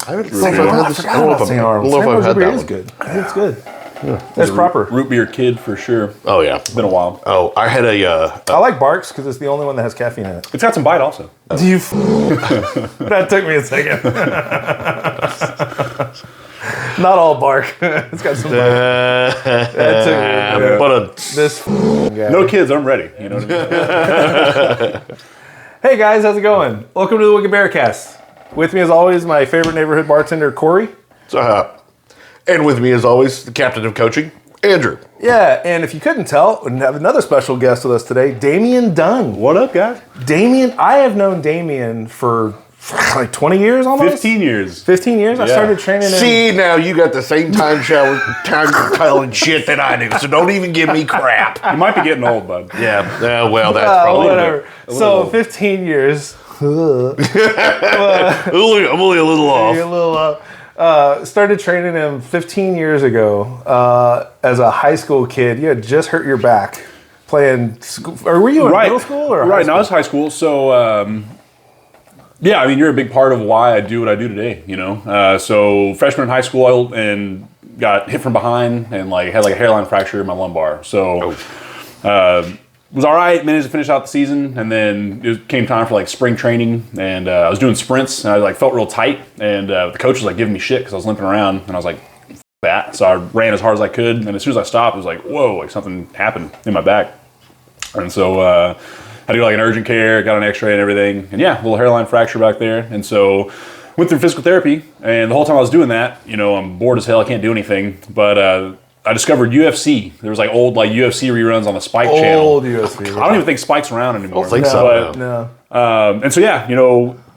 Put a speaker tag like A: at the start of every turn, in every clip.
A: I don't know if I've had that one.
B: Good. I think it's good. Yeah. That's proper.
C: Root beer kid for sure.
A: Oh, yeah.
C: It's been a while.
A: Oh, I had
B: I like Barks because it's the only one that has caffeine in it.
C: It's got some bite also.
B: Do you? That took me a second. Not all bark. It's got some bite. This guy.
C: No kids, I'm ready. You know what I mean?
B: Hey guys, how's it going? Welcome to the Wicked Bearcast. With me as always, my favorite neighborhood bartender, Corey.
A: And with me as always, the captain of coaching, Andrew.
B: Yeah, and if you couldn't tell, we have another special guest with us today, Damian Dunn.
C: What up, guys?
B: Damian, I have known Damian for like 20 years almost?
C: 15 years.
B: 15 years? I started training him.
A: See, now you got the same time telling shit that I do, so don't even give me crap.
C: You might be getting old, bud.
A: Yeah, well, that's probably
B: whatever. So 15 years.
A: I'm only a little off.
B: You're a little off. Started training him 15 years ago as a high school kid. You had just hurt your back playing school. Or were you in middle school or high school?
C: No, I was high school. So, yeah, I mean, you're a big part of why I do what I do today, you know? So freshman in high school and got hit from behind and had a hairline fracture in my lumbar. So was all right, managed to finish out the season, and then it came time for spring training, and I was doing sprints, and I felt real tight, and the coach was giving me shit because I was limping around, and I was like, F that. So I ran as hard as I could, and as soon as I stopped, it was like, whoa, something happened in my back. And so I had to go an urgent care, got an x-ray and everything, and yeah, a little hairline fracture back there. And so went through physical therapy, and the whole time I was doing that, I'm bored as hell, I can't do anything, but I discovered UFC. There was old UFC reruns on the Spike channel.
B: Old UFC.
C: I don't even think Spike's around anymore.
A: I don't think so.
B: No.
C: And so yeah,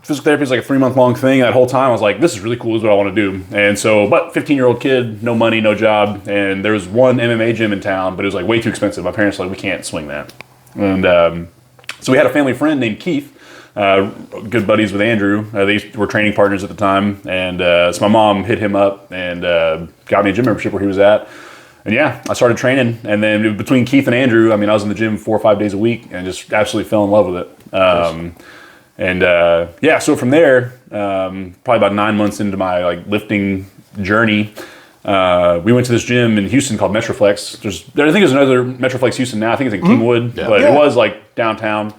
C: physical therapy is a 3-month-long thing. That whole time I was like, this is really cool. This is what I want to do. And so, but 15-year-old kid, no money, no job, and there was one MMA gym in town, but it was way too expensive. My parents were like, we can't swing that. And so we had a family friend named Keith. Good buddies with Andrew. They were training partners at the time, and so my mom hit him up and got me a gym membership where he was at. And yeah, I started training, and then between Keith and Andrew, I was in the gym 4 or 5 days a week, and just absolutely fell in love with it. Yeah, so from there, probably about 9 months into my lifting journey, we went to this gym in Houston called Metroflex. I think there's another Metroflex Houston now. I think it's in Kingwood, but it was downtown,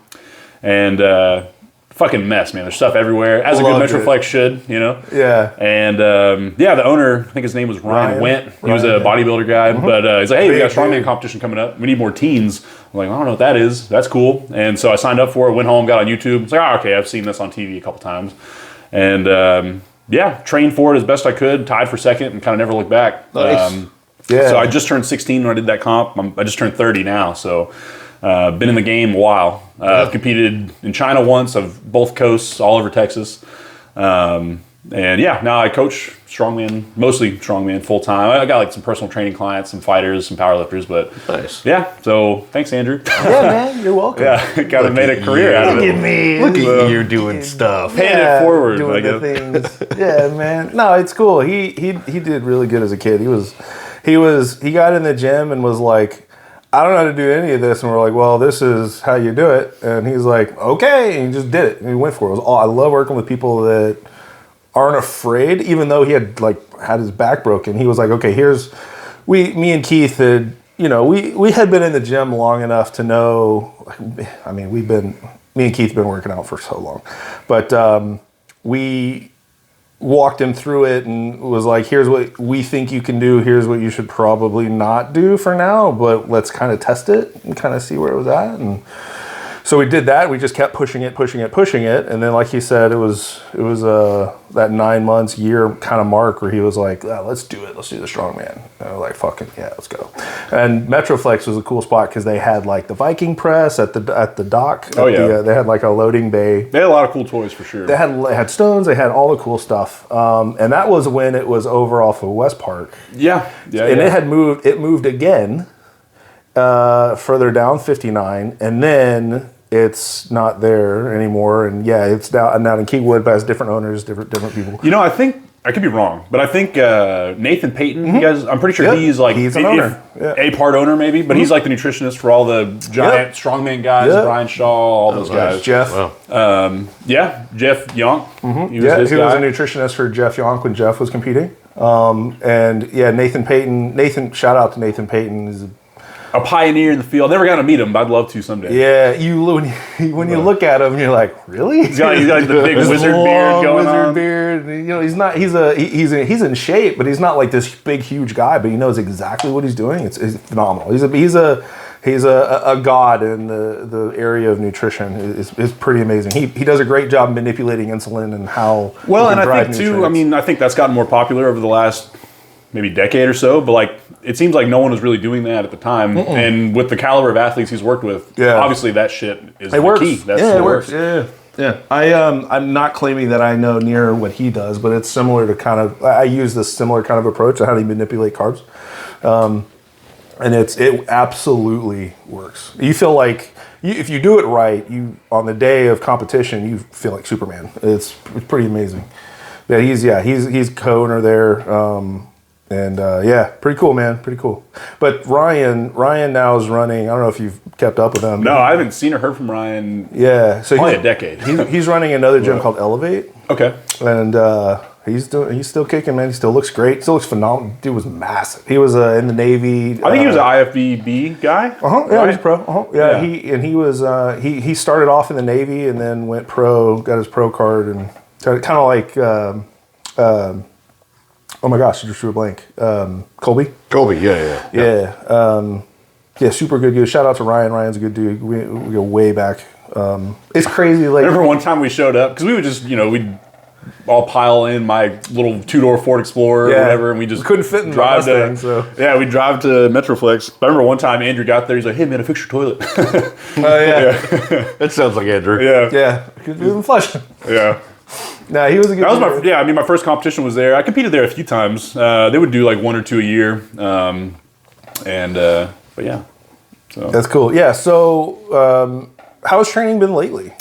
C: and fucking mess, man. There's stuff everywhere, as a good Metroflex should,
B: Yeah.
C: And the owner, I think his name was Ryan Went. He was a bodybuilder guy, but he's like, hey, we got a strongman competition coming up. We need more teens. I'm like, I don't know what that is. That's cool. And so I signed up for it, went home, got on YouTube. It's like, okay, I've seen this on TV a couple times. And trained for it as best I could, tied for second, and kind of never looked back.
B: Nice.
C: So I just turned 16 when I did that comp. I just turned 30 now, so been in the game a while. I've competed in China once, of both coasts, all over Texas. And yeah, now I coach strongman, mostly strongman full time. I got some personal training clients, some fighters, some powerlifters, but
A: nice.
C: Yeah, so thanks, Andrew.
B: Yeah, man, you're welcome.
C: Yeah, kind of made a career out of it.
A: Look at you doing stuff.
C: Paying it forward,
B: doing the things. Yeah, man. No, it's cool. He did really good as a kid. He got in the gym and was like, I don't know how to do any of this, and we're like, well, this is how you do it. And he's like, okay, and he just did it, and he went for it. I love working with people that aren't afraid, even though he had had his back broken. He was like, okay, me and Keith had, we had been in the gym long enough to know. Me and Keith have been working out for so long, but we walked him through it and was like, here's what we think you can do, here's what you should probably not do for now, but let's kind of test it and kind of see where it was at. And so we did that. We just kept pushing it. And then, like he said, it was that 9 months, year kind of mark where he was like, let's do it. Let's do the strongman. And I was like, fucking yeah, let's go. And Metroflex was a cool spot because they had the Viking press at the dock. They had a loading bay.
C: They had a lot of cool toys for sure.
B: They had stones. They had all the cool stuff. And that was when it was over off of West Park.
C: Yeah.
B: And it had moved. It moved again further down 59, and then it's not there anymore. And yeah, it's now in Kingwood, but has different owners, different people.
C: I think I could be wrong, but I think Nathan Payton, you guys, I'm pretty sure
B: Yep.
C: he's like
B: He's an owner. Yeah.
C: a part owner maybe, but he's like the nutritionist for all the giant strongman guys,
B: Yep.
C: Brian Shaw, all those guys.
B: Jeff.
A: Wow.
C: Yeah, Jeff Yonk. He was
B: Yeah,
C: his
B: he
C: guy.
B: was a nutritionist for Jeff Yonk when Jeff was competing. And yeah, Nathan Payton, shout out to Nathan Payton. He's
C: a pioneer in the field. Never got to meet him, but I'd love to someday.
B: yeah, when you look at him, you're like, really?
C: He's got like the big
B: This
C: wizard beard
B: long
C: going
B: wizard
C: on.
B: beard. You know, he's in shape, but he's not like this big, huge guy. But he knows exactly what he's doing. It's phenomenal. He's a god in the area of nutrition. It's pretty amazing. He does a great job manipulating insulin and how.
C: Well,
B: he
C: and
B: can
C: I
B: drive
C: think too.
B: nutrients.
C: I mean, I think that's gotten more popular over the last maybe decade or so. But like, it seems like no one was really doing that at the time. And with the caliber of athletes he's worked with, obviously that shit is the
B: works.
C: key. That's
B: yeah,
C: what
B: it works. Yeah. I'm not claiming that I know near what he does, but it's similar to kind of. I use this similar kind of approach to how to manipulate carbs, and it absolutely works. You feel like if you do it right, you on the day of competition, you feel like Superman. It's pretty amazing. Yeah, he's co-owner there. And pretty cool, man. Pretty cool. But Ryan now is running. I don't know if you've kept up with him.
C: No, I haven't seen or heard from Ryan.
B: Yeah, so
C: Probably a decade.
B: He's running another gym called Elevate,
C: Okay.
B: and he's still kicking, man. He still looks great. Still looks phenomenal. Dude was massive. He was in the Navy.
C: I think he was an IFBB guy.
B: Yeah,
C: right?
B: he's pro. Yeah, he was. He started off in the Navy and then went pro. Got his pro card and kind of like. Oh my gosh, I just drew a blank. Colby?
A: Kobe, yeah.
B: Yeah, super good dude. Shout out to Ryan. Ryan's a good dude. We go way back. It's crazy. Like,
C: I remember one time we showed up because we would just, we'd all pile in my little two-door Ford Explorer or whatever, and we just
B: couldn't fit in the
C: drive
B: Mustang, so.
C: Yeah, we'd drive to Metroflex. But I remember one time Andrew got there. He's like, "Hey man, I fixed your toilet."
A: That sounds like Andrew.
B: Yeah, he was in Flushing.
C: Yeah.
B: Nah, he was a good.
C: That was my first competition was there. I competed there a few times. They would do like 1 or 2 a year, but yeah. So
B: That's cool. Yeah. So, how's training been lately?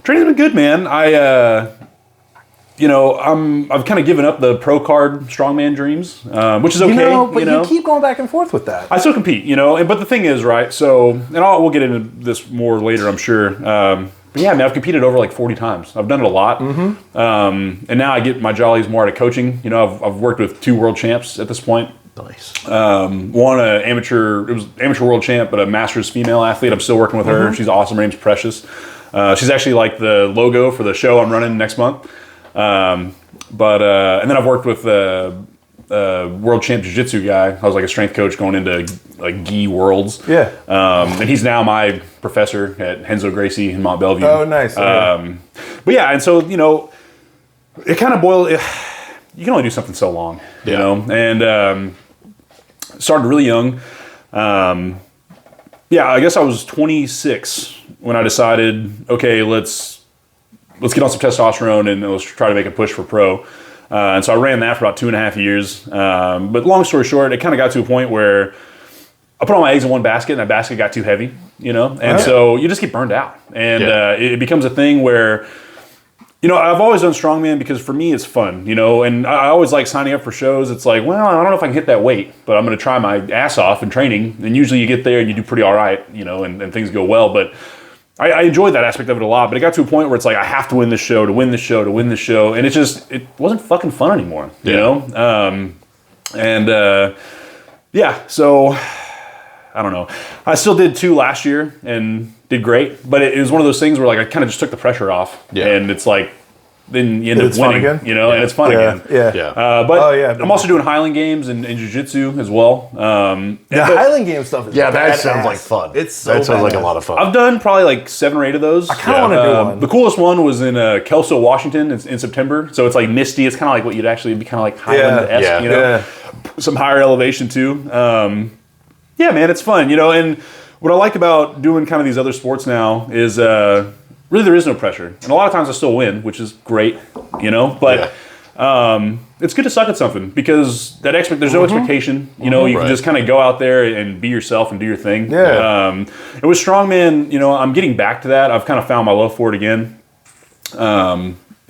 C: training's been good, man. I've kind of given up the pro card strongman dreams, which is okay.
B: But you keep going back and forth with that.
C: I still compete, but the thing is, right? So, and we'll get into this more later, I'm sure. But yeah, I mean, I've competed over like 40 times. I've done it a lot, and now I get my jollies more out of coaching. I've worked with 2 world champs at this point.
A: Nice.
C: One amateur world champ, but a masters female athlete. I'm still working with her. She's awesome. Her name's Precious. She's actually like the logo for the show I'm running next month. And then I've worked with world champ jiu-jitsu guy. I was like a strength coach going into like gi worlds.
B: Yeah.
C: And he's now my professor at Henzo Gracie in Mont Belvieu.
B: Oh, nice.
C: But yeah, and so, it kind of you can only do something so long, you know? And started really young. I guess I was 26 when I decided, okay, let's get on some testosterone and let's try to make a push for pro. And so I ran that for about 2.5 years. But long story short, it kind of got to a point where I put all my eggs in one basket and that basket got too heavy, And so you just get burned out. And it becomes a thing where, I've always done strongman because for me it's fun, and I always like signing up for shows. It's like, well, I don't know if I can hit that weight, but I'm going to try my ass off in training. And usually you get there and you do pretty all right, and things go well. But I enjoyed that aspect of it a lot, but it got to a point where it's like, I have to win this show to win this show to win this show. And it wasn't fucking fun anymore, you know? So I don't know. I still did 2 last year and did great, but it was one of those things where like I kind of just took the pressure off and it's like, then you end up winning, and it's fun again. I'm also doing Highland Games and jiu-jitsu as well.
B: Highland Game stuff is
A: that sounds like fun. That sounds like a lot of fun.
C: I've done probably like 7 or 8 of those.
B: I kind of want to do one.
C: The coolest one was in Kelso, Washington in September. So it's like misty. It's kind of like what you'd actually be kind of like Highland-esque, Some higher elevation too. Man, it's fun, And what I like about doing kind of these other sports now is really there is no pressure. And a lot of times I still win, which is great, But it's good to suck at something because there's no expectation. You can just kind of go out there and be yourself and do your thing.
B: Yeah.
C: And with strongman, I'm getting back to that. I've kind of found my love for it again.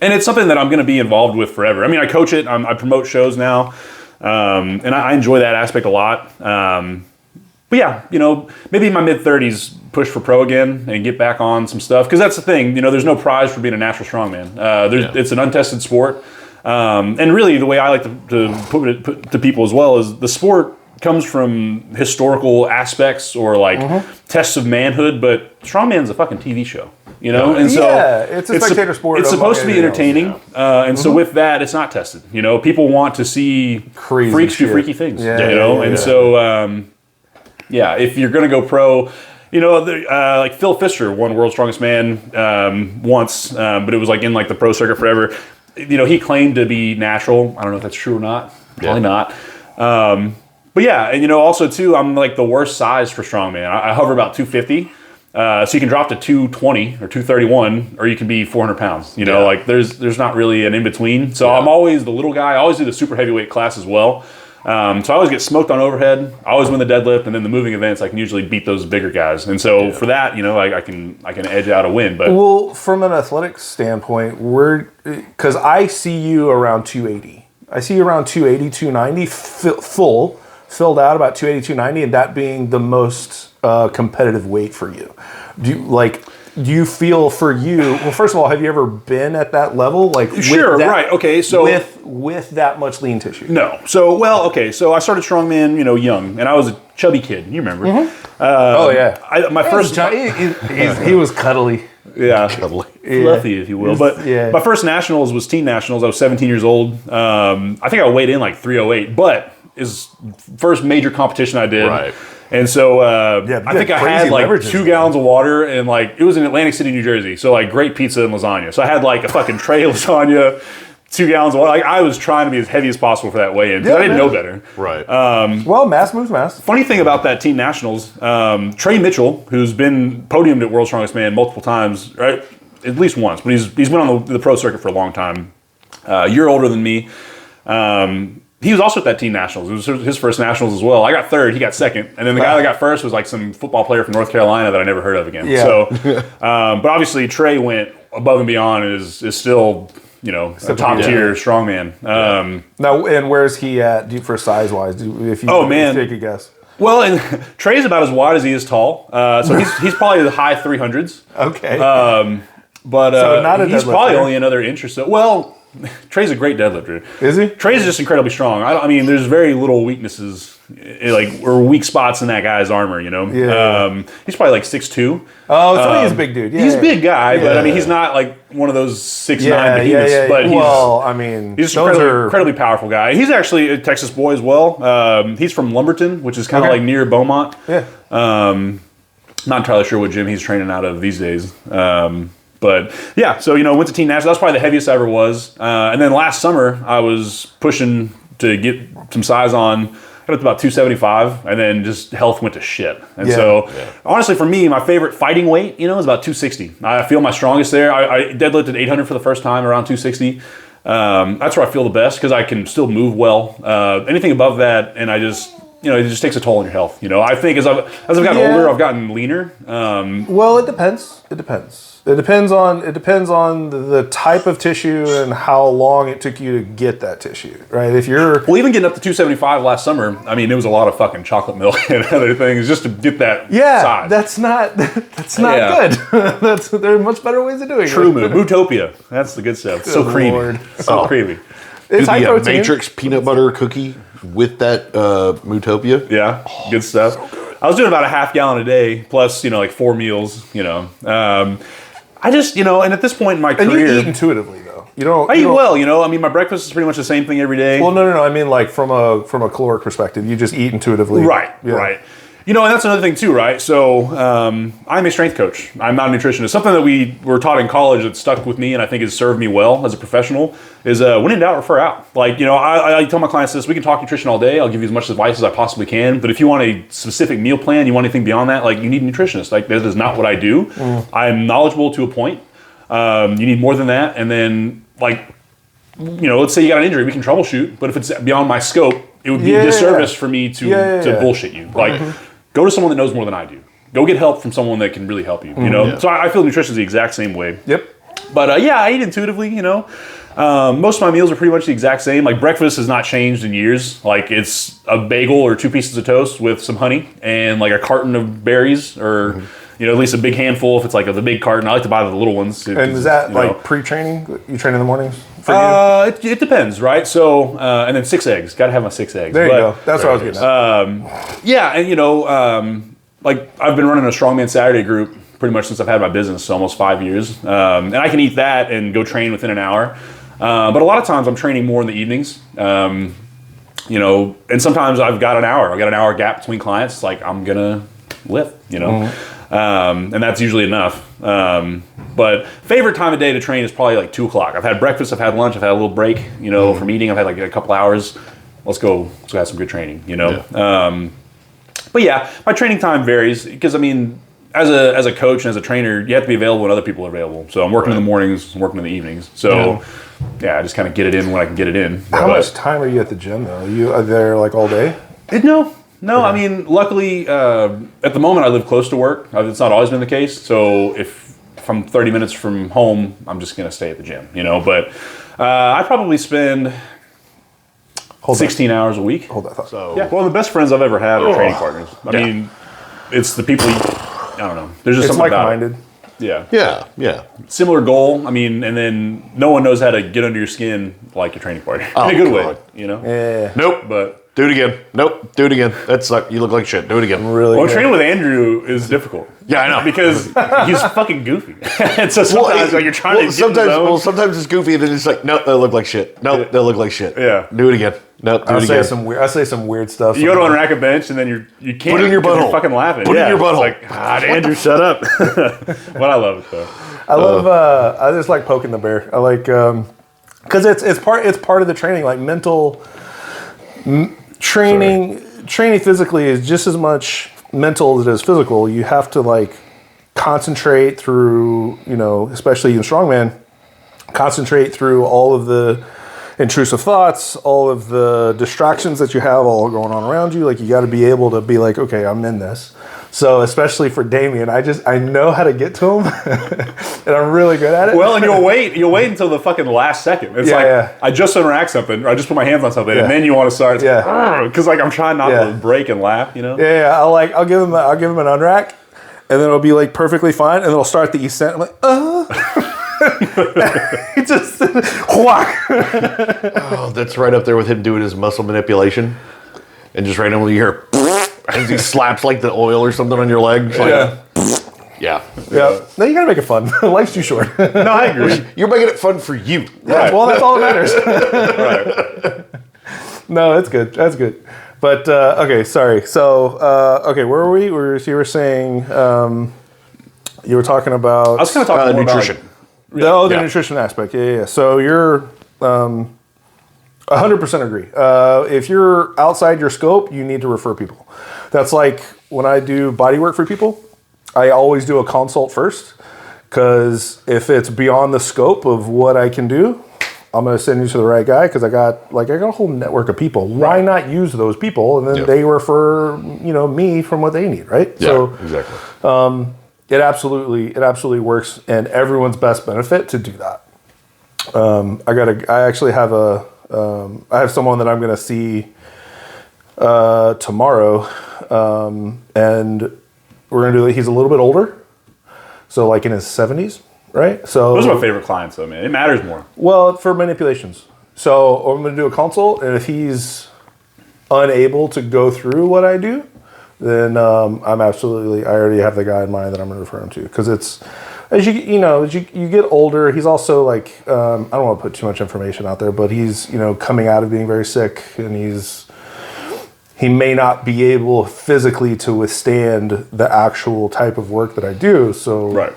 C: And it's something that I'm going to be involved with forever. I mean, I coach it. I promote shows now. And I enjoy that aspect a lot. But yeah, maybe in my mid-30s, push for pro again and get back on some stuff. Because that's the thing, there's no prize for being a natural strongman. It's an untested sport. And really, the way I like to put it to people as well is the sport comes from historical aspects or tests of manhood, but strongman's a fucking TV show, And so
B: it's a spectator sport.
C: It's supposed to be entertaining, and so with that, it's not tested. People want to see freaks do freaky things, And so if you're gonna go pro. Like Phil Fisher won World's Strongest Man once, but it was in the pro circuit forever. He claimed to be natural. I don't know if that's true or not. Probably not. But yeah, and also too, I'm the worst size for strongman. I hover about 250. So you can drop to 220 or 231, or you can be 400 pounds. There's not really an in between. So I'm always the little guy. I always do the super heavyweight class as well. So I always get smoked on overhead. I always win the deadlift, and then the moving events I can usually beat those bigger guys. And so for that, I can edge out a win. But
B: from an athletic standpoint, because I see you around 280. I see you around 280, 290, filled out about 280, 290, and that being the most competitive weight for you. Do you feel for you? Well, first of all, have you ever been at that level?
C: Sure, right. Okay, so
B: with that much lean tissue.
C: No. So So I started strongman, young, and I was a chubby kid. You remember?
B: Mm-hmm.
C: My first.
B: He was cuddly.
C: Yeah, fluffy, if you will. But my first nationals was teen nationals. I was 17 years old. I think I weighed in 308, but is first major competition I did.
A: Right.
C: And so I think I had 2 gallons of water, and it was in Atlantic City, New Jersey. So great pizza and lasagna. So I had a fucking tray of lasagna, 2 gallons of water. I was trying to be as heavy as possible for that weigh-in because I didn't know better.
A: Right.
B: Well, mass moves mass.
C: Funny thing about that teen nationals, Trey Mitchell, who's been podiumed at World's Strongest Man multiple times, right? At least once, but he's been on the pro circuit for a long time. You're older than me. He was also at that teen nationals. It was his first nationals as well. I got third, he got second, and then the guy that got first was some football player from North Carolina that I never heard of again. Yeah. So, but obviously Trey went above and beyond and is still a top tier strongman.
B: Now, and where's he at for size wise? If you take a guess.
C: Well, and Trey's about as wide as he is tall, so he's probably the high 300s.
B: Okay.
C: But so he's probably only another inch or so. Well. Trey's a great deadlifter.
B: Is he?
C: Trey's just incredibly strong. I mean, there's very little weaknesses, or weak spots in that guy's armor.
B: Yeah.
C: He's probably 6'2".
B: Oh, so he's a big dude. Yeah,
C: he's a big guy, but I mean, he's not one of those 6'9" behemoths.
B: Yeah.
C: But
B: he's
C: an incredibly powerful guy. He's actually a Texas boy as well. He's from Lumberton, which is kind of near Beaumont.
B: Yeah.
C: Not entirely sure what gym he's training out of these days. But yeah, so went to teen nationals. That's probably the heaviest I ever was. And then last summer, I was pushing to get some size on. Got up to about 275, and then just health went to shit. And honestly, for me, my favorite fighting weight, is about 260. I feel my strongest there. I deadlifted 800 for the first time, around 260. That's where I feel the best because I can still move well. Anything above that, and I just. It just takes a toll on your health. I think as I've gotten older, I've gotten leaner.
B: Well, it depends. It depends on the type of tissue and how long it took you to get that tissue, right? If you're
C: even getting up to 275 last summer, I mean, it was a lot of fucking chocolate milk and other things just to get that size.
B: That's not good. There are much better ways of doing it.
C: True move, Bootopia. That's the good stuff. It's so creamy,
B: Lord.
C: So creamy.
B: It's high protein.
A: Matrix peanut butter cookie with that Mootopia.
C: Yeah, good stuff. So good. I was doing about a half gallon a day, plus 4 meals. I just and at this point in my career,
B: and you eat intuitively though.
C: I eat well. I mean, my breakfast is pretty much the same thing every day.
B: Well, no. I mean, from a caloric perspective, you just eat intuitively.
C: Right. Right. And that's another thing too, right? So I'm a strength coach. I'm not a nutritionist. Something that we were taught in college that stuck with me and I think has served me well as a professional is when in doubt, refer out. I tell my clients this, we can talk nutrition all day. I'll give you as much advice as I possibly can. But if you want a specific meal plan, you want anything beyond that, you need a nutritionist. That is not what I do. I'm knowledgeable to a point. You need more than that. And then let's say you got an injury, we can troubleshoot. But if it's beyond my scope, it would be a disservice for me to bullshit you. Go to someone that knows more than I do. Go get help from someone that can really help you. So I feel nutrition is the exact same way.
B: Yep.
C: But yeah, I eat intuitively, you know. Most of my meals are pretty much the exact same. Like breakfast has not changed in years. Like it's a bagel or 2 pieces of toast with some honey and like a carton of berries or, you know, at least a big handful if it's like the big carton. I like to buy the little ones.
B: And is that like pre-training? You train in the mornings for you?
C: It depends, right? So, and then 6 eggs. Got to have my 6 eggs.
B: There you go. That's what I was getting at.
C: Yeah, and you know, like I've been running a Strongman Saturday group pretty much since I've had my business, so almost 5 years. And I can eat that and go train within an hour. But a lot of times I'm training more in the evenings. You know, and sometimes I've got an hour. I've got an hour gap between clients. It's like I'm gonna lift, you know, and that's usually enough. But favorite time of day to train is probably like 2 o'clock. I've had breakfast, I've had lunch, I've had a little break, you know, from eating. I've had like a couple hours. Let's go have some good training, you know. Yeah. But yeah, my training time varies because I mean, as a coach and as a trainer, you have to be available when other people are available. So I'm working in the mornings, I'm working in the evenings. So yeah, I just kind of get it in when I can get it in.
B: How much time are you at the gym though? You are there like all day?
C: No. I mean, luckily, at the moment I live close to work. It's not always been the case. So if I'm 30 minutes from home, I'm just going to stay at the gym, you know. But I probably spend 16 hours a week.
B: Hold that thought.
C: So, yeah, one of the best friends I've ever had are training partners. I mean, it's the people, I don't know. There's just something about it.
B: Like-minded.
C: Yeah. Similar goal. I mean, and then no one knows how to get under your skin like your training partner. In a good way, you know?
B: Yeah.
A: Nope.
C: But
A: do it again. Nope. Do it again. That's like, you look like shit. Do it again.
B: Really?
C: Well, training with Andrew is difficult.
A: Yeah, I know.
C: Because he's fucking goofy. And so sometimes like you're trying to get
A: sometimes it's goofy and then it's like, nope, they look like shit. Nope, they look like shit.
C: Yeah.
A: Do it again. Nope, do it again.
B: I say some weird stuff.
C: You go to unrack a bench and then you can't.
A: Put it in your butthole.
C: You're fucking laughing.
A: Put it in your butthole.
C: It's like, Andrew, shut up. But I love it though.
B: I love. I just like poking the bear. I like because it's part of the training. Like mental training physically is just as much mental as it is physical. You have to like concentrate through, you know, especially in strongman, concentrate through all of the intrusive thoughts, all of the distractions that you have all going on around you. Like you got to be able to be like, okay, I'm in this. So especially for Damian, I know how to get to him and I'm really good at it.
C: Well, and you'll wait until the fucking last second. It's I just unrack something or I just put my hands on something and then you want to start. Because like I'm trying not to break and laugh, you know?
B: Yeah. I'll give him an unrack and then it'll be like perfectly fine and then it'll start the ascent. I'm like, he just whack.
A: Oh, that's right up there with him doing his muscle manipulation and just randomly you hear as he slaps like the oil or something on your leg. Yeah.
B: No, you gotta make it fun. Life's too short.
C: No, I agree.
A: You're making it fun for you.
B: Yeah, well, that's all that matters. Right. No, that's good. That's good. But okay, sorry. So okay, where were we? You were saying you were talking about.
C: I was kind of talking more
A: nutrition.
B: About, the nutrition aspect. Yeah. So you're 100% agree. If you're outside your scope, you need to refer people. That's like when I do body work for people, I always do a consult first because if it's beyond the scope of what I can do, I'm going to send you to the right guy because I got a whole network of people. Why not use those people and then they refer me from what they need, right?
A: Yeah,
B: so
A: exactly.
B: It absolutely works, and everyone's best benefit to do that. I have someone that I'm going to see tomorrow, and we're going to do. He's a little bit older, so like in his 70s, right? So
C: those are my favorite clients, though, man. It matters more.
B: Well, for manipulations. So I'm going to do a consult, and if he's unable to go through what I do, then I already have the guy in mind that I'm going to refer him to because it's. As you get older, he's also like, I don't want to put too much information out there, but he's, coming out of being very sick and he may not be able physically to withstand the actual type of work that I do. So,
C: right.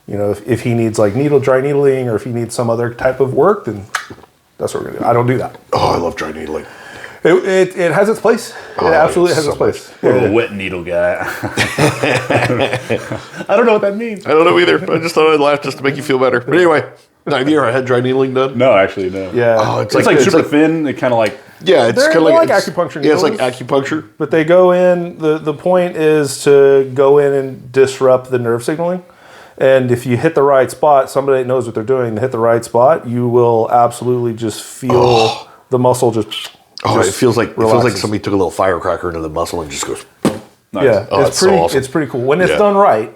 B: If he needs like dry needling or if he needs some other type of work, then that's what we're going to do. I don't do that.
A: Oh, I love dry needling.
B: It has its place. It absolutely has its place.
C: I'm a wet needle guy. I don't know what that means.
A: I don't know either. I just thought I'd laugh just to make you feel better. But anyway, have you ever had dry needling done?
C: No, actually, no.
B: Yeah.
A: Oh,
C: it's like super thin. It kind of like...
A: Yeah, it's kind of
B: like acupuncture needles.
A: Yeah, it's like acupuncture.
B: But they go in, the point is to go in and disrupt the nerve signaling. And if you hit the right spot, somebody that knows what they're doing, hit the right spot, you will absolutely just feel the muscle just.
A: It feels like
B: relaxes.
A: somebody took a little firecracker into the muscle and just goes.
C: Nice.
B: Yeah,
A: Oh,
B: it's
A: it's so
B: pretty.
A: awesome.
B: It's pretty cool when it's done right.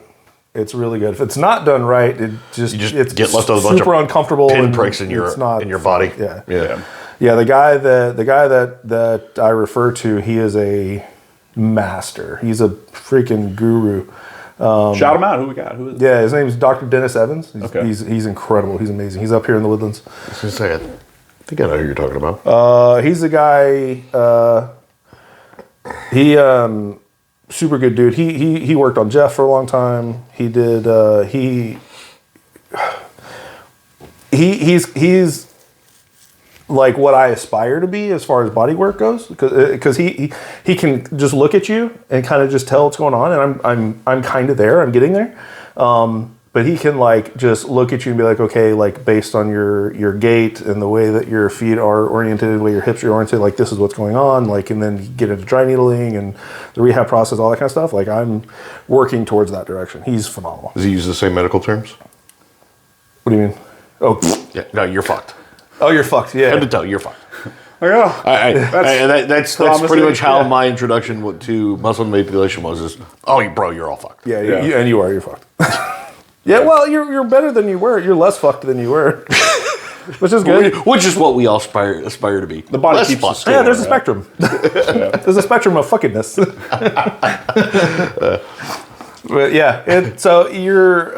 B: It's really good. If it's not done right, it's
A: get left with a bunch
B: super
A: of
B: uncomfortable.
A: pinpricks in
B: it's not
A: your body.
B: fun.
A: Yeah.
B: Yeah. The guy that I refer to, he is a master. He's a freaking guru.
C: Shout him out. Who we got? Who is it?
B: Yeah, his name is Dr. Dennis Evans.
C: Okay.
B: He's incredible. He's amazing. He's up here in the Woodlands.
A: I was gonna say, I think I know who you're talking about.
B: He's a guy. He super good dude. He worked on Jeff for a long time. He did. He's like what I aspire to be as far as body work goes, because he can just look at you and kind of just tell what's going on, and I'm kind of there. I'm getting there. But he can like just look at you and be like, okay, like based on your gait and the way that your feet are oriented, the way your hips are oriented, like this is what's going on. Like, and then you get into dry needling and the rehab process, all that kind of stuff. Like I'm working towards that direction. He's phenomenal.
A: Does he use the same medical terms?
B: What do you mean? Oh,
A: Yeah. No, you're fucked.
B: oh, you're fucked. Yeah.
A: Head to toe, you're fucked.
C: Yeah.
A: That's
C: promising,
A: pretty much how
C: yeah.
A: my introduction to muscle manipulation was. Is bro, you're all fucked.
B: Yeah,
C: Yeah.
B: and you're fucked. Yeah, well, you're better than you were. You're less fucked than you were, which is good.
A: Which is what we all aspire to be.
C: The body
A: Less
C: keeps
A: fucked.
C: us skinny.
B: Yeah, there's a
C: right?
B: spectrum. There's a spectrum of fuckingness. But yeah, so you're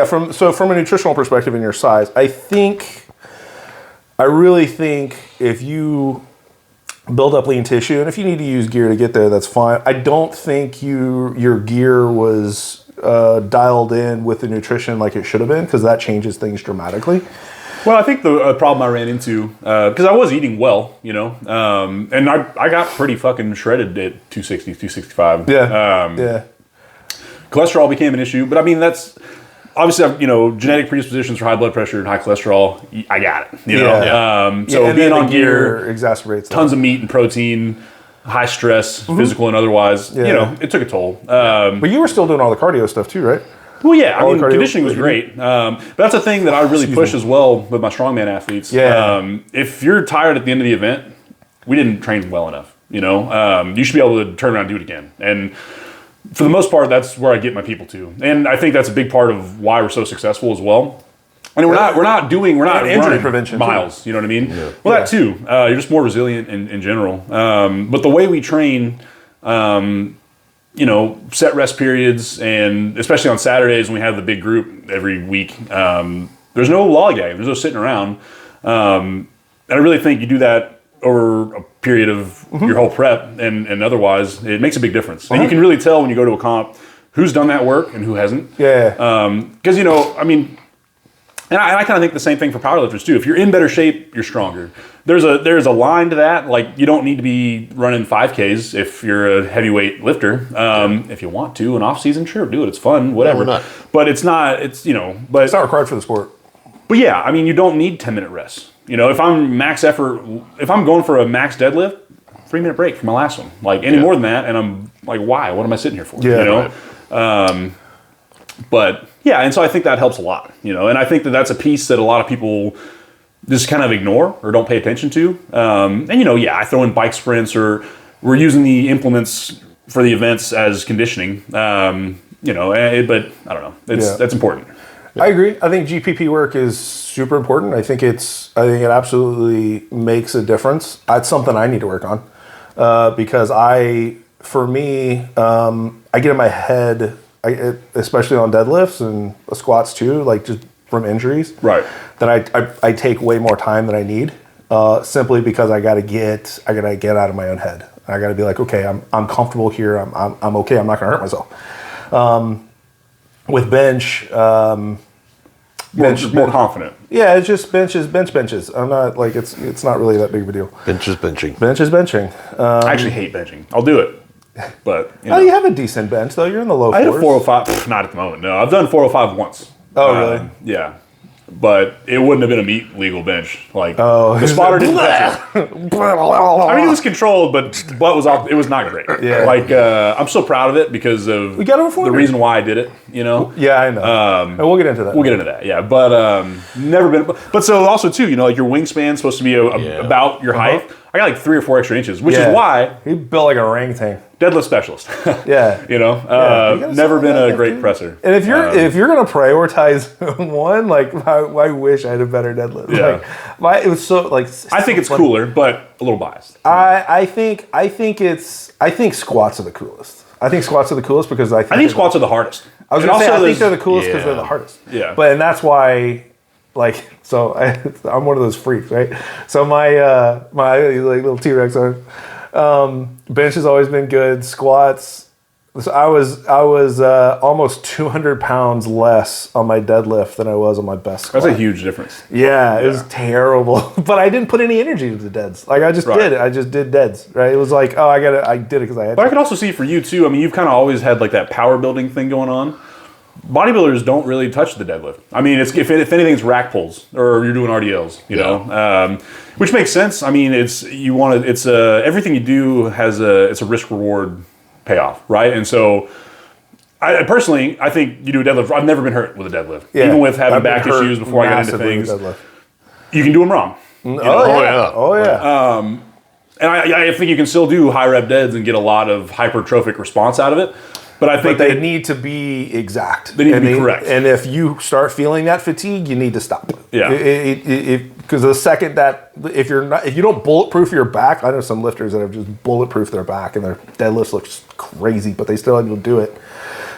B: from a nutritional perspective and your size, I really think if you build up lean tissue, and if you need to use gear to get there, that's fine. I don't think your gear was dialed in with the nutrition like it should have been, because that changes things dramatically.
C: Well, I think the problem I ran into, because I was eating well, and I got pretty fucking shredded at 260, 265.
B: Yeah.
C: Cholesterol became an issue, but I mean, that's obviously, genetic predispositions for high blood pressure and high cholesterol. I got it, So
B: and
C: being
B: then
C: on
B: the
C: gear,
B: exacerbates
C: tons
B: that.
C: of meat and protein, high stress, physical and otherwise, it took a toll.
B: But you were still doing all the cardio stuff too, right?
C: Well, yeah,
B: All the cardio-
C: conditioning was great. But that's a thing that I really push as well with my strongman athletes.
B: Yeah.
C: If you're tired at the end of the event, we didn't train well enough. You should be able to turn around and do it again. And for the most part, that's where I get my people to. And I think that's a big part of why we're so successful as well. And we're not
B: injury
C: running
B: prevention
C: miles.
B: too.
C: You know what I mean? Yeah. Well, that too. You're just more resilient in general. But the way we train, set rest periods, and especially on Saturdays when we have the big group every week, there's no lollygag. There's no sitting around. And I really think you do that over a period of your whole prep and otherwise, it makes a big difference. And you can really tell when you go to a comp who's done that work and who hasn't.
B: Yeah.
C: Because, and I kind of think the same thing for powerlifters too. If you're in better shape, you're stronger. There's a line to that. Like, you don't need to be running 5Ks if you're a heavyweight lifter. If you want to, in off season, sure, do it. It's fun, whatever.
A: why not?
C: But it's not. It's but
B: It's not required for the sport.
C: But yeah, you don't need 10-minute rests. If I'm max effort, if I'm going for a max deadlift, 3-minute break for my last one. Like any more than that, and I'm like, why? What am I sitting here for?
B: Yeah,
C: Right. But yeah, and so I think that helps a lot. And I think that's a piece that a lot of people just kind of ignore or don't pay attention to. I throw in bike sprints, or we're using the implements for the events as conditioning. But I don't know. That's important.
B: I agree. I think GPP work is super important. I think it absolutely makes a difference. That's something I need to work on because I get in my head, especially on deadlifts and squats too, like just from injuries.
C: Right.
B: That I take way more time than I need simply because I gotta get out of my own head. I gotta be like, okay, I'm comfortable here. I'm okay. I'm not gonna hurt myself. With bench.
C: More confident.
B: Yeah, it's just benches. I'm not like it's not really that big of a deal.
A: Bench is benching.
B: Bench is benching.
C: I actually hate benching. I'll do it, but
B: You have a decent bench though. You're in the low
C: I had a
B: fours.
C: 405. Not at the moment. No, I've done 405 once.
B: Oh, really?
C: Yeah. but it wouldn't have been a meat legal bench. Like the spotter didn't touch it. I mean, it was controlled, but butt was off. It was not great.
B: Yeah.
C: Like I'm still proud of it because of
B: We got over 400.
C: the reason why I did it. You know.
B: Yeah, I know. And we'll get into that.
C: We'll get into that, yeah. But never been. But so also too, you know, like your wingspan's supposed to be about your height. I got like 3 or 4 extra inches, which is why
B: he built like a orangitan.
C: deadlift specialist.
B: Yeah,
C: You know,
B: you
C: never been
B: gotta
C: a great
B: dude.
C: presser.
B: And if you're gonna prioritize one, like I wish I had a better deadlift.
C: Yeah.
B: Like it was so like.
C: I think it's cooler, but a little biased.
B: I think squats are the coolest. I think squats are the coolest because I think
C: Squats are the hardest.
B: I was
C: And
B: gonna say I
C: also
B: think they're the coolest
A: yeah.
B: because they're the hardest.
C: Yeah.
B: and that's why. Like I'm one of those freaks, right? So my like little T-Rex bench has always been good. Squats, so I was almost 200 pounds less on my deadlift than I was on my best squat.
C: That's a huge difference.
B: Yeah, it was terrible. But I didn't put any energy into the deads. Like I just did it. I just did deads. Right? It was like, I did it because I had
C: But
B: to.
C: I could also see for you too. I mean, you've kind of always had like that power building thing going on. Bodybuilders don't really touch the deadlift. I mean, if anything, it's rack pulls or you're doing RDLs. You know, which makes sense. I mean, everything you do has it's a risk reward payoff, right? And so, I personally, I think you do a deadlift. I've never been hurt with a deadlift, even with having back issues before I got into things. You can do them wrong.
B: Oh yeah.
C: And I think you can still do high rep deads and get a lot of hypertrophic response out of it. But I think
B: they need to be exact.
C: They need to be correct.
B: And if you start feeling that fatigue, you need to stop.
C: Yeah.
B: Because the second that if you don't bulletproof your back, I know some lifters that have just bulletproofed their back and their deadlifts look crazy, but they still able to do it.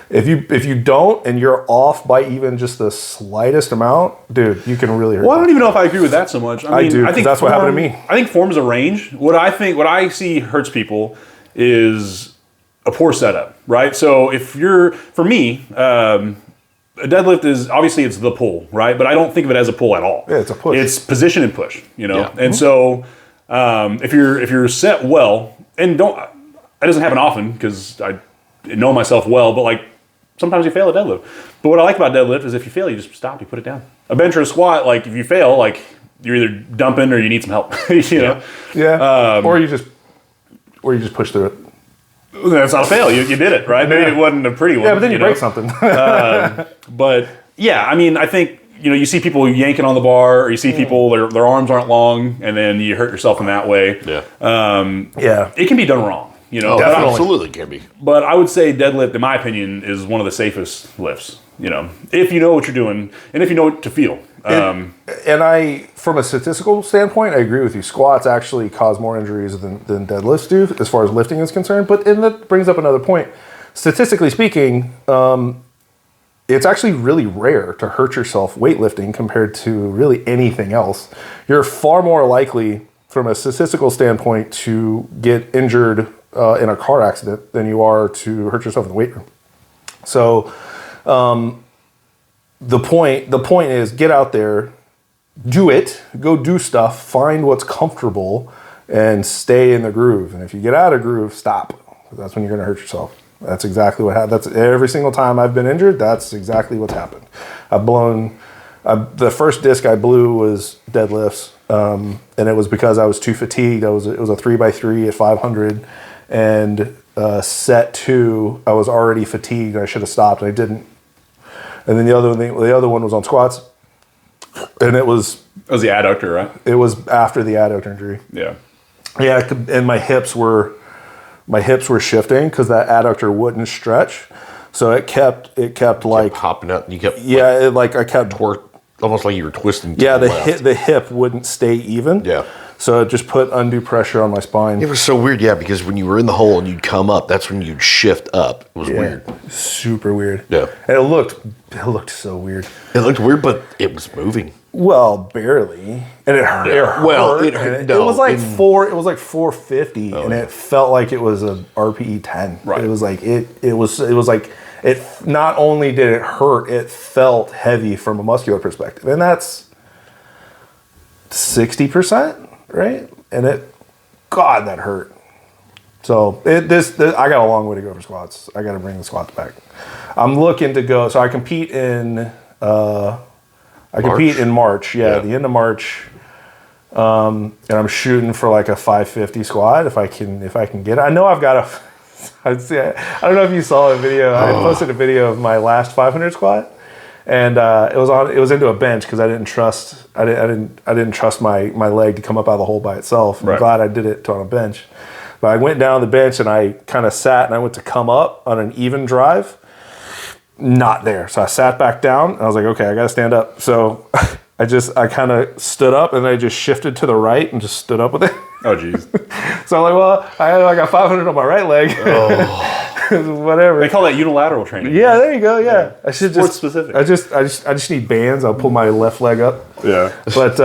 B: If you don't and you're off by even just the slightest amount, dude, you can really hurt.
C: Well, I don't even know if I agree with that so much. I
B: do, 'cause that's what happened to me.
C: I think form is a range. What I see hurts people is a poor setup, right? So for me, a deadlift is obviously it's the pull, right? But I don't think of it as a pull at all.
B: Yeah, it's a push.
C: It's position and push, you know.
A: Yeah.
C: And so if you're set well, and that doesn't happen often because I know myself well, but like sometimes you fail a deadlift. But what I like about deadlift is if you fail, you just stop, you put it down. A bench or a squat, like if you fail, like you're either dumping or you need some help, you know.
B: Yeah. Or you just push through it.
C: That's not a fail. You did it, right? Maybe it wasn't a pretty one.
B: Yeah, but then you break
C: know?
B: something.
C: But yeah, I mean, I think you see people yanking on the bar, or you see people their arms aren't long, and then you hurt yourself in that way.
A: Yeah.
B: Yeah.
C: It can be done wrong, you know.
A: Definitely. Absolutely can be.
C: But I would say deadlift, in my opinion, is one of the safest lifts. You know, if you know what you're doing and if you know what to feel.
B: And from a statistical standpoint, I agree with you. Squats actually cause more injuries than deadlifts do, as far as lifting is concerned. And that brings up another point. Statistically speaking, it's actually really rare to hurt yourself weightlifting compared to really anything else. You're far more likely, from a statistical standpoint, to get injured in a car accident than you are to hurt yourself in the weight room. So the point is, get out there, do it, go do stuff, find what's comfortable, and stay in the groove. And if you get out of groove, stop. That's when you're going to hurt yourself. That's exactly what happened. That's every single time I've been injured. That's exactly what's happened. The first disc I blew was deadlifts, and it was because I was too fatigued. It was a 3x3 at 500, and set 2, I was already fatigued. And I should have stopped, and I didn't. And then the other one was on squats, and it was
C: the adductor, right?
B: It was after the adductor injury.
C: Yeah.
B: Yeah, and my hips were shifting because that adductor wouldn't stretch, so it kept like
A: Hopping up. You kept
B: I kept
A: almost like you were twisting. To
B: yeah,
A: left.
B: the hip wouldn't stay even.
A: Yeah.
B: So it just put undue pressure on my spine.
A: It was so weird, yeah, because when you were in the hole and you'd come up, that's when you'd shift up. It was weird.
B: Super weird.
A: Yeah.
B: And it looked so weird.
A: It looked weird, but it was moving.
B: Well, barely. And it hurt. It hurt.
A: Well,
B: it was like 450, and it felt like it was a RPE 10.
C: Right.
B: It was like it was like it not only did it hurt, it felt heavy from a muscular perspective. And that's 60%. Right? And God, that hurt. So this I got a long way to go for squats. I got to bring the squats back. I'm looking to go. So I compete in I compete in March. Yeah, the end of March. And I'm shooting for like a 550 squat if I can get it. I know I've got a. I don't know if you saw a video. I posted a video of my last 500 squat, and it was into a bench because I didn't trust my leg to come up out of the hole by itself. I'm glad I did it on a bench. But I went down the bench and I kind of sat and I went to come up on an even drive. Not there. So I sat back down and I was like, okay, I got to stand up. So I kind of stood up and I just shifted to the right and just stood up with it.
C: Oh, jeez.
B: So I'm like, well, I got 500 on my right leg. Whatever.
C: They call that unilateral training.
B: Yeah, there you go. Yeah. I should
C: Sports specific.
B: I just need bands. I'll pull my left leg up.
C: Yeah.
B: But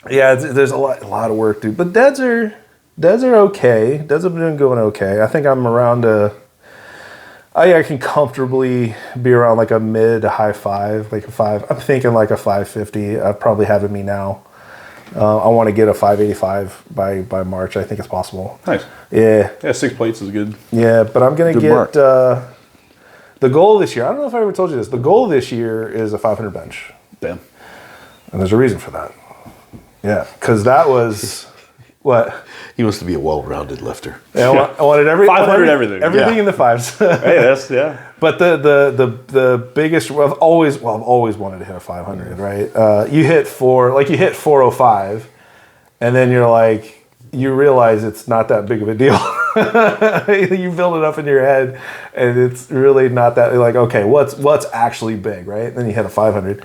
B: yeah, there's a lot of work, dude. But deads are okay. Deads have been going okay. I think I'm around I can comfortably be around like a mid to high 5, like a 5. I'm thinking like a 550. I probably have in me now. I want to get a 585 by March. I think it's possible.
C: Nice.
B: Yeah.
C: Yeah, 6 plates is good.
B: Yeah, but I'm going to get the goal this year. I don't know if I ever told you this. The goal this year is a 500 bench.
C: Damn.
B: And there's a reason for that. Yeah, because that was what?
A: He wants to be a well-rounded lifter.
B: Yeah, I wanted
C: 500 everything.
B: Everything in the fives.
C: Hey,
B: But the biggest, I've always wanted to hit a 500, right? You hit 405, and then you're like, you realize it's not that big of a deal. You build it up in your head, and it's really not that, like, okay, what's actually big, right? Then you hit a 500.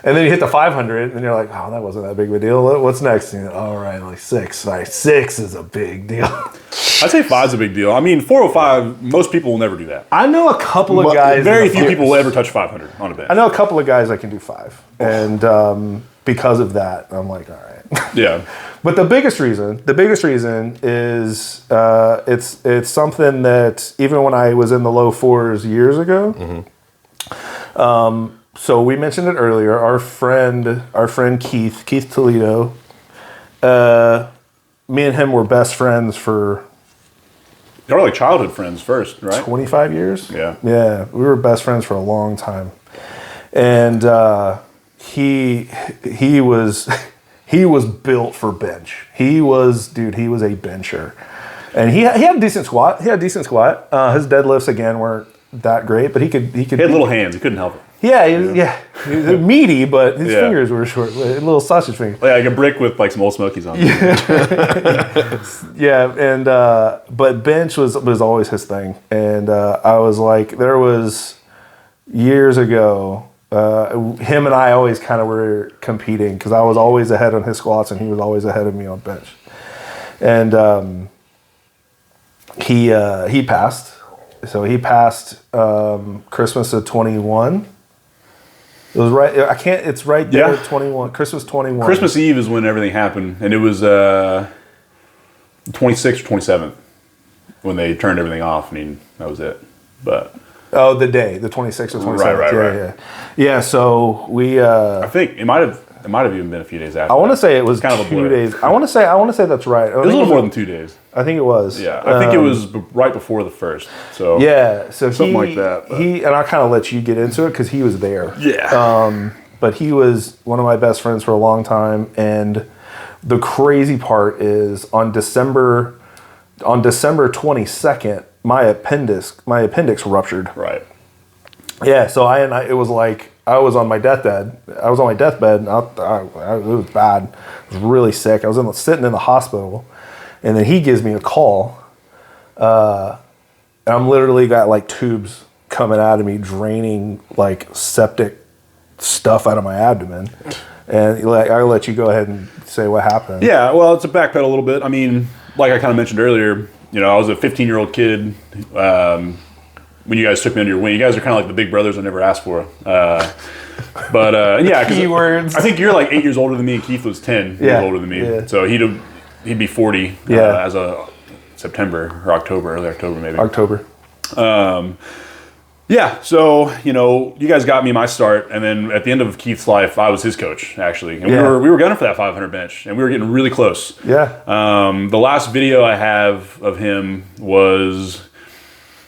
B: And then you hit the 500, and you're like, oh, that wasn't that big of a deal. What's next? And you're like, all right, like 6. All right, 6 is a big deal.
C: I'd say 5's a big deal. I mean, 405, most people will never do that.
B: I know a couple of guys.
C: Very few people will ever touch 500 on a bench.
B: I know a couple of guys that can do 5. And because of that, I'm like, all right.
C: Yeah.
B: But the biggest reason is it's something that even when I was in the low 4s years ago, so we mentioned it earlier. Our friend Keith Toledo, me and him were best friends for.
C: They were like childhood friends first, right?
B: 25 years.
C: Yeah.
B: Yeah, we were best friends for a long time, and he was built for bench. He was a bencher, and he had a decent squat. His deadlifts again weren't that great, but he could. He had
C: little hands. He couldn't help it.
B: Yeah, he was meaty, but his fingers were short, little sausage fingers.
C: Like a brick with like some Old Smokies on it.
B: Yeah, and but bench was always his thing, and I was like, there was years ago, him and I always kind of were competing because I was always ahead on his squats and he was always ahead of me on bench, and he passed. So he passed Christmas of 21. It was right. I can't. It's right there.
C: Yeah.
B: 21. Christmas 21.
C: Christmas Eve is when everything happened, and it was 26th or 27th when they turned everything off. I mean, that was it. But
B: the day, the 26th or 27th.
C: Right.
B: Yeah. So we.
C: I think it might have even been a few days after.
B: I want to say it was
C: kind of a
B: 2
C: blur.
B: days. I want to say that's right.
C: It was a little more than 2 days.
B: I think it was.
C: Yeah, I think it was right before the first. So
B: yeah, so
C: something like that. But.
B: And I kind of let you get into it because he was there.
C: Yeah.
B: But he was one of my best friends for a long time, and the crazy part is on December 22nd, my appendix ruptured.
C: Right.
B: Yeah, so it was like I was on my deathbed. I was on my deathbed, and it was bad. I was really sick. I was sitting in the hospital, and then he gives me a call, and I'm literally got like tubes coming out of me, draining like septic stuff out of my abdomen. And I'll let you go ahead and say what happened.
C: Yeah, well, it's a backpedal a little bit. I mean, like I kind of mentioned earlier, I was a 15-year-old kid when you guys took me under your wing. You guys are kind of like the big brothers I never asked for. Yeah,
B: keywords.
C: I think you're like 8 years older than me, and Keith was 10 years older than me. Yeah. So he'd be 40 as of September or October, early October maybe.
B: October.
C: Yeah, so you guys got me my start, and then at the end of Keith's life, I was his coach actually, and we were gunning for that 500 bench, and we were getting really close.
B: Yeah.
C: The last video I have of him was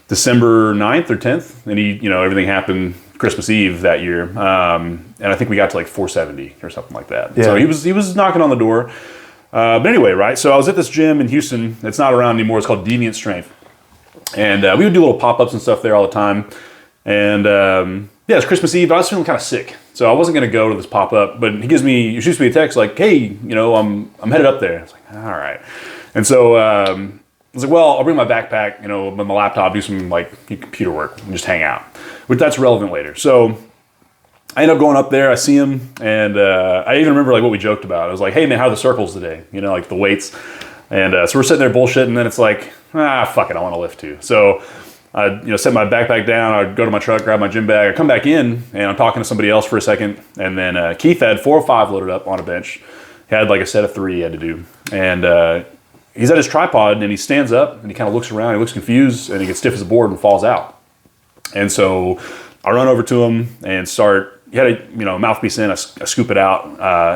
C: December 9th or 10th, and he, everything happened Christmas Eve that year, and I think we got to like 470 or something like that.
B: Yeah.
C: So he was knocking on the door. But anyway, right? So I was at this gym in Houston. It's not around anymore. It's called Deviant Strength, and we would do little pop-ups and stuff there all the time. And yeah, it's Christmas Eve. But I was feeling kind of sick, so I wasn't going to go to this pop-up. But he shoots me a text like, "Hey, you know, I'm headed up there." I was like, "All right." And so I was like, "Well, I'll bring my backpack, you know, my laptop, do some like computer work, and just hang out." Which that's relevant later. So I end up going up there. I see him, and I even remember like what we joked about. I was like, "Hey man, how are the circles today?" You know, like the weights. And so we're sitting there bullshitting, and then it's like, fuck it, I want to lift too. So I set my backpack down. I'd go to my truck, grab my gym bag. I come back in, and I'm talking to somebody else for a second. And then Keith had 405 loaded up on a bench. He had like a set of 3 he had to do. And he's at his tripod, and he stands up, and he kind of looks around. He looks confused, and he gets stiff as a board and falls out. And so I run over to him and start. He had a mouthpiece in. I scoop it out.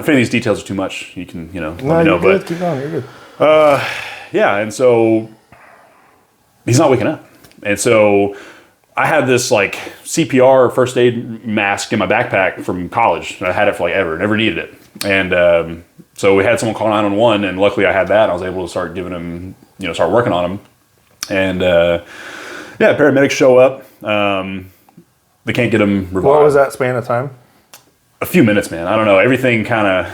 C: If any of these details are too much, you can let me know.
B: Good.
C: But
B: Keep going. You're good.
C: yeah, and so he's not waking up. And so I had this like CPR first aid mask in my backpack from college. I had it for like ever, never needed it. And so we had someone call 911, and luckily I had that. I was able to start giving him, start working on him. And yeah, paramedics show up. They can't get him revived.
B: What was that span of time?
C: A few minutes, man. I don't know. Everything kind of,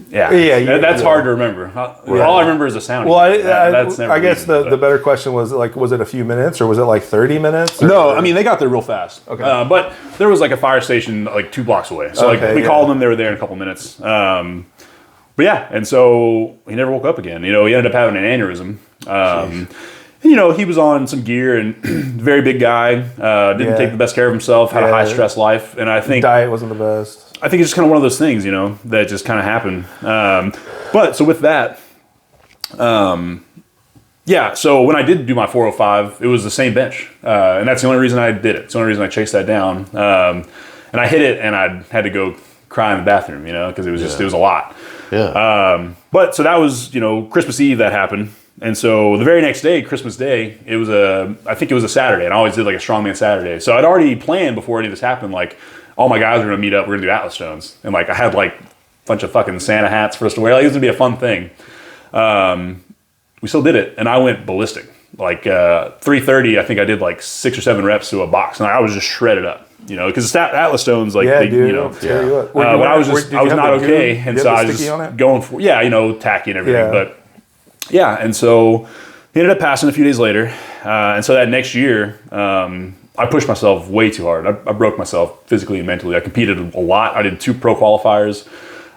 C: that's hard to remember. All I remember is the sound.
B: Well,
C: That's never
B: I guess
C: easy,
B: the better question was like, was it a few minutes or was it like 30 minutes?
C: No, I mean, they got there real fast.
B: Okay.
C: But there was like a fire station like 2 blocks away. So we called them. They were there in a couple minutes. But yeah, and so he never woke up again. He ended up having an aneurysm. He was on some gear and very big guy, didn't take the best care of himself, had a high stress life. And I think
B: diet wasn't the best.
C: I think it's just kind of one of those things, that just kind of happened. But so with that, so when I did do my 405, it was the same bench. And that's the only reason I did it. It's the only reason I chased that down. And I hit it and I had to go cry in the bathroom, because it was it was a lot.
A: Yeah.
C: But so that was, Christmas Eve that happened. And so the very next day, Christmas Day, I think it was a Saturday, and I always did like a Strongman Saturday. So I'd already planned before any of this happened, like all my guys were going to meet up, we're going to do Atlas stones. And like I had like a bunch of fucking Santa hats for us to wear. Like it was going to be a fun thing. We still did it, and I went ballistic. Like 330, I think I did like 6 or 7 reps to a box, and I was just shredded up. Because Atlas stones, like, but I was not okay, and so I was just going for, tacky and everything. But yeah, and so he ended up passing a few days later, and so that next year, I pushed myself way too hard. I broke myself physically and mentally. I competed a lot. I did 2 pro qualifiers,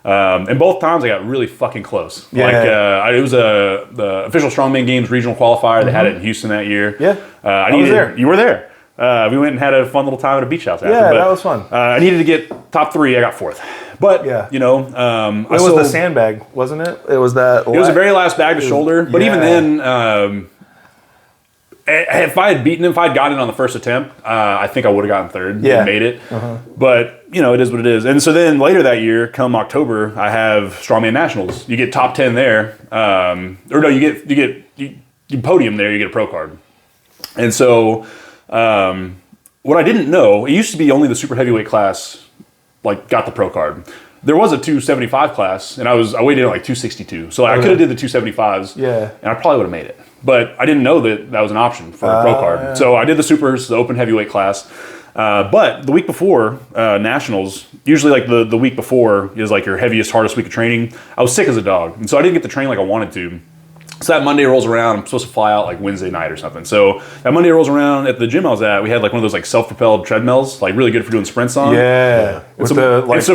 C: and both times I got really fucking close.
B: Yeah.
C: It was the official Strongman Games regional qualifier. They had it in Houston that year.
B: Yeah, I was there.
C: You were there. We went and had a fun little time at a beach house after.
B: Yeah, that was fun.
C: I needed to get top 3. I got 4th. But,
B: it was the sandbag, wasn't it? It was that.
C: It was the very last bag to shoulder. But even then, if I had beaten him, if I had gotten it on the first attempt, I think I would have gotten 3rd and made it. But, it is what it is. And so then later that year, come October, I have Strongman Nationals. You get top 10 there. You podium there, you get a pro card. And so what I didn't know, it used to be only the super heavyweight class got the pro card. There was a 275 class, and I weighed in at like 262. So I could have did the 275s, and I probably would have made it. But I didn't know that was an option for a pro card. Yeah. So I did the supers, the open heavyweight class. But the week before nationals, usually like the week before is like your heaviest, hardest week of training. I was sick as a dog, and so I didn't get to train like I wanted to. So that Monday rolls around, I'm supposed to fly out like Wednesday night or something. So that Monday rolls around, at the gym I was at, we had like one of those like self-propelled treadmills, like really good for doing sprints on.
B: Yeah.
C: And so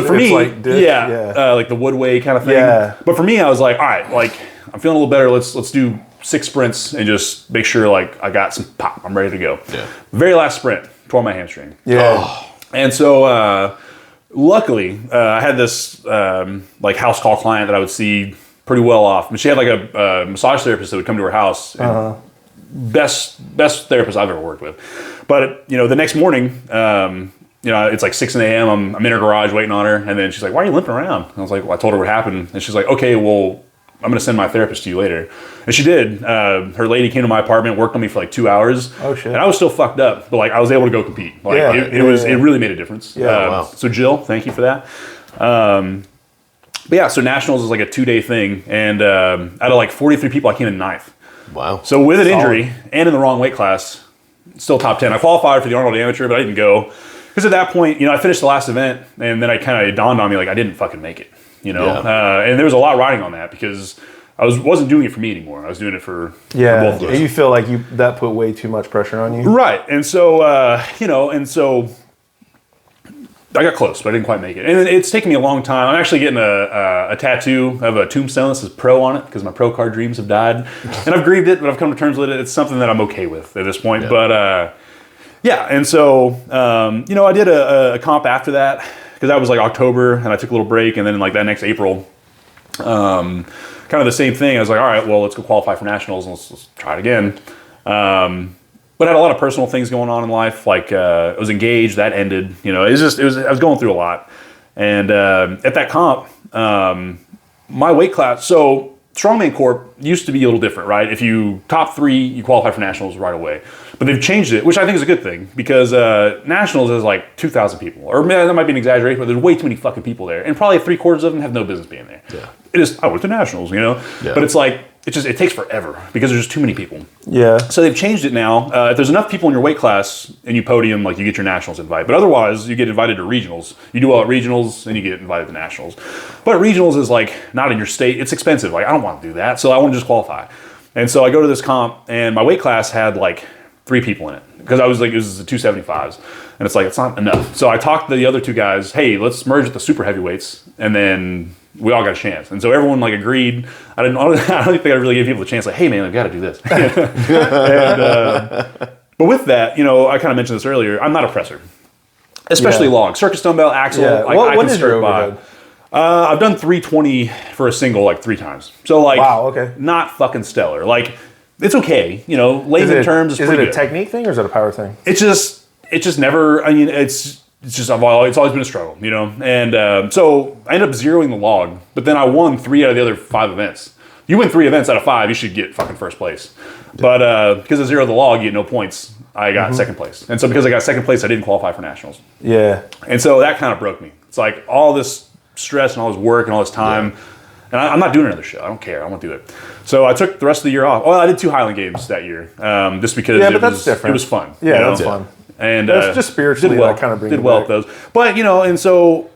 C: for me, like the Woodway kind of thing. Yeah. But for me, I was like, all right, like I'm feeling a little better. Let's do 6 sprints and just make sure like I got some pop. I'm ready to go. Yeah. Very last sprint, tore my hamstring.
B: Yeah.
C: Oh. And so luckily, I had this like house call client that I would see pretty well off. But she had like a massage therapist that would come to her house. And best therapist I've ever worked with. But the next morning, it's like 6 a.m. I'm in her garage waiting on her, and then she's like, "Why are you limping around?" And I was like, "Well, I told her what happened," and she's like, "Okay, well, going to send my therapist to you later. And she did. Her lady came to my apartment, worked on me for like 2 hours.
B: Oh, shit.
C: And I was still fucked up, but like I was able to go compete. Like it really made a difference.
B: Yeah,
A: wow.
C: So Jill, thank you for that. But yeah, so nationals is like a 2-day thing. And out of like 43 people, I came in 9th.
A: Wow.
C: So with an injury and in the wrong weight class, still top 10. I qualified for the Arnold Amateur, but I didn't go. Because at that point, I finished the last event, and then it dawned on me, like, I didn't fucking make it,
A: Yeah.
C: And there was a lot riding on that because I wasn't doing it for me anymore. I was doing it for both of us.
B: You feel like that put way too much pressure on you?
C: Right. And so, I got close, but I didn't quite make it. And it's taken me a long time. I'm actually getting a tattoo of a tombstone that says pro on it because my pro card dreams have died. And I've grieved it, but I've come to terms with it. It's something that I'm okay with at this point. Yeah. But, and so, I did a comp after that because that was like October, and I took a little break. And then like that next April, kind of the same thing. I was like, all right, well, let's go qualify for nationals and let's try it again. But I had a lot of personal things going on in life. Like I was engaged, that ended. I was going through a lot. And at that comp, my weight class. So Strongman Corp used to be a little different, right? If you top 3, you qualify for nationals right away. But they've changed it, which I think is a good thing because nationals is like 2,000 people, or that might be an exaggeration, but there's way too many fucking people there, and probably 3/4 of them have no business being there.
A: Yeah.
C: It is. I went to nationals,
A: Yeah.
C: But it's like it takes forever because there's just too many people.
B: Yeah.
C: So they've changed it now. If there's enough people in your weight class and you podium, like you get your nationals invite. But otherwise, you get invited to regionals. You do well at regionals and you get invited to nationals. But regionals is like not in your state. It's expensive. Like I don't want to do that. So I want to just qualify. And so I go to this comp and my weight class had like 3 people in it because it was the 275s. And it's like, it's not enough. So I talked to the other 2 guys, hey, let's merge with the super heavyweights. And then we all got a chance. And so everyone like agreed. I don't think I really gave people the chance, like, hey man, I've got to do this. But with that, I kind of mentioned this earlier, I'm not a presser. Especially long. Circus dumbbell, axle,
B: Yeah.
C: like
B: What
C: I can
B: is your
C: skirt by.
B: overhead?
C: I've done 320 for a single like 3 times. So like,
B: Wow, okay.
C: not fucking stellar. Like, it's okay. Layman terms is pretty
B: it a
C: good.
B: technique thing or is it a power thing?
C: It's just never, it's just, it's always been a struggle, And so I ended up zeroing the log, but then I won 3 out of the other 5 events. You win 3 events out of 5, you should get fucking first place. But because I zeroed the log, you get no points. I got second place. And so because I got second place, I didn't qualify for nationals.
B: Yeah.
C: And so that kind of broke me. It's like all this stress and all this work and all this time. And I'm not doing another show. I don't care. I won't do it. So I took the rest of the year off. Well, I did 2 Highland Games that year, just because
B: that's different.
C: It was fun.
B: Yeah, that's fun.
C: And
B: That's just spiritually
C: did well,
B: that kind of brings
C: did
B: it
C: well
B: back.
C: at those. But and so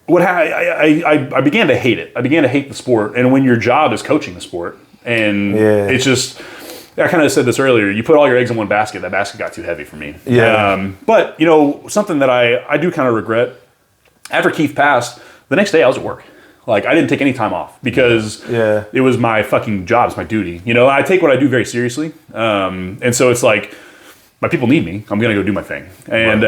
C: I began to hate it. I began to hate the sport. And when your job is coaching the sport, and it's just, I kind of said this earlier, you put all your eggs in one basket, that basket got too heavy for me.
B: Yeah.
C: But something that I do kind of regret, after Keith passed, the next day I was at work. Like, I didn't take any time off because it was my fucking job. It's my duty. I take what I do very seriously. And so it's like, my people need me. I'm going to go do my thing. And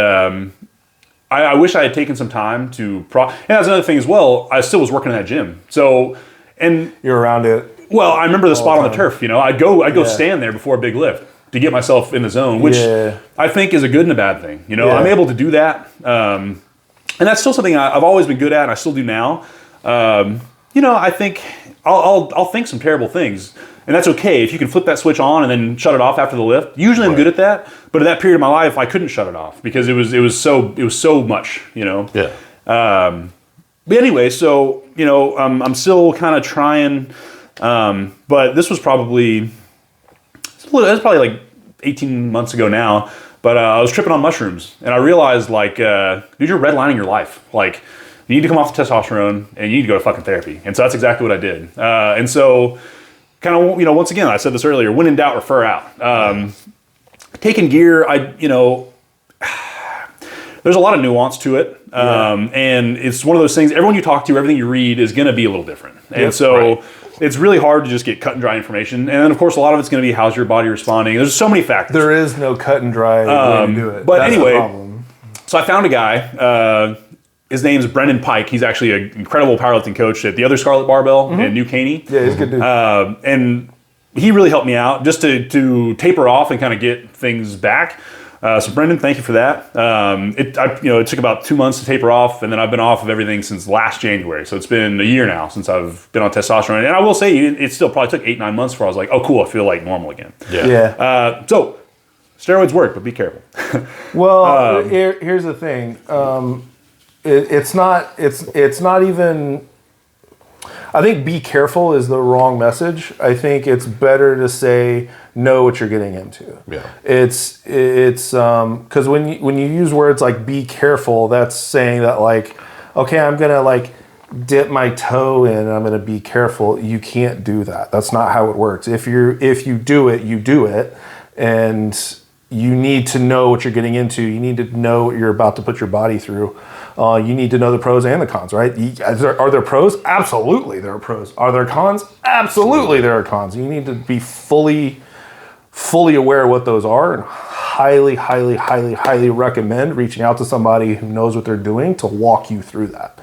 C: I wish I had taken some time to... and that's another thing as well. I still was working in that gym. So, and...
B: You're around it.
C: Well, I remember the spot on the turf. I'd go stand there before a big lift to get myself in the zone, which I think is a good and a bad thing. I'm able to do that. And that's still something I've always been good at, and I still do now. I think I'll think some terrible things, and that's okay if you can flip that switch on and then shut it off after the lift. Usually I'm good at that, but at that period of my life I couldn't shut it off because it was so much,
A: Yeah.
C: But anyway, so I'm still kind of trying, but this was probably like 18 months ago now. But I was tripping on mushrooms, and I realized, like, dude, you're redlining your life. Like, you need to come off the testosterone, and you need to go to fucking therapy. And so that's exactly what I did. And so, kind of, once again, I said this earlier, when in doubt, refer out. Taking gear, there's a lot of nuance to it. And it's one of those things, everyone you talk to, everything you read is going to be a little different. And so... It's really hard to just get cut and dry information. And then, of course, a lot of it's going to be how's your body responding. There's so many factors.
B: There is no cut and dry way to do it.
C: But
B: That's
C: anyway,
B: the problem.
C: So I found a guy. His name's Brendan Pike. He's actually an incredible powerlifting coach at the other Scarlet Barbell in New Caney.
B: Yeah, he's a good dude.
C: And he really helped me out just to taper off and kind of get things back. So Brendan, thank you for that. It took about 2 months to taper off, and then I've been off of everything since last January. So it's been a year now since I've been on testosterone. And I will say it still probably took 8-9 months before I was like, oh, cool, I feel like normal again.
B: Yeah.
C: So steroids work, but be careful.
B: Well, here's the thing. It's not even. I think be careful is the wrong message. I think it's better to say know what you're getting into.
A: Yeah.
B: It's because when you use words like be careful, that's saying that like, okay, I'm gonna like dip my toe in and I'm gonna be careful. You can't do that. That's not how it works. If you do it, you do it, and you need to know what you're getting into. You need to know what you're about to put your body through. You need to know the pros and the cons, right? Are there pros? Absolutely, there are pros. Are there cons? Absolutely, there are cons. You need to be fully aware of what those are, and highly recommend reaching out to somebody who knows what they're doing to walk you through that.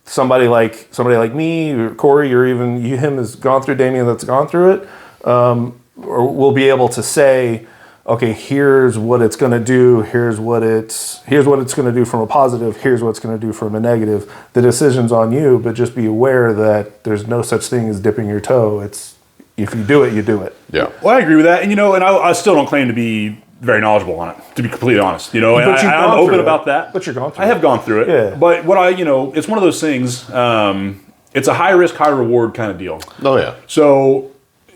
B: Somebody like me, or Corey, or even him has gone through, Damian that's gone through it, or will be able to say, okay, here's what it's going to do. Here's what it's going to do from a positive. Here's what it's going to do from a negative. The decision's on you, but just be aware that there's no such thing as dipping your toe. It's if you do it, you do it.
A: Yeah.
C: Well, I agree with that, and I still don't claim to be very knowledgeable on it, to be completely honest. And I'm open about that.
B: But you're gone through
C: I have gone through it.
B: Yeah.
C: But it's one of those things. It's a high risk, high reward kind of deal.
A: Oh yeah.
C: So,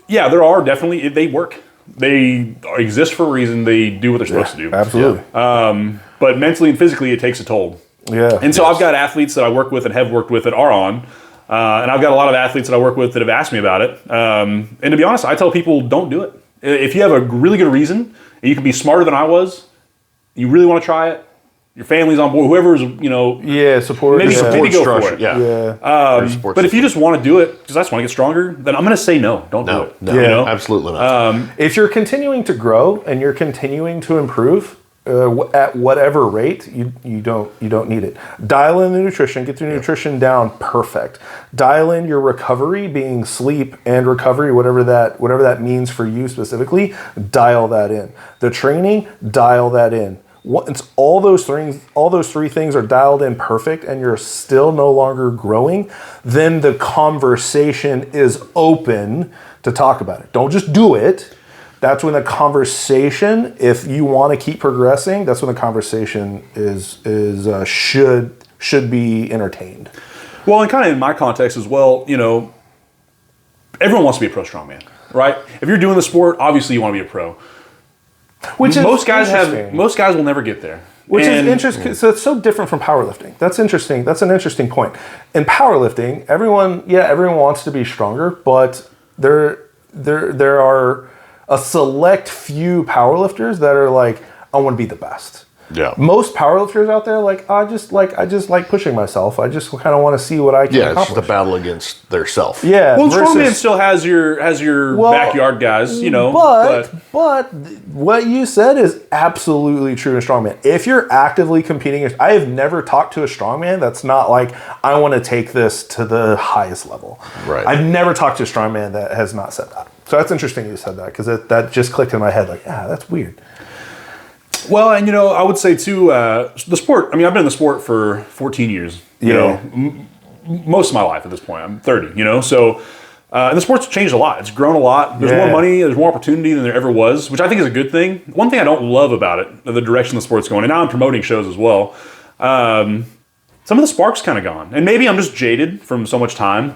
C: yeah, there are definitely they work. They exist for a reason. They do what they're supposed to do.
B: Absolutely.
C: But mentally and physically, it takes a toll.
B: Yeah.
C: And so I've got athletes that I work with and have worked with that are on. And I've got a lot of athletes that I work with that have asked me about it. And to be honest, I tell people, don't do it. If you have a really good reason, and you can be smarter than I was, you really want to try it, your family's on board, whoever's,
B: support.
C: maybe
A: Support
C: go
A: structure.
C: for it.
A: Yeah.
C: But if you just want to do it because I just want to get stronger, then I'm going to say no. Don't do it.
A: No, absolutely not.
B: If you're continuing to grow and you're continuing to improve at whatever rate, you don't need it. Dial in the nutrition, get your nutrition down perfect. Dial in your recovery, being sleep and recovery, whatever that means for you specifically. Dial that in. The training, dial that in. Once all those three things are dialed in perfect and you're still no longer growing, then the conversation is open to talk about it. Don't just do it. That's when the conversation, if you want to keep progressing, that's when the conversation should be entertained.
C: Well, and kind of in my context as well, everyone wants to be a pro strongman, right? If you're doing the sport, obviously you want to be a pro.
B: Which is
C: most guys will never get there.
B: Which is interesting. So it's so different from powerlifting. That's interesting. That's an interesting point. In powerlifting, everyone wants to be stronger, but there are a select few powerlifters that are like, I want to be the best.
A: Yeah.
B: Most powerlifters out there, I just like pushing myself. I just kind of want to see what I can accomplish.
A: It's just a battle against their self.
B: Yeah.
C: Well, Strongman still has your backyard guys,
B: But what you said is absolutely true in Strongman. If you're actively competing, I have never talked to a Strongman that's not like, I want to take this to the highest level.
A: Right.
B: I've never talked to a Strongman that has not said that. So that's interesting you said that, because that just clicked in my head like, that's weird.
C: Well, and I would say too, the sport. I mean, I've been in the sport for 14 years. Most of my life at this point. I'm 30. So and the sport's changed a lot. It's grown a lot. There's more money. There's more opportunity than there ever was, which I think is a good thing. One thing I don't love about it, the direction the sport's going, and now I'm promoting shows as well. Some of the spark's kind of gone, and maybe I'm just jaded from so much time.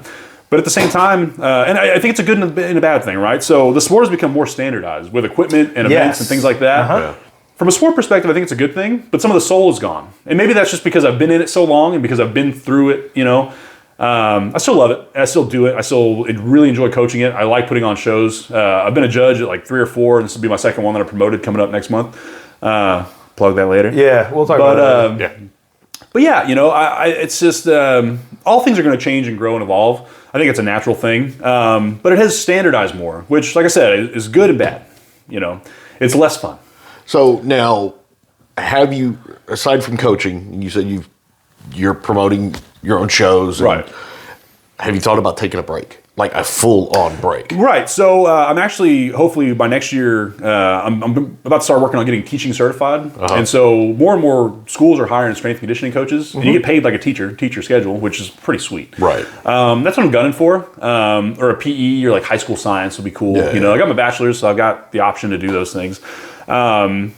C: But at the same time, and I think it's a good and a bad thing, right? So the sport has become more standardized with equipment and events and things like that.
B: Uh-huh.
A: Yeah.
C: From a sport perspective, I think it's a good thing, but some of the soul is gone. And maybe that's just because I've been in it so long and because I've been through it, I still love it. I still do it. I still really enjoy coaching it. I like putting on shows. I've been a judge at like 3 or 4, and this will be my second one that I promoted coming up next month. Plug that later.
B: Yeah, we'll talk about that.
C: But yeah, it's just all things are going to change and grow and evolve. I think it's a natural thing, but it has standardized more, which, like I said, is good and bad. It's less fun.
A: So now, have you, aside from coaching, you said you're promoting your own shows.
C: Right.
A: Have you thought about taking a break? like a full-on break.
C: Right. So I'm actually, hopefully by next year, I'm about to start working on getting teaching certified. And so more and more schools are hiring strength and conditioning coaches, and you get paid like a teacher schedule, which is pretty sweet.
A: Right.
C: That's what I'm gunning for. Or a PE or like high school science would be cool.
A: Yeah,
C: I got my bachelor's, so I've got the option to do those things. Do I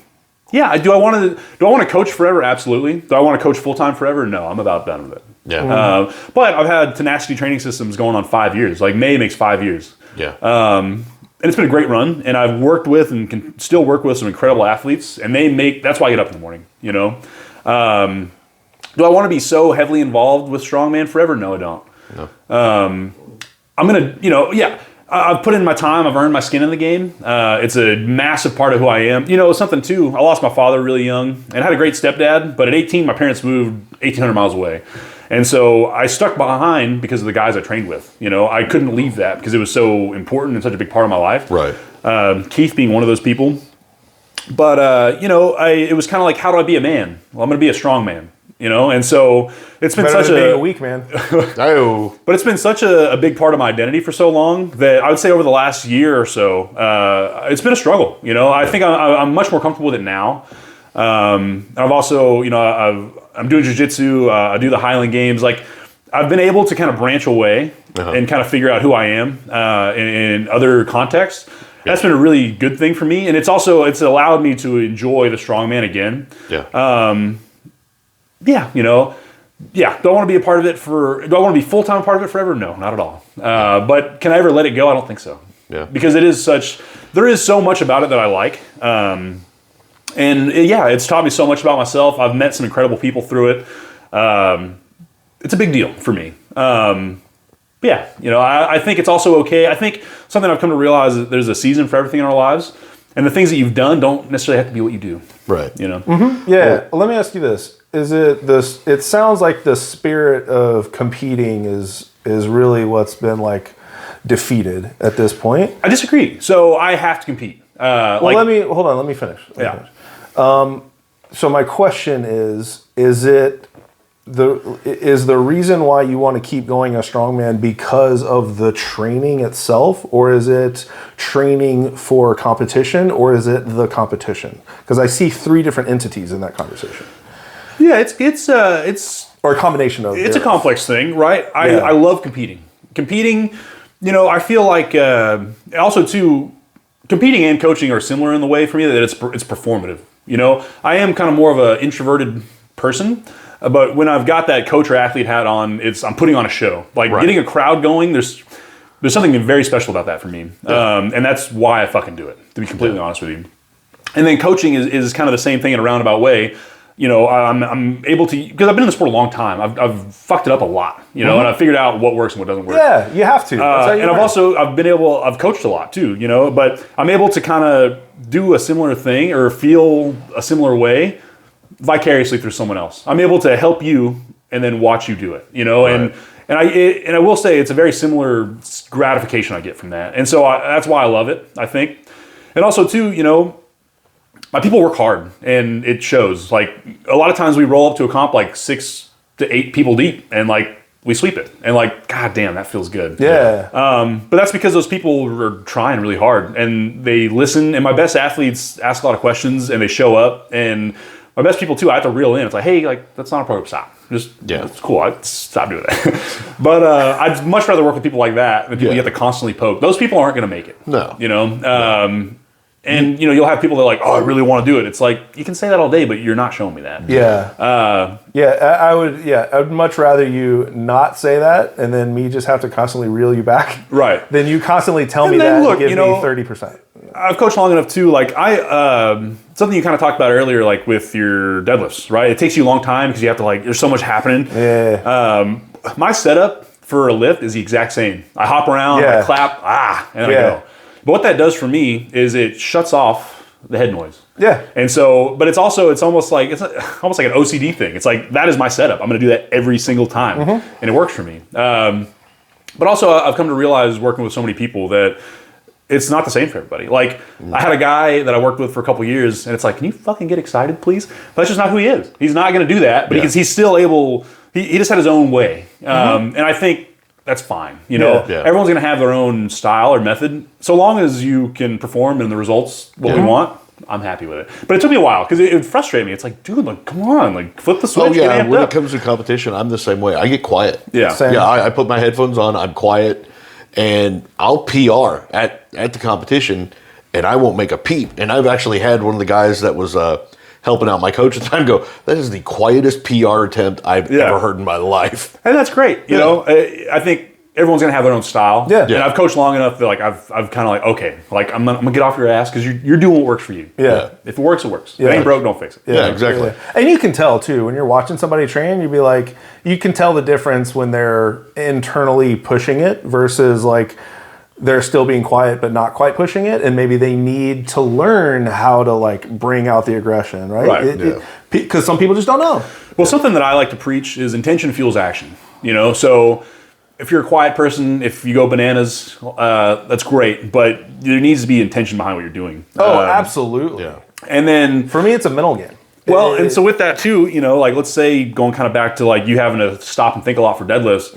C: want to coach forever? Absolutely. Do I want to coach full-time forever? No, I'm about done with it.
A: Yeah.
C: But I've had Tenacity Training Systems going on 5 years. Like May makes 5 years.
A: Yeah.
C: And it's been a great run. And I've worked with and can still work with some incredible athletes. And that's why I get up in the morning, Do I want to be so heavily involved with Strongman forever? No, I don't.
A: No.
C: I'm going to, I've put in my time. I've earned my skin in the game. It's a massive part of who I am. Something too, I lost my father really young and had a great stepdad. But at 18, my parents moved 1,800 miles away. And so I stuck behind because of the guys I trained with. I couldn't leave that because it was so important and such a big part of my life.
A: Right.
C: Keith being one of those people. But, it was kind of like, how do I be a man? Well, I'm going to be a strong man. And so it's been
B: Better
C: such
B: than being a weak man.
A: Oh.
C: But it's been such a big part of my identity for so long that I would say over the last year or so, it's been a struggle. I think I'm much more comfortable with it now. I've also, I'm doing jiu-jitsu. I do the Highland Games. Like, I've been able to kind of branch away and kind of figure out who I am in other contexts. That's been a really good thing for me, and it's allowed me to enjoy the strongman again. Do I want to be a part of it do I want to be full-time part of it forever? No, not at all. But can I ever let it go? I don't think so.
A: Yeah.
C: Because there is so much about it that I like. It's taught me so much about myself. I've met some incredible people through it. It's a big deal for me. I think it's also okay. I think something I've come to realize is that there's a season for everything in our lives. And the things that you've done don't necessarily have to be what you do.
A: Right.
B: Mm-hmm. Yeah. Well, let me ask you this. Is it this? It sounds like the spirit of competing is really what's been like defeated at this point.
C: I disagree. So I have to compete.
B: Let me hold on. Let me finish. So my question is the reason why you want to keep going as strongman because of the training itself, or is it training for competition, or is it the competition? Because I see three different entities in that conversation.
C: Yeah, it's
B: or a combination of.
C: It's a complex thing, right? I love competing. Competing, I feel like also too, competing and coaching are similar in the way for me that it's performative. I am kind of more of an introverted person. But when I've got that coach or athlete hat on, I'm putting on a show. Like getting a crowd going, there's something very special about that for me. And that's why I fucking do it, to be completely honest with you. And then coaching is kind of the same thing in a roundabout way. I'm able to, because I've been in the sport a long time. I've fucked it up a lot, and I've figured out what works and what doesn't work.
B: Yeah, you have to.
C: And I've coached a lot too, but I'm able to kind of do a similar thing or feel a similar way vicariously through someone else. I'm able to help you and then watch you do it, right. and I will say it's a very similar gratification I get from that. And so that's why I love it, I think. And also too, my people work hard and it shows. Like a lot of times we roll up to a comp like 6 to 8 people deep and like we sweep it and like, God damn, that feels good.
B: Yeah.
C: But that's because those people are trying really hard and they listen, and my best athletes ask a lot of questions and they show up, and my best people too, I have to reel in. It's like, hey, like that's not a problem. Stop. It's cool. Stop doing that. But I'd much rather work with people like that than people you have to constantly poke. Those people aren't going to make it.
A: No.
C: And you'll have people that are like, oh, I really want to do it. It's like, you can say that all day, but you're not showing me that.
B: Yeah. I would much rather you not say that and then me just have to constantly reel you back.
C: Right.
B: Than you constantly tell me that and give me 30%.
C: I've coached long enough too. Like something you kind of talked about earlier, like with your deadlifts, right? It takes you a long time because you have to there's so much happening.
B: Yeah.
C: My setup for a lift is the exact same. I hop around, I clap, and I go. But what that does for me is it shuts off the head noise.
B: Yeah.
C: And so, but it's almost like an OCD thing. It's like, that is my setup. I'm going to do that every single time. And it works for me. But also I've come to realize working with so many people that it's not the same for everybody. Like I had a guy that I worked with for a couple of years and it's like, can you fucking get excited, please? But that's just not who he is. He's not going to do that, but because he's still able, he just had his own way. And I think that's fine. You know,
A: Yeah.
C: everyone's going to have their own style or method. So long as you can perform and the results what we want, I'm happy with it. But it took me a while because it would frustrate me. It's like, dude, like, come on, like, flip the switch.
A: Oh
C: get
A: yeah,
C: amped
A: when
C: up.
A: it comes to competition, I'm the same way. I get quiet.
C: Yeah.
B: Same.
A: Yeah, I put my headphones on. I'm quiet, and I'll PR at the competition, and I won't make a peep. And I've actually had one of the guys that was helping out my coach at the time go, "That is the quietest PR attempt I've ever heard in my life."
C: And that's great. You know, I think everyone's gonna have their own style.
B: Yeah.
C: And I've coached long enough that like I've kind of like, okay, like I'm gonna get off your ass because you're doing what works for you.
B: Yeah.
C: If it works, it works. If
B: Yeah.
C: it ain't broke, don't fix it.
A: Yeah, exactly.
B: And you can tell too when you're watching somebody train. You'd be like, you can tell the difference when they're internally pushing it versus like they're still being quiet but not quite pushing it, and maybe they need to learn how to like bring out the aggression, right?
C: Right.
B: Because some people just don't know.
C: Well, something that I like to preach is intention fuels action. You know, so if you're a quiet person, if you go bananas, that's great, but there needs to be intention behind what you're doing.
B: Oh, absolutely.
A: Yeah.
C: And then,
B: For me, it's a mental game.
C: well, and so with that too, you know, like let's say going kind of back to like you having to stop and think a lot for deadlifts.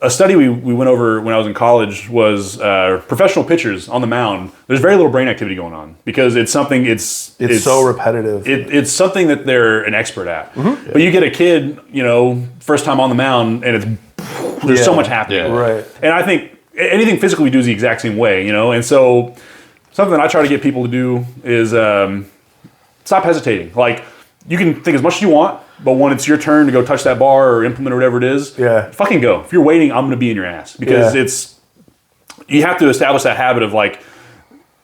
C: A study we went over when I was in college was professional pitchers on the mound. There's very little brain activity going on because it's something
B: It's so repetitive.
C: it's something that they're an expert at. But you get a kid, you know, first time on the mound, and there's so much happening.
A: Yeah.
B: Right.
C: And I think anything physical we do is the exact same way, you know. And so something that I try to get people to do is stop hesitating. Like you can think as much as you want, but when it's your turn to go touch that bar or implement or whatever it is, fucking go. If you're waiting, I'm going to be in your ass because you have to establish that habit of like,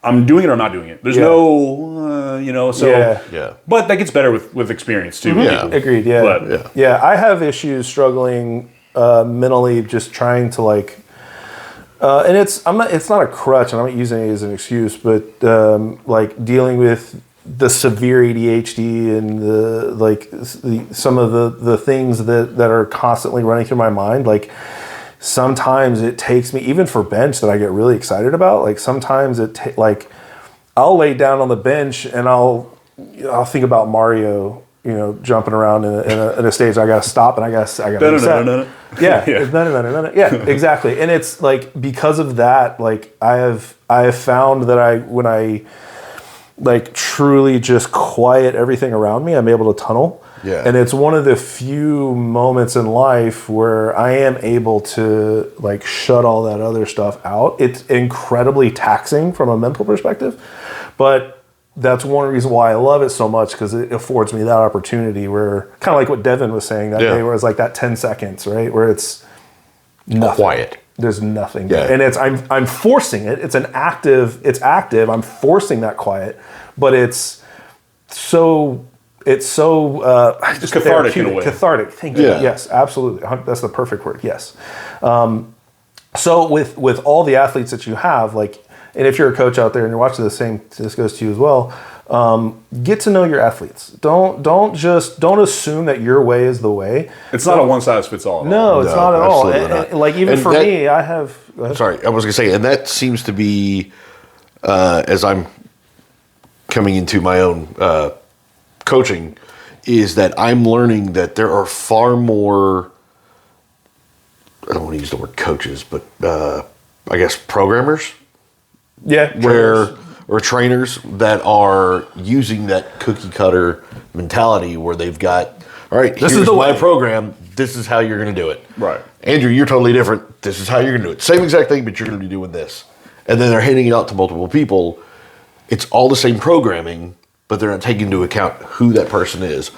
C: I'm doing it or I'm not doing it. There's no, you know, so.
A: Yeah.
C: But that gets better with experience too.
A: Yeah.
B: Agreed. Yeah.
C: But-
B: Yeah. I have issues struggling mentally, just trying to like, and it's not a crutch, and I'm not using it as an excuse, but like dealing with the severe ADHD and some of the things that are constantly running through my mind. Like sometimes it takes me, even for bench that I get really excited about. Like sometimes like I'll lay down on the bench and I'll think about Mario, you know, jumping around in a stage. I gotta stop and I gotta reset. Yeah, yeah, exactly. And it's like because of that, like I have found that when I like truly just quiet everything around me, I'm able to tunnel.
A: Yeah.
B: And it's one of the few moments in life where I am able to like shut all that other stuff out. It's incredibly taxing from a mental perspective, but that's one reason why I love it so much, because it affords me that opportunity where kind of like what Devin was saying that day, where it's like that 10 seconds, right? Where it's nothing.
A: Quiet.
B: There's nothing.
A: Yeah.
B: And I'm forcing it. It's active. I'm forcing that quiet, but it's so just
C: cathartic in a way.
B: Cathartic. Thank you.
A: Yeah.
B: Yes, absolutely. That's the perfect word. Yes. So with all the athletes that you have, like, and if you're a coach out there and you're watching this goes to you as well. Get to know your athletes. Don't assume that your way is the way.
C: It's not a one size fits all.
B: No, it's not at all. And like even
A: And
B: for me, I have. Go ahead.
A: Sorry, I was going to say, and that seems to be, as I'm coming into my own coaching, is that I'm learning that there are far more, I don't want to use the word coaches, but I guess programmers.
B: Yeah,
A: Or trainers that are using that cookie cutter mentality where they've got, all right,
B: This
A: here's
B: is the
A: my
B: way.
A: program. This is how you're going to do it.
C: Right.
A: Andrew, you're totally different. This is how you're going to do it. Same exact thing, but you're going to be doing this. And then they're handing it out to multiple people. It's all the same programming, but they're not taking into account who that person is,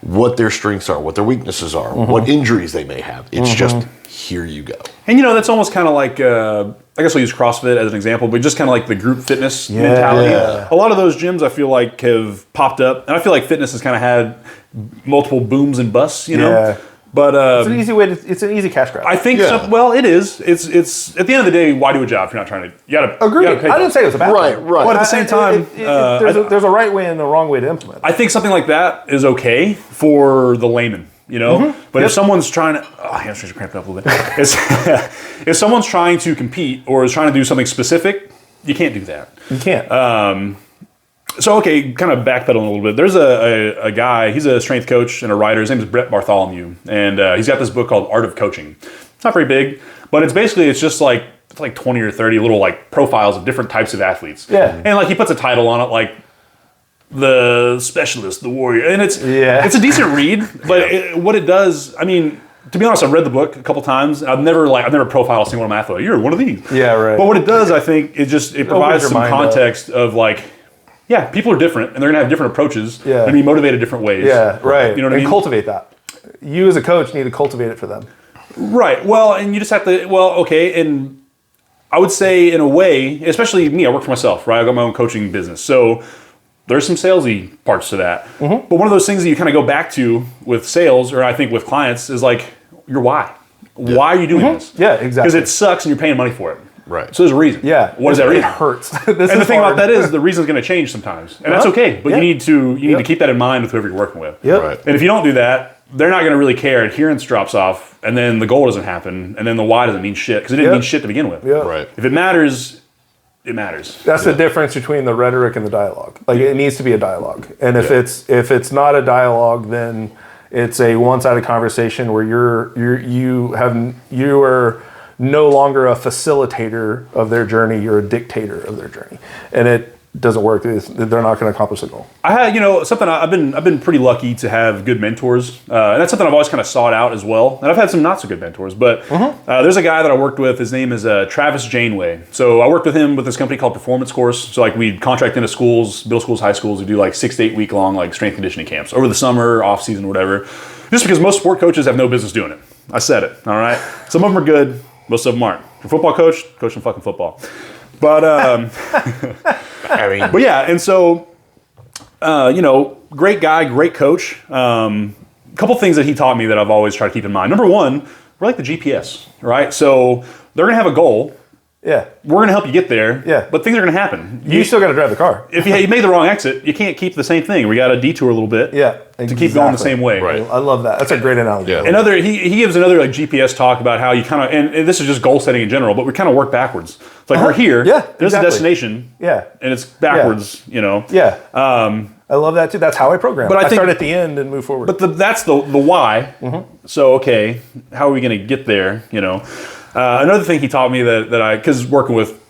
A: what their strengths are, what their weaknesses are, what injuries they may have. It's just, here you go.
C: And you know, that's almost kind of like, I guess I'll use CrossFit as an example, but just kind of like the group fitness mentality.
A: Yeah.
C: A lot of those gyms I feel like have popped up, and I feel like fitness has kind of had multiple booms and busts, you know?
B: Yeah.
C: But
B: it's an easy cash grab.
C: I think,
A: Yeah.
C: well, it is. It's at the end of the day, why do a job if you're not trying to, you gotta
B: Agree.
C: You gotta pay
B: I didn't
C: bills.
B: say it was a bad
A: Right,
B: thing.
A: right.
C: But at the same time,
B: there's a right way and a wrong way to implement it.
C: I think something like that is okay for the layman, you know? But if someone's trying to, hamstrings are cramped up a little bit. If someone's trying to compete or is trying to do something specific, you can't do that.
B: You can't.
C: So, okay, kind of backpedaling a little bit. There's a guy, he's a strength coach and a writer. His name is Brett Bartholomew. And he's got this book called Art of Coaching. It's not very big, but it's just like, it's like 20 or 30 little like profiles of different types of athletes.
B: Yeah.
C: And like he puts a title on it like the specialist, the warrior. And it's a decent read, but what it does, I mean, to be honest, I've read the book a couple times. I've never profiled a single one of my athletes. You're one of these.
B: Yeah, right.
C: But what it does, I think, it provides some context of like, yeah, people are different and they're gonna have different approaches.
B: Yeah.
C: And be motivated different ways.
B: Yeah, right.
C: You know what I mean?
B: Cultivate that. You as a coach need to cultivate it for them.
C: Right. Well, and you just have to. Well, okay, and I would say in a way, especially me, I work for myself, right? I got my own coaching business, so there's some salesy parts to that. Mm-hmm. But one of those things that you kind of go back to with sales, or I think with clients, is like your why. Yeah. Why are you doing this?
B: Yeah, exactly.
C: Because it sucks and you're paying money for it.
A: Right.
C: So there's a reason.
B: Yeah.
C: What is that reason?
B: It hurts.
C: And the thing about that is the reason's going to change sometimes, and that's okay. But you need to keep that in mind with whoever you're working with.
B: Yep.
A: Right.
C: And if you don't do that, they're not going to really care. Adherence drops off, and then the goal doesn't happen, and then the why doesn't mean shit because it didn't mean shit to begin with.
B: Yeah.
A: Right.
C: If it matters, it matters.
B: That's the difference between the rhetoric and the dialogue. Like it needs to be a dialogue, and if it's not a dialogue, then it's a one-sided conversation where you are no longer a facilitator of their journey. You're a dictator of their journey, and it doesn't work. They're not going to accomplish the goal.
C: I had, something. I've been pretty lucky to have good mentors, and that's something I've always kind of sought out as well. And I've had some not so good mentors, but there's a guy that I worked with. His name is Travis Janeway. So I worked with him with this company called Performance Course. So like we'd contract into schools, middle schools, high schools. We do like 6 to 8 week long like strength conditioning camps over the summer, off season, whatever. Just because most sport coaches have no business doing it. I said it. All right. Some of them are good. Most of them aren't. If you're a football coach, coach some fucking football. But
A: I mean,
C: but yeah, and so great guy, great coach. A couple things that he taught me that I've always tried to keep in mind. Number one, we're like the GPS, right? So they're gonna have a goal.
B: Yeah.
C: We're gonna help you get there.
B: Yeah.
C: But things are gonna happen.
B: You still got to drive the car.
C: If you made the wrong exit, you can't keep the same thing. We got to detour a little bit.
B: Yeah.
C: To keep going the same way.
A: Right.
B: I love that. That's a great analogy.
A: Yeah.
C: He gives another like GPS talk about how you kind of, and this is just goal setting in general, but we kind of work backwards. It's like we're here.
B: Yeah,
C: There's
B: exactly.
C: a destination.
B: Yeah.
C: And it's backwards.
B: Yeah. I love that too. That's how I program. But I start at the end and move forward.
C: But that's the why. Mm-hmm. So okay, how are we going to get there? Another thing he taught me because working with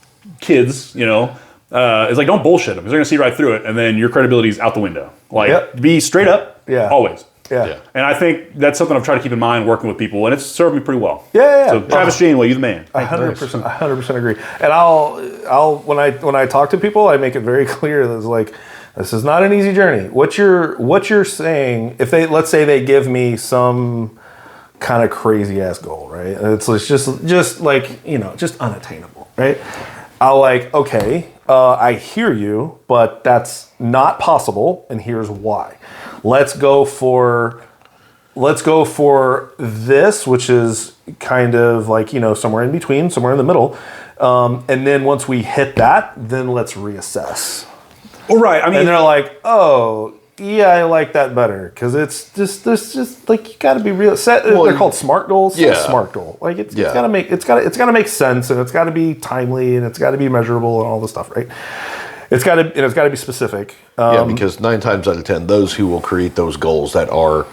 C: kids, is like don't bullshit them because they're going to see right through it, and then your credibility is out the window. Like be straight up.
B: Yeah.
C: Always.
B: Yeah.
C: And I think that's something I've tried to keep in mind working with people, and it's served me pretty well.
B: Yeah.
C: So Travis Janeway, you're the man.
B: 100% agree. And I'll when I talk to people, I make it very clear that it's like this is not an easy journey. What you're saying, if let's say they give me some kind of crazy ass goal, right? It's just like just unattainable, right? I'll like, okay, I hear you, but that's not possible, and here's why. Let's go for this, which is kind of like, somewhere in between, somewhere in the middle. And then once we hit that, then let's reassess.
C: Well, right. I mean,
B: and they're like, oh, yeah, I like that better because it's just like you got to be real. They're called SMART goals.
A: Yeah,
B: SMART goal. Like it's got to make sense, and it's got to be timely, and it's got to be measurable, and all this stuff, right? It's got to be specific.
A: Because 9 times out of 10, those who will create those goals that are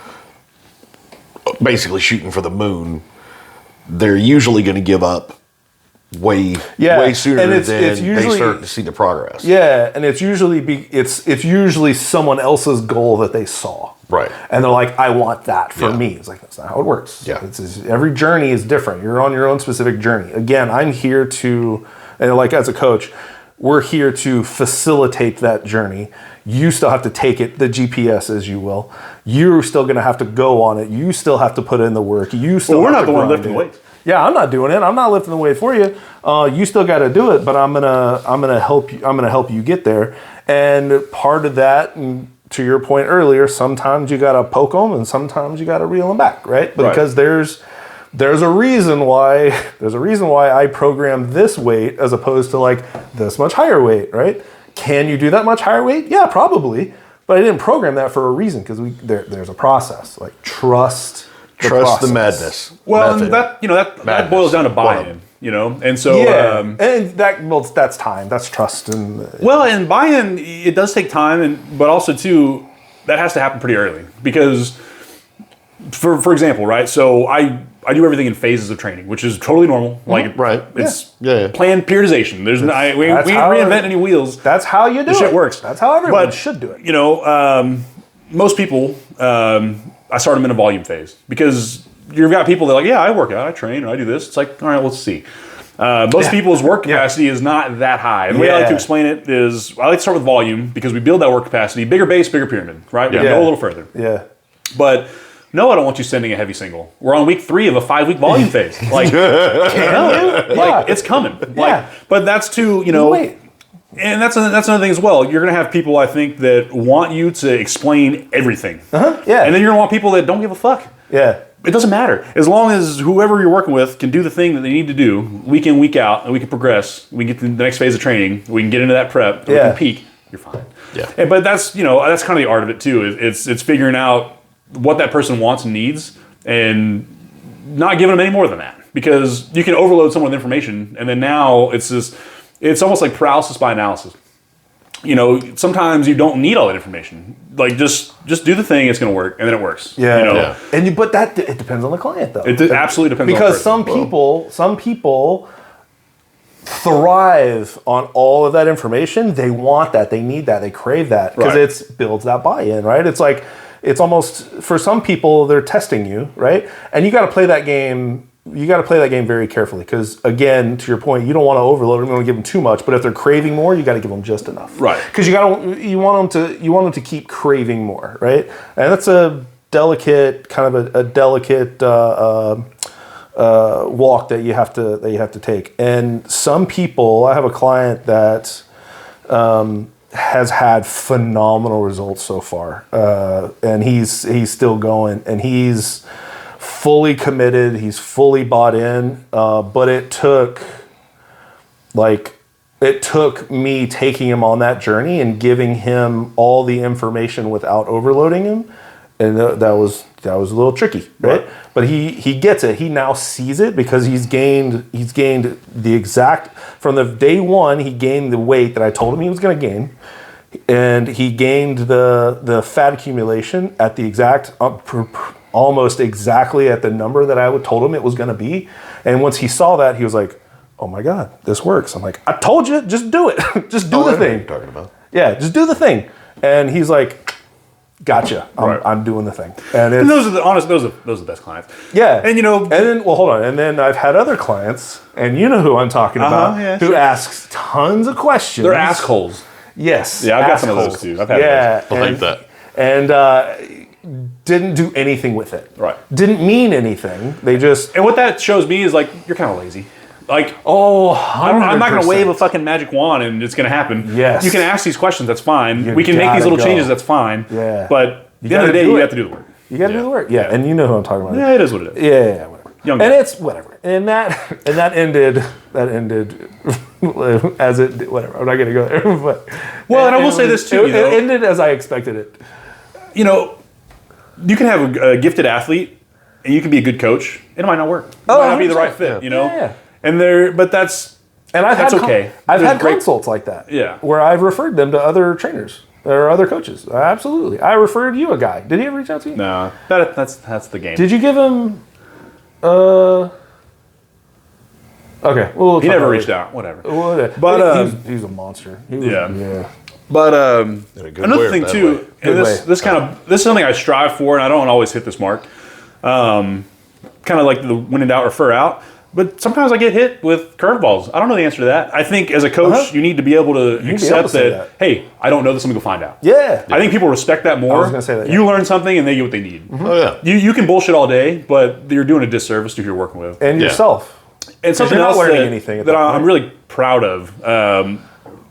A: basically shooting for the moon, they're usually going to give up way sooner than they start to see the progress.
B: Yeah, and it's usually someone else's goal that they saw.
A: Right.
B: And they're like, I want that for me. It's like, that's not how it works.
A: Yeah.
B: Every journey is different. You're on your own specific journey. Again, I'm here to, and like as a coach, we're here to facilitate that journey. You still have to take it, the GPS as you will. You're still going to have to go on it. You still have to put in the work.
C: We're not the one lifting weights.
B: Yeah, I'm not doing it. I'm not lifting the weight for you. You still got to do it, but I'm gonna help you. I'm gonna help you get there. And part of that, and to your point earlier, sometimes you got to poke them, and sometimes you got to reel them back, right? Because there's a reason why I program this weight as opposed to like this much higher weight, right? Can you do that much higher weight? Yeah, probably. But I didn't program that for a reason because there's a process. Like trust
A: the madness.
C: Well, and that boils down to buy-in, and so
B: and that's time, that's trust, and
C: and buy-in, it does take time, but also too that has to happen pretty early because, for example, right? So I I do everything in phases of training, which is totally normal. Like,
A: Right.
C: it's
A: Yeah.
C: planned periodization. There's we ain't reinvent any wheels.
B: That's how you do it.
C: Shit works.
B: That's how everyone
C: But,
B: should do it.
C: You know, most people, I start them in a volume phase because you've got people that are like, yeah, I work out, I train, or I do this. It's like, all right, let's see. Most people's work capacity is not that high. And the way I like to explain it is, I like to start with volume because we build that work capacity, bigger base, bigger pyramid, right? We go a little further.
B: Yeah.
C: But no, I don't want you sending a heavy single. We're on week 3 of a 5-week volume phase. Like, like it's coming. Like, but that's too, you know.
B: Wait.
C: And that's another thing as well. You're going to have people, I think, that want you to explain everything.
B: Yeah.
C: And then you're going to want people that don't give a fuck.
B: Yeah.
C: It doesn't matter. As long as whoever you're working with can do the thing that they need to do week in, week out, and we can progress, we can get to the next phase of training, we can get into that prep, we can peak, you're fine.
A: Yeah.
C: But that's, you know, that's kind of the art of it too. It's figuring out what that person wants and needs and not giving them any more than that. Because you can overload someone with information and then now it's almost like paralysis by analysis. You know, sometimes you don't need all that information. Like just do the thing, it's going to work, and then it works.
B: Yeah,
C: you know?
B: And but it depends on the client, though.
C: It absolutely depends.
B: Because
C: on the person.
B: some people thrive on all of that information. They want that, they need that, they crave that because it builds that buy-in, right? It's like it's almost for some people they're testing you, right? And you got to play that game. You got to play that game very carefully because, again, to your point, you don't want to overload them. You don't want to give them too much. But if they're craving more, you got to give them just enough,
C: right?
B: Because you want them to keep craving more, right? And that's a delicate kind of a delicate walk that you have to take. And some people, I have a client that has had phenomenal results so far, and he's still going, and he's fully committed, he's fully bought in, but it took me taking him on that journey and giving him all the information without overloading him, and that was a little tricky, right? But he gets it. He now sees it because he's gained the exact, from the day one, he gained the weight that I told him he was going to gain. And he gained the fat accumulation at the exact, almost exactly at the number that I told him it was going to be. And once he saw that, he was like, "Oh my God, this works." I'm like, "I told you, just do it. Just do the thing."
A: What you're talking about.
B: Yeah, just do the thing. And he's like, "Gotcha. I'm doing the thing." And
C: those are the best clients.
B: Yeah.
C: And you know,
B: and then hold on. And then I've had other clients, and you know who I'm talking about, who asks tons of questions.
C: They're assholes.
B: Yes.
C: Yeah, I've got some of those too. I've had
A: those. I like that.
B: And didn't do anything with it.
C: Right.
B: Didn't mean anything. They just...
C: And what that shows me is like, you're kind of lazy. Like, I'm not going to wave a fucking magic wand and it's going to happen.
B: Yes.
C: You can ask these questions, that's fine. We can make these little changes, that's fine.
B: Yeah.
C: But at the end of the day, you have to do the work.
B: You got to do the work. Yeah, and you know who I'm talking about.
C: Yeah, it is what it is.
B: Yeah, whatever.
C: Young
B: and
C: guy.
B: it's whatever. And that ended as it did, whatever. I'm not going to go there. But
C: well, and I will say this too.
B: It ended as I expected it.
C: You know, you can have a gifted athlete and you can be a good coach. It might not work. It might not be the right fit, you know?
B: Yeah.
C: And that's okay.
B: I've had consults like that.
C: Yeah.
B: Where I've referred them to other trainers or other coaches. Absolutely. I referred you a guy. Did he ever reach out to you?
C: No. That's the game.
B: Did you give him okay. Well,
C: he never reached out. Whatever.
B: But he's a monster. Yeah.
C: But another thing too, and this is something I strive for, and I don't always hit this mark. Kind of like the when in doubt, refer out. But sometimes I get hit with curveballs. I don't know the answer to that. I think as a coach, you need to be able to accept that. Hey, I don't know this. I'm gonna go find out.
B: Yeah.
C: I think people respect that more.
B: I was gonna say that. Yeah.
C: You learn something, and they get what they need.
A: Mm-hmm. Oh yeah.
C: You can bullshit all day, but you're doing a disservice to who you're working with
B: And yourself.
C: And something else that I'm really proud of.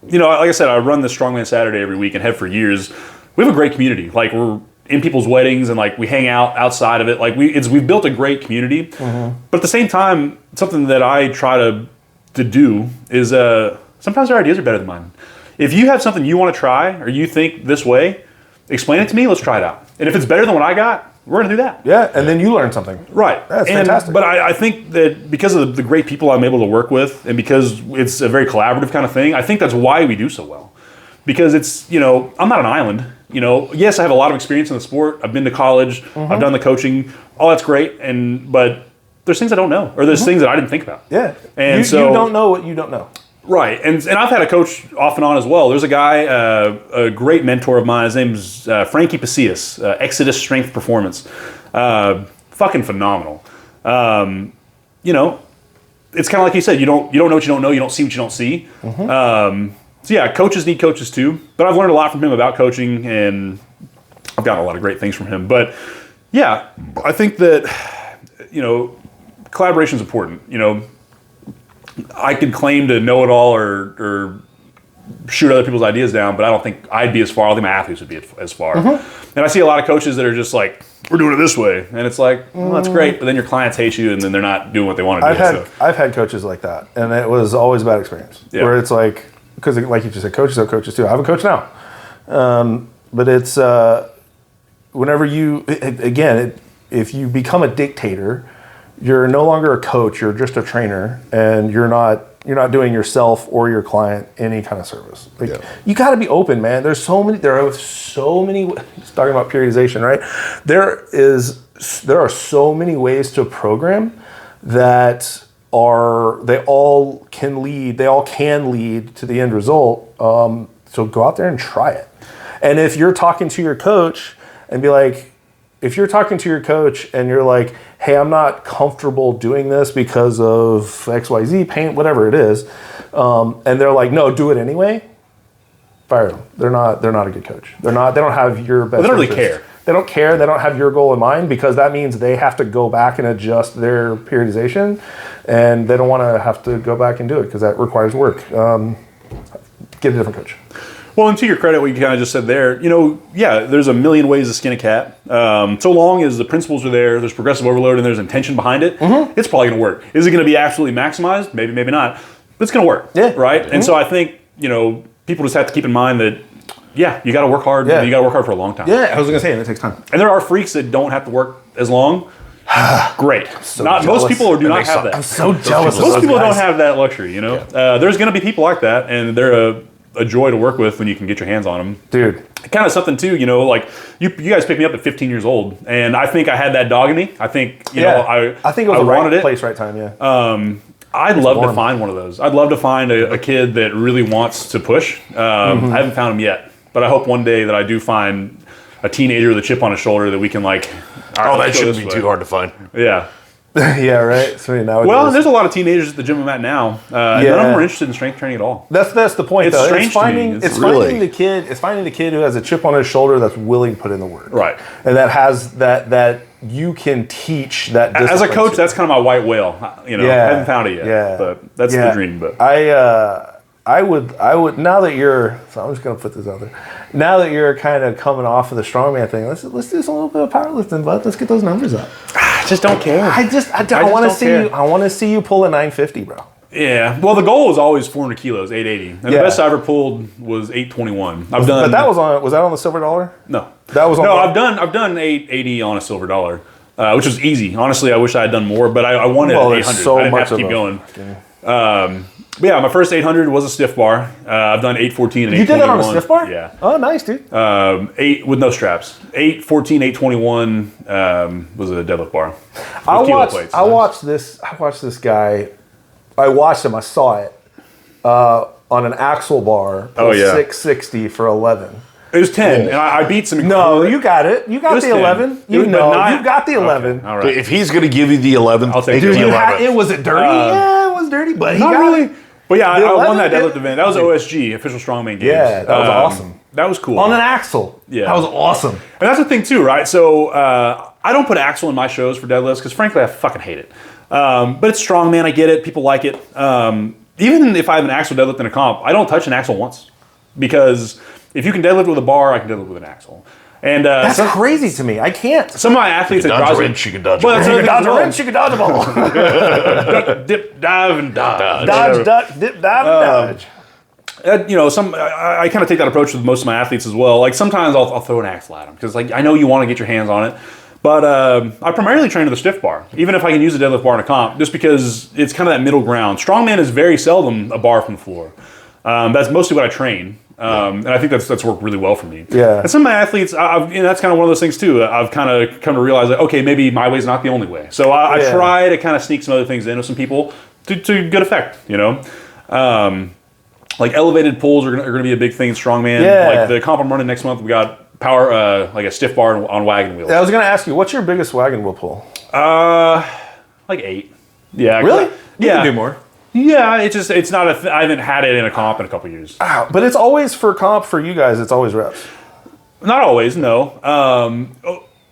C: You know, like I said, I run the Strongman Saturday every week and have for years. We have a great community. Like we're in people's weddings and like we hang out outside of it. Like we've built a great community. Mm-hmm. But at the same time, something that I try to do is sometimes our ideas are better than mine. If you have something you want to try or you think this way, explain it to me. Let's try it out. And if it's better than what I got, we're going to do that.
B: Yeah, and then you learn something.
C: Right.
B: That's fantastic.
C: But I think that because of the great people I'm able to work with and because it's a very collaborative kind of thing, I think that's why we do so well. Because it's, you know, I'm not an island. You know, yes, I have a lot of experience in the sport. I've been to college. Mm-hmm. I've done the coaching. All that's great. But there's things I don't know, or there's things that I didn't think about.
B: Yeah.
C: And
B: you
C: so
B: don't know what you don't know.
C: Right, and I've had a coach off and on as well. There's a guy, a great mentor of mine. His name's Frankie Pacias, Exodus Strength Performance. Fucking phenomenal. You know, it's kind of like you said. You don't know what you don't know. You don't see what you don't see. So yeah, coaches need coaches too. But I've learned a lot from him about coaching, and I've gotten a lot of great things from him. But yeah, I think that collaboration is important. I could claim to know it all or shoot other people's ideas down, but I don't think I'd be as far. I don't think my athletes would be as far. And I see a lot of coaches that are just like, we're doing it this way. And it's like, well, that's great, but then your clients hate you and then they're not doing what they want to do.
B: I've had coaches like that, and it was always a bad experience. Yeah. Where it's like, because like you just said, coaches have coaches too. I have a coach now. But it's, whenever if you become a dictator, you're no longer a coach, you're just a trainer, and you're not doing yourself or your client any kind of service. You got to be open, man. There are so many, just talking about periodization, right? There are so many ways to program that they all can lead to the end result. So go out there and try it. And if you're talking to your coach and be like, if you're talking to your coach and you're like, hey, I'm not comfortable doing this because of XYZ, pain, whatever it is, and they're like, no, do it anyway, fire them. They're not a good coach. They don't have your best.
C: They don't really
B: interest.
C: care.
B: They don't care. They don't have your goal in mind, because that means they have to go back and adjust their periodization, and they don't want to have to go back and do it because that requires work. Get a different coach.
C: Well, and to your credit, what you kind of just said there, there's a million ways to skin a cat. So long as the principles are there, there's progressive overload, and there's intention behind it, it's probably going to work. Is it going to be absolutely maximized? Maybe, maybe not. But it's going to work, right? And so I think, people just have to keep in mind that, you got to work hard. You got to work hard for a long time.
B: Yeah, I was going to say, and it takes time.
C: And there are freaks that don't have to work as long. Great. Most people do not have that.
B: I'm so jealous.
C: Most people don't have that luxury, There's going to be people like that, and they're a joy to work with when you can get your hands on them.
B: Dude.
C: Kind of something too, like you guys picked me up at 15 years old, and I think I had that dog in me. I think,
B: I think it was the right place, right time,
C: I'd love to find one of those. I'd love to find a kid that really wants to push. I haven't found him yet, but I hope one day that I do find a teenager with a chip on his shoulder that we can
A: that shouldn't be too hard to find.
C: Yeah.
B: Yeah, right. So
C: there's a lot of teenagers at the gym I'm at now. None of them are interested in strength training at all.
B: That's the point.
C: It's
B: though.
C: strange to me.
B: It's finding the kid who has a chip on his shoulder that's willing to put in the work.
C: Right.
B: And that has that you can teach that.
C: As a coach, that's kind of my white whale. I haven't found it yet. Yeah. But that's the dream. But
B: I would now that you're. So I'm just gonna put this out there. Now that you're kind of coming off of the strongman thing, let's do some little bit of powerlifting, bud. Let's get those numbers up.
C: I just don't care.
B: I want to see you. I want to see you pull a 950, bro.
C: Yeah. Well, the goal was always 400 kilos, 880, and the best I ever pulled was 821. I've done.
B: But that was on. Was that on the silver dollar?
C: No.
B: That was on.
C: No, I've done 880 on a silver dollar, which was easy. Honestly, I wish I had done more, but I wanted 800.
B: So
C: I didn't have to keep going. But yeah, my first 800 was a stiff bar. I've done 814 and 821. You did that on a
B: stiff bar?
C: Yeah.
B: Oh, nice, dude.
C: 8 with no straps. 814, 821 was a deadlift bar.
B: I watched this guy. I watched him. I saw it on an axle bar. 660 for 11.
C: It was 10, and I beat some.
B: No, you got it. You got the 11. You got the 11.
C: Okay. All right.
A: If he's going to give you the 11,
C: I'll take
A: the
C: 11.
B: Was it dirty? Yeah, it was dirty, but he
C: not
B: got
C: really.
B: it.
C: But yeah, I won that deadlift event. That was OSG, Official Strongman Games.
B: Yeah, that was awesome.
C: That was cool.
B: On an axle. Yeah. That was awesome.
C: And that's the thing too, right? So I don't put axle in my shows for deadlifts because frankly, I fucking hate it. But it's strongman. I get it. People like it. Even if I have an axle deadlift in a comp, I don't touch an axle once because if you can deadlift with a bar, I can deadlift with an axle. And
B: that's crazy to me. I can't.
C: Some of my athletes
A: you can dodge a wrench, you can dodge a ball.
B: You can dodge a wrench, you can dodge a ball.
C: Duck, dip, dive, and dodge.
B: Dodge, duck, dip, dive, and dodge.
C: I kind of take that approach with most of my athletes as well. Like sometimes I'll throw an axle at them because I know you want to get your hands on it. But I primarily train to the stiff bar, even if I can use a deadlift bar in a comp, just because it's kind of that middle ground. Strongman is very seldom a bar from the floor. That's mostly what I train. And I think that's worked really well for me.
B: Yeah.
C: And some of my athletes, that's kind of one of those things too. I've kind of come to realize that, okay, maybe my way is not the only way. So I try to kind of sneak some other things in with some people to good effect, Like elevated pulls are going to be a big thing in Strongman.
B: Yeah.
C: Like the comp I'm running next month, we got power, like a stiff bar on wagon wheels.
B: I was going to ask you, what's your biggest wagon wheel pull?
C: Like 8. Yeah.
B: Really? You
C: Yeah.
B: can do more.
C: Yeah, it's not I haven't had it in a comp in a couple years.
B: Wow. But it's always for comp for you guys. It's always reps.
C: Not always, no.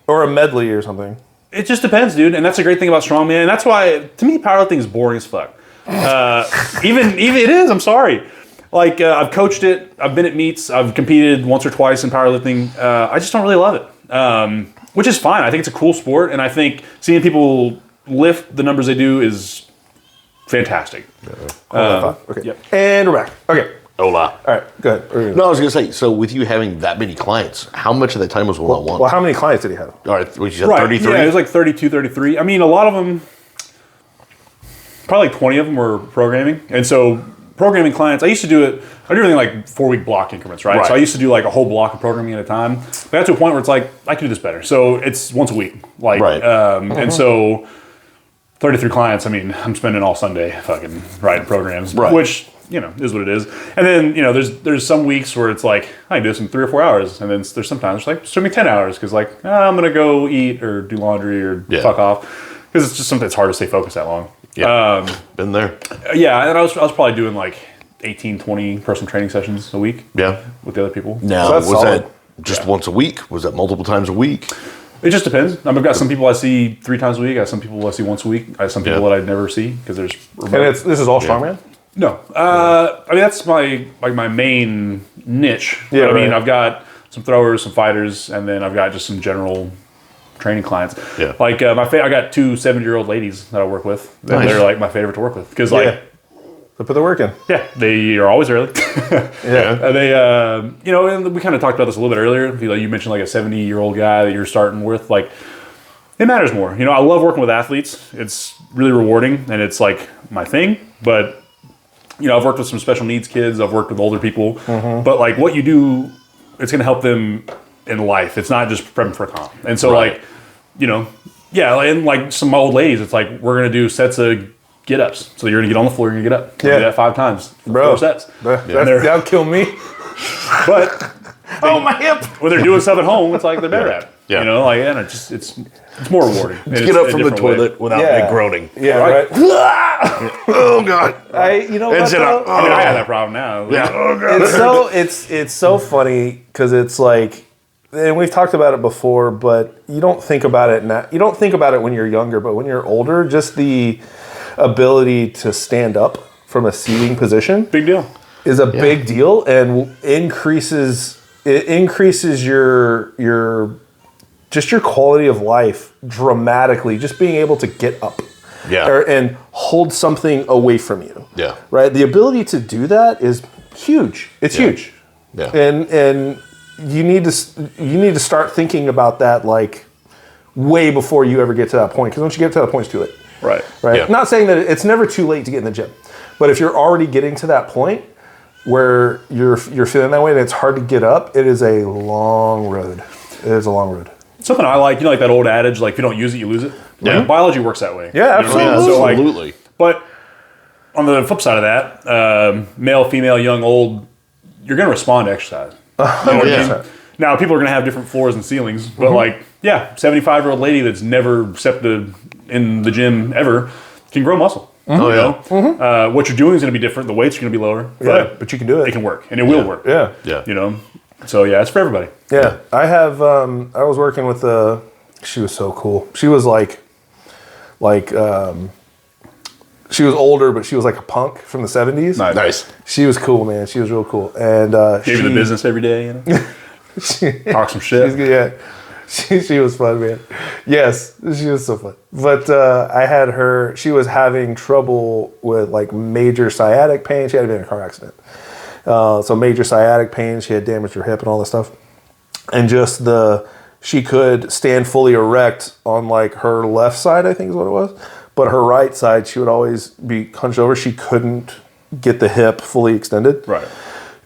B: Or a medley or something.
C: It just depends, dude. And that's a great thing about Strongman. And that's why, to me, powerlifting is boring as fuck. Even it is. I'm sorry. Like I've coached it. I've been at meets. I've competed once or twice in powerlifting. I just don't really love it, which is fine. I think it's a cool sport, and I think seeing people lift the numbers they do is fantastic.
B: Okay.
C: Yep.
B: And we're back. Okay.
A: Hola.
B: All right. Go ahead.
A: No, I was going to say, so with you having that many clients, how much of that time was one-on-one?
B: Well, how many clients did he have?
A: All right, what you said,
C: Right.
A: 33?
C: Yeah, it was like 32, 33. I mean, a lot of them, probably like 20 of them were programming. And so programming clients, I used to do everything like 4-week block increments, right? So I used to do like a whole block of programming at a time. But I got to a point where it's like, I can do this better. So it's once a week. Like,
A: Right.
C: And so 33 clients, I mean, I'm spending all Sunday fucking writing programs,
A: Right.
C: which, is what it is. And then, there's some weeks where it's like, I can do this in 3 or 4 hours. And then there's sometimes it's like, it's took me 10 hours because like, I'm going to go eat or do laundry or fuck off. Because it's just something that's hard to stay focused that long.
A: Yeah, been there.
C: Yeah, and I was probably doing like 18, 20 personal training sessions a week.
A: Yeah.
C: With the other people.
A: Now,
B: So that's
A: was
B: solid.
A: that just once a week? Was that multiple times a week?
C: It just depends. I've got some people I see 3 times a week. I have some people I see once a week. I have some people that I never see because there's remote.
B: And this is all Strongman?
C: No, I mean that's my main niche.
B: Yeah,
C: I mean
B: right.
C: I've got some throwers, some fighters, and then I've got just some general training clients.
A: Yeah.
C: Like I got 2 70-year-old ladies that I work with.
A: Nice.
C: They're like my favorite to work with because
B: Yeah. They put the work in.
C: they are always early.
B: Yeah.
C: They and we kind of talked about this a little bit earlier. You mentioned like a 70-year-old guy that you're starting with. Like it matters more. I love working with athletes. It's really rewarding and it's like my thing. But I've worked with some special needs kids. I've worked with older people. But like what you do, it's going to help them in life. It's not just prepping for a comp. And so
A: Right.
C: and like some old ladies, it's like we're going to do sets of get-ups. So you're going to get on the floor, you're going to get up.
B: Yeah.
C: Do that 5 times.
B: Bro.
C: 4 sets.
B: That'll kill me.
C: But
B: Oh, my hip.
C: when they're doing stuff at home, it's like they're better at it.
A: Yeah.
C: And it's more rewarding. And
A: Get
C: it's
A: up
C: a
A: from the
C: different way.
A: toilet without
B: Yeah.
A: groaning.
B: Yeah,
C: Right.
B: right.
A: Oh, God.
B: You know
A: And
B: what,
A: sit up.
B: though?
C: I mean, I have that problem now.
A: Yeah. Oh, God.
B: It's so funny because it's like, and we've talked about it before, but you don't think about it now. You don't think about it when you're younger, but when you're older, just the ability to stand up from a seating position
C: Big deal.
B: is a big deal and increases your just your quality of life dramatically. Just being able to get up, and hold something away from you.
A: Yeah.
B: Right. The ability to do that is huge. It's huge.
A: Yeah.
B: And you need to start thinking about that like way before you ever get to that point. Because once you get to that point, it's too late.
C: Right.
B: Right.
A: Yeah.
B: Not saying that it's never too late to get in the gym, but if you're already getting to that point where you're feeling that way and it's hard to get up, it is a long road. It is a long road.
C: Something I like, like that old adage, like if you don't use it, you lose it.
A: Yeah.
C: Like, biology works that way.
B: Yeah,
C: You know what I mean?
B: absolutely.
C: So, like,
A: Absolutely.
C: but on the flip side of that, male, female, young, old, you're going to respond to exercise. You know what I mean?
B: 100%.
C: Now, people are going to have different floors and ceilings, but 75-year-old lady that's never stepped in the gym ever can grow muscle.
A: Oh, yeah.
C: What you're doing is going to be different. The weights are going to be lower.
B: But you can do it.
C: It can work, and it will work.
B: Yeah.
A: Yeah.
C: So yeah, it's for everybody.
B: Yeah. I have. I was working with she was so cool. She was she was older, but she was like a punk from the 70s.
A: Nice.
B: She was cool, man. She was real cool. And
C: Gave you the business every day, talk some shit.
B: She was fun, man. Yes, she was so fun. But I had her. She was having trouble with like major sciatic pain. She had been in a car accident, so major sciatic pain. She had damaged her hip and all this stuff, and just she could stand fully erect on like her left side, I think is what it was. But her right side, she would always be hunched over. She couldn't get the hip fully extended.
C: Right.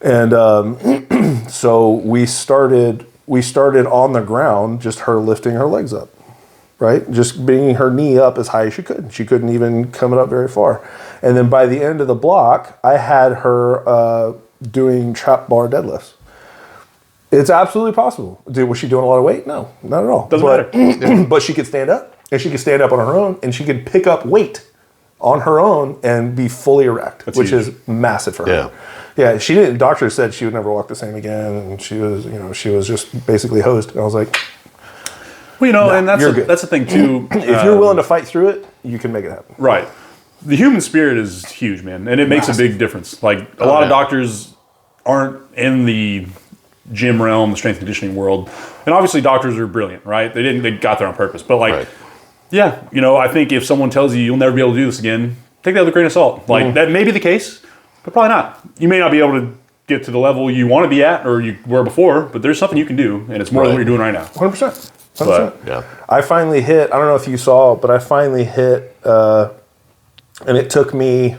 B: And so we started on the ground, just her lifting her legs up, right? Just bringing her knee up as high as she could. She couldn't even come it up very far. And then by the end of the block, I had her doing trap bar deadlifts. It's absolutely possible. Was she doing a lot of weight? No, not at all.
C: Doesn't matter.
B: But she could stand up, and she could stand up on her own, and she could pick up weight on her own and be fully erect, which
C: huge.
B: is massive for her. Yeah, she didn't. Doctor said she would never walk the same again, and she was just basically hosed. And I was like,
C: well, and that's the thing too.
B: if you're willing to fight through it, you can make it happen.
C: Right. The human spirit is huge, man, and it makes a big difference. Like a lot of doctors aren't in the gym realm, the strength and conditioning world, and obviously doctors are brilliant, right? They got there on purpose, but yeah, I think if someone tells you you'll never be able to do this again, take that with a grain of salt. Like that may be the case, but probably not. You may not be able to get to the level you want to be at or you were before, but there's something you can do, and it's more than what you're doing right now.
B: 100%.
C: But,
A: yeah.
B: I finally hit. I don't know if you saw, but I finally hit, and it took me.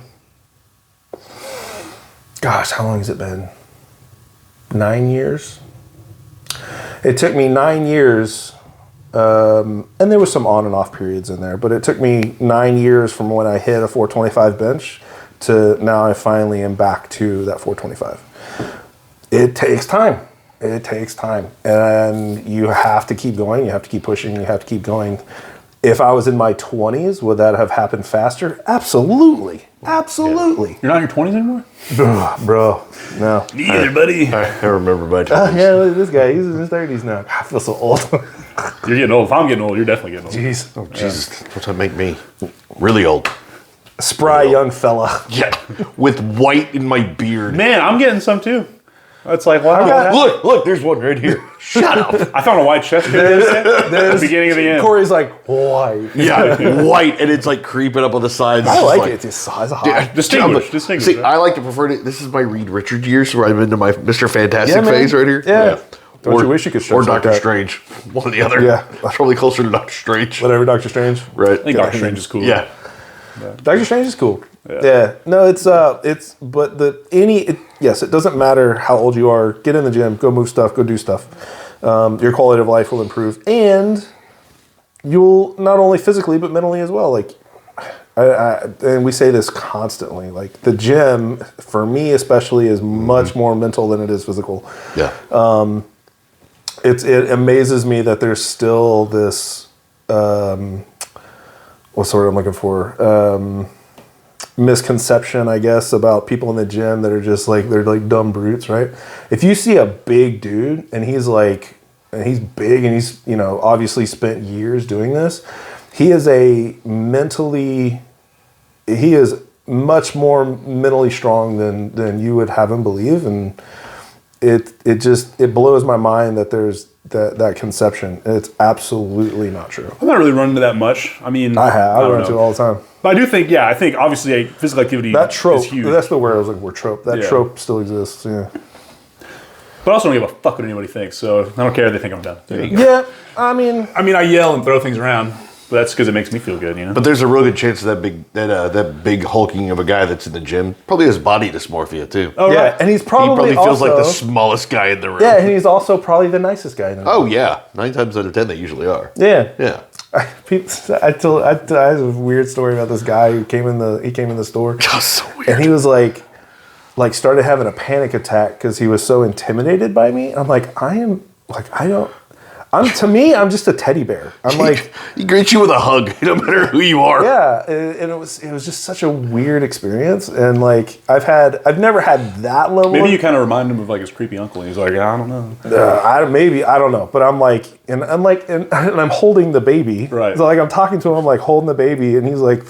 B: Gosh, how long has it been? 9 years. It took me 9 years, and there was some on and off periods in there, but it took me 9 years from when I hit a 425 bench to now I finally am back to that 425. It takes time. It takes time, and you have to keep going. You have to keep pushing. You have to keep going. If I was in my 20s, would that have happened faster? Absolutely. Absolutely.
C: You're not in your 20s anymore?
B: Bro, no.
C: Neither, buddy.
A: I remember my 20s.
B: Yeah, look at this guy. He's in his 30s now. I feel so old.
C: You're getting old. If I'm getting old, you're definitely getting old.
B: Jeez.
A: Oh, Jesus. What's that make me? Really old.
B: Spry young fella.
A: Yeah. With white in my beard.
C: Man, I'm getting some too. It's like, wow.
A: Look, there's one right here. Shut up.
C: I found a white chest hair at the beginning of the end.
B: Corey's like, white.
A: Yeah, white, and it's like creeping up on the sides.
B: I like it. It's size of hot.
C: Distinguished.
A: See,
C: Right?
A: I like to prefer to. This is my Reed Richards years, where I'm into my Mr. Fantastic
B: man.
A: phase right here.
B: Yeah. Don't you wish you could stretch
A: or
B: like
A: Doctor
B: that?
A: Strange, one or the other.
B: Yeah.
A: Probably closer to Doctor Strange.
B: Whatever, Doctor Strange.
A: Right.
C: I think Doctor Strange is cool.
A: Yeah.
B: Doctor Strange is cool. Yeah. No, yes, it doesn't matter how old you are. Get in the gym, go move stuff, go do stuff. Your quality of life will improve, and you'll not only physically but mentally as well. Like, and we say this constantly. Like the gym, for me especially, is much more mental than it is physical.
A: Yeah.
B: It amazes me that there's still this. What's the word I'm looking for? Misconception, I guess, about people in the gym that are just like, they're like dumb brutes, right? If you see a big dude and he's big and he's, obviously spent years doing this, he is much more mentally strong than you would have him believe. And it blows my mind that there's that conception. It's absolutely not true.
C: I'm not really running into that much. I mean,
B: I run into it all the time.
C: But I do think, I think obviously physical activity
B: That trope,
C: is huge.
B: that's the word I was looking for, trope. That trope still exists, yeah.
C: But I also don't give a fuck what anybody thinks, so I don't care if they think I'm dumb.
B: Yeah, I mean,
C: I yell and throw things around, but that's because it makes me feel good,
A: But there's a real good chance that big hulking of a guy that's in the gym probably has body dysmorphia too.
C: Oh,
B: yeah,
C: right.
B: and he's
A: He probably feels
B: also,
A: like the smallest guy in the room.
B: Yeah, and he's also probably the nicest guy in the room.
A: Oh yeah, 9 times out of 10 they usually are.
B: Yeah.
A: Yeah.
B: I have a weird story about this guy who came in the store.
A: That's so weird.
B: And he was like started having a panic attack because he was so intimidated by me. I'm like, to me, I'm just a teddy bear. I'm like,
A: he greets you with a hug, no matter who you are.
B: yeah, and it was just such a weird experience. And like, I've never had that level.
C: Maybe you kind of remind him of like his creepy uncle. And he's like, I don't know.
B: I don't know, but I'm like, and I'm holding the baby.
C: Right.
B: So like, I'm talking to him, like holding the baby, and he's like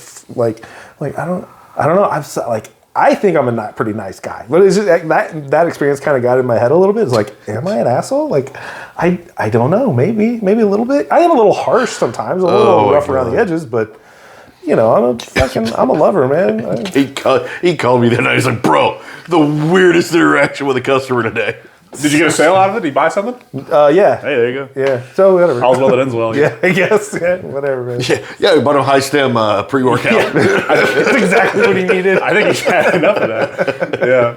B: I don't know. I'm so, like, I think I'm a pretty nice guy, but it's just that experience kind of got in my head a little bit. It's like, am I an asshole? Like, I don't know. Maybe a little bit. I am a little harsh sometimes, a little rough around the edges, but I'm a lover, man.
A: He called me that night. He's like, bro, the weirdest interaction with a customer today.
C: Did you get a sale out of it? Did you buy something?
B: Yeah.
C: Hey, there you go.
B: Yeah. So whatever.
C: All's well that ends well.
B: Yeah, I guess. Yeah, whatever, man.
A: Yeah, we bought a high stem pre-workout.
B: That's exactly what he needed.
C: I think he's had enough of that. Yeah.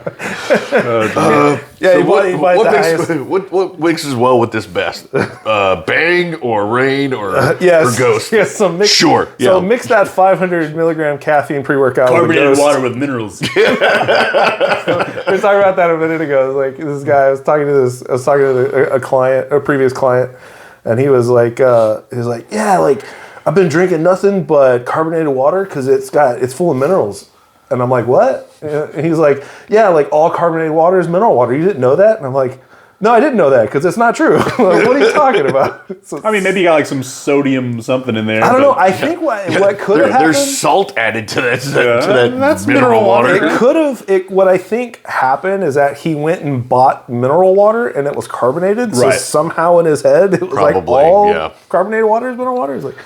B: Yeah,
A: So
B: he bought the highest.
A: what mixes well with this best? Bang or Rain or Ghost?
B: Yes, so mix.
A: Sure.
B: So
A: Yeah.
B: mix that 500 milligram caffeine pre-workout
C: Carbonated
B: with
C: water with minerals.
B: We were talking about that a minute ago. It was like this guy. I was talking to a client, a previous client, and he was like, yeah, like I've been drinking nothing but carbonated water because it's full of minerals. And I'm like, what? And he's like, yeah, like all carbonated water is mineral water. You didn't know that? And I'm like, no, I didn't know that because it's not true. Like, what are you talking about? So,
C: I mean, maybe you got like some sodium something in there.
B: I don't know. I think what could have happened.
A: There's salt added to that
C: that's
A: mineral
C: mineral
A: water.
C: water.
B: It could have. What I think happened is that he went and bought mineral water and it was carbonated. So
C: Right.
B: somehow in his head it was like
A: Probably,
B: all
A: yeah.
B: carbonated water is mineral water. It's like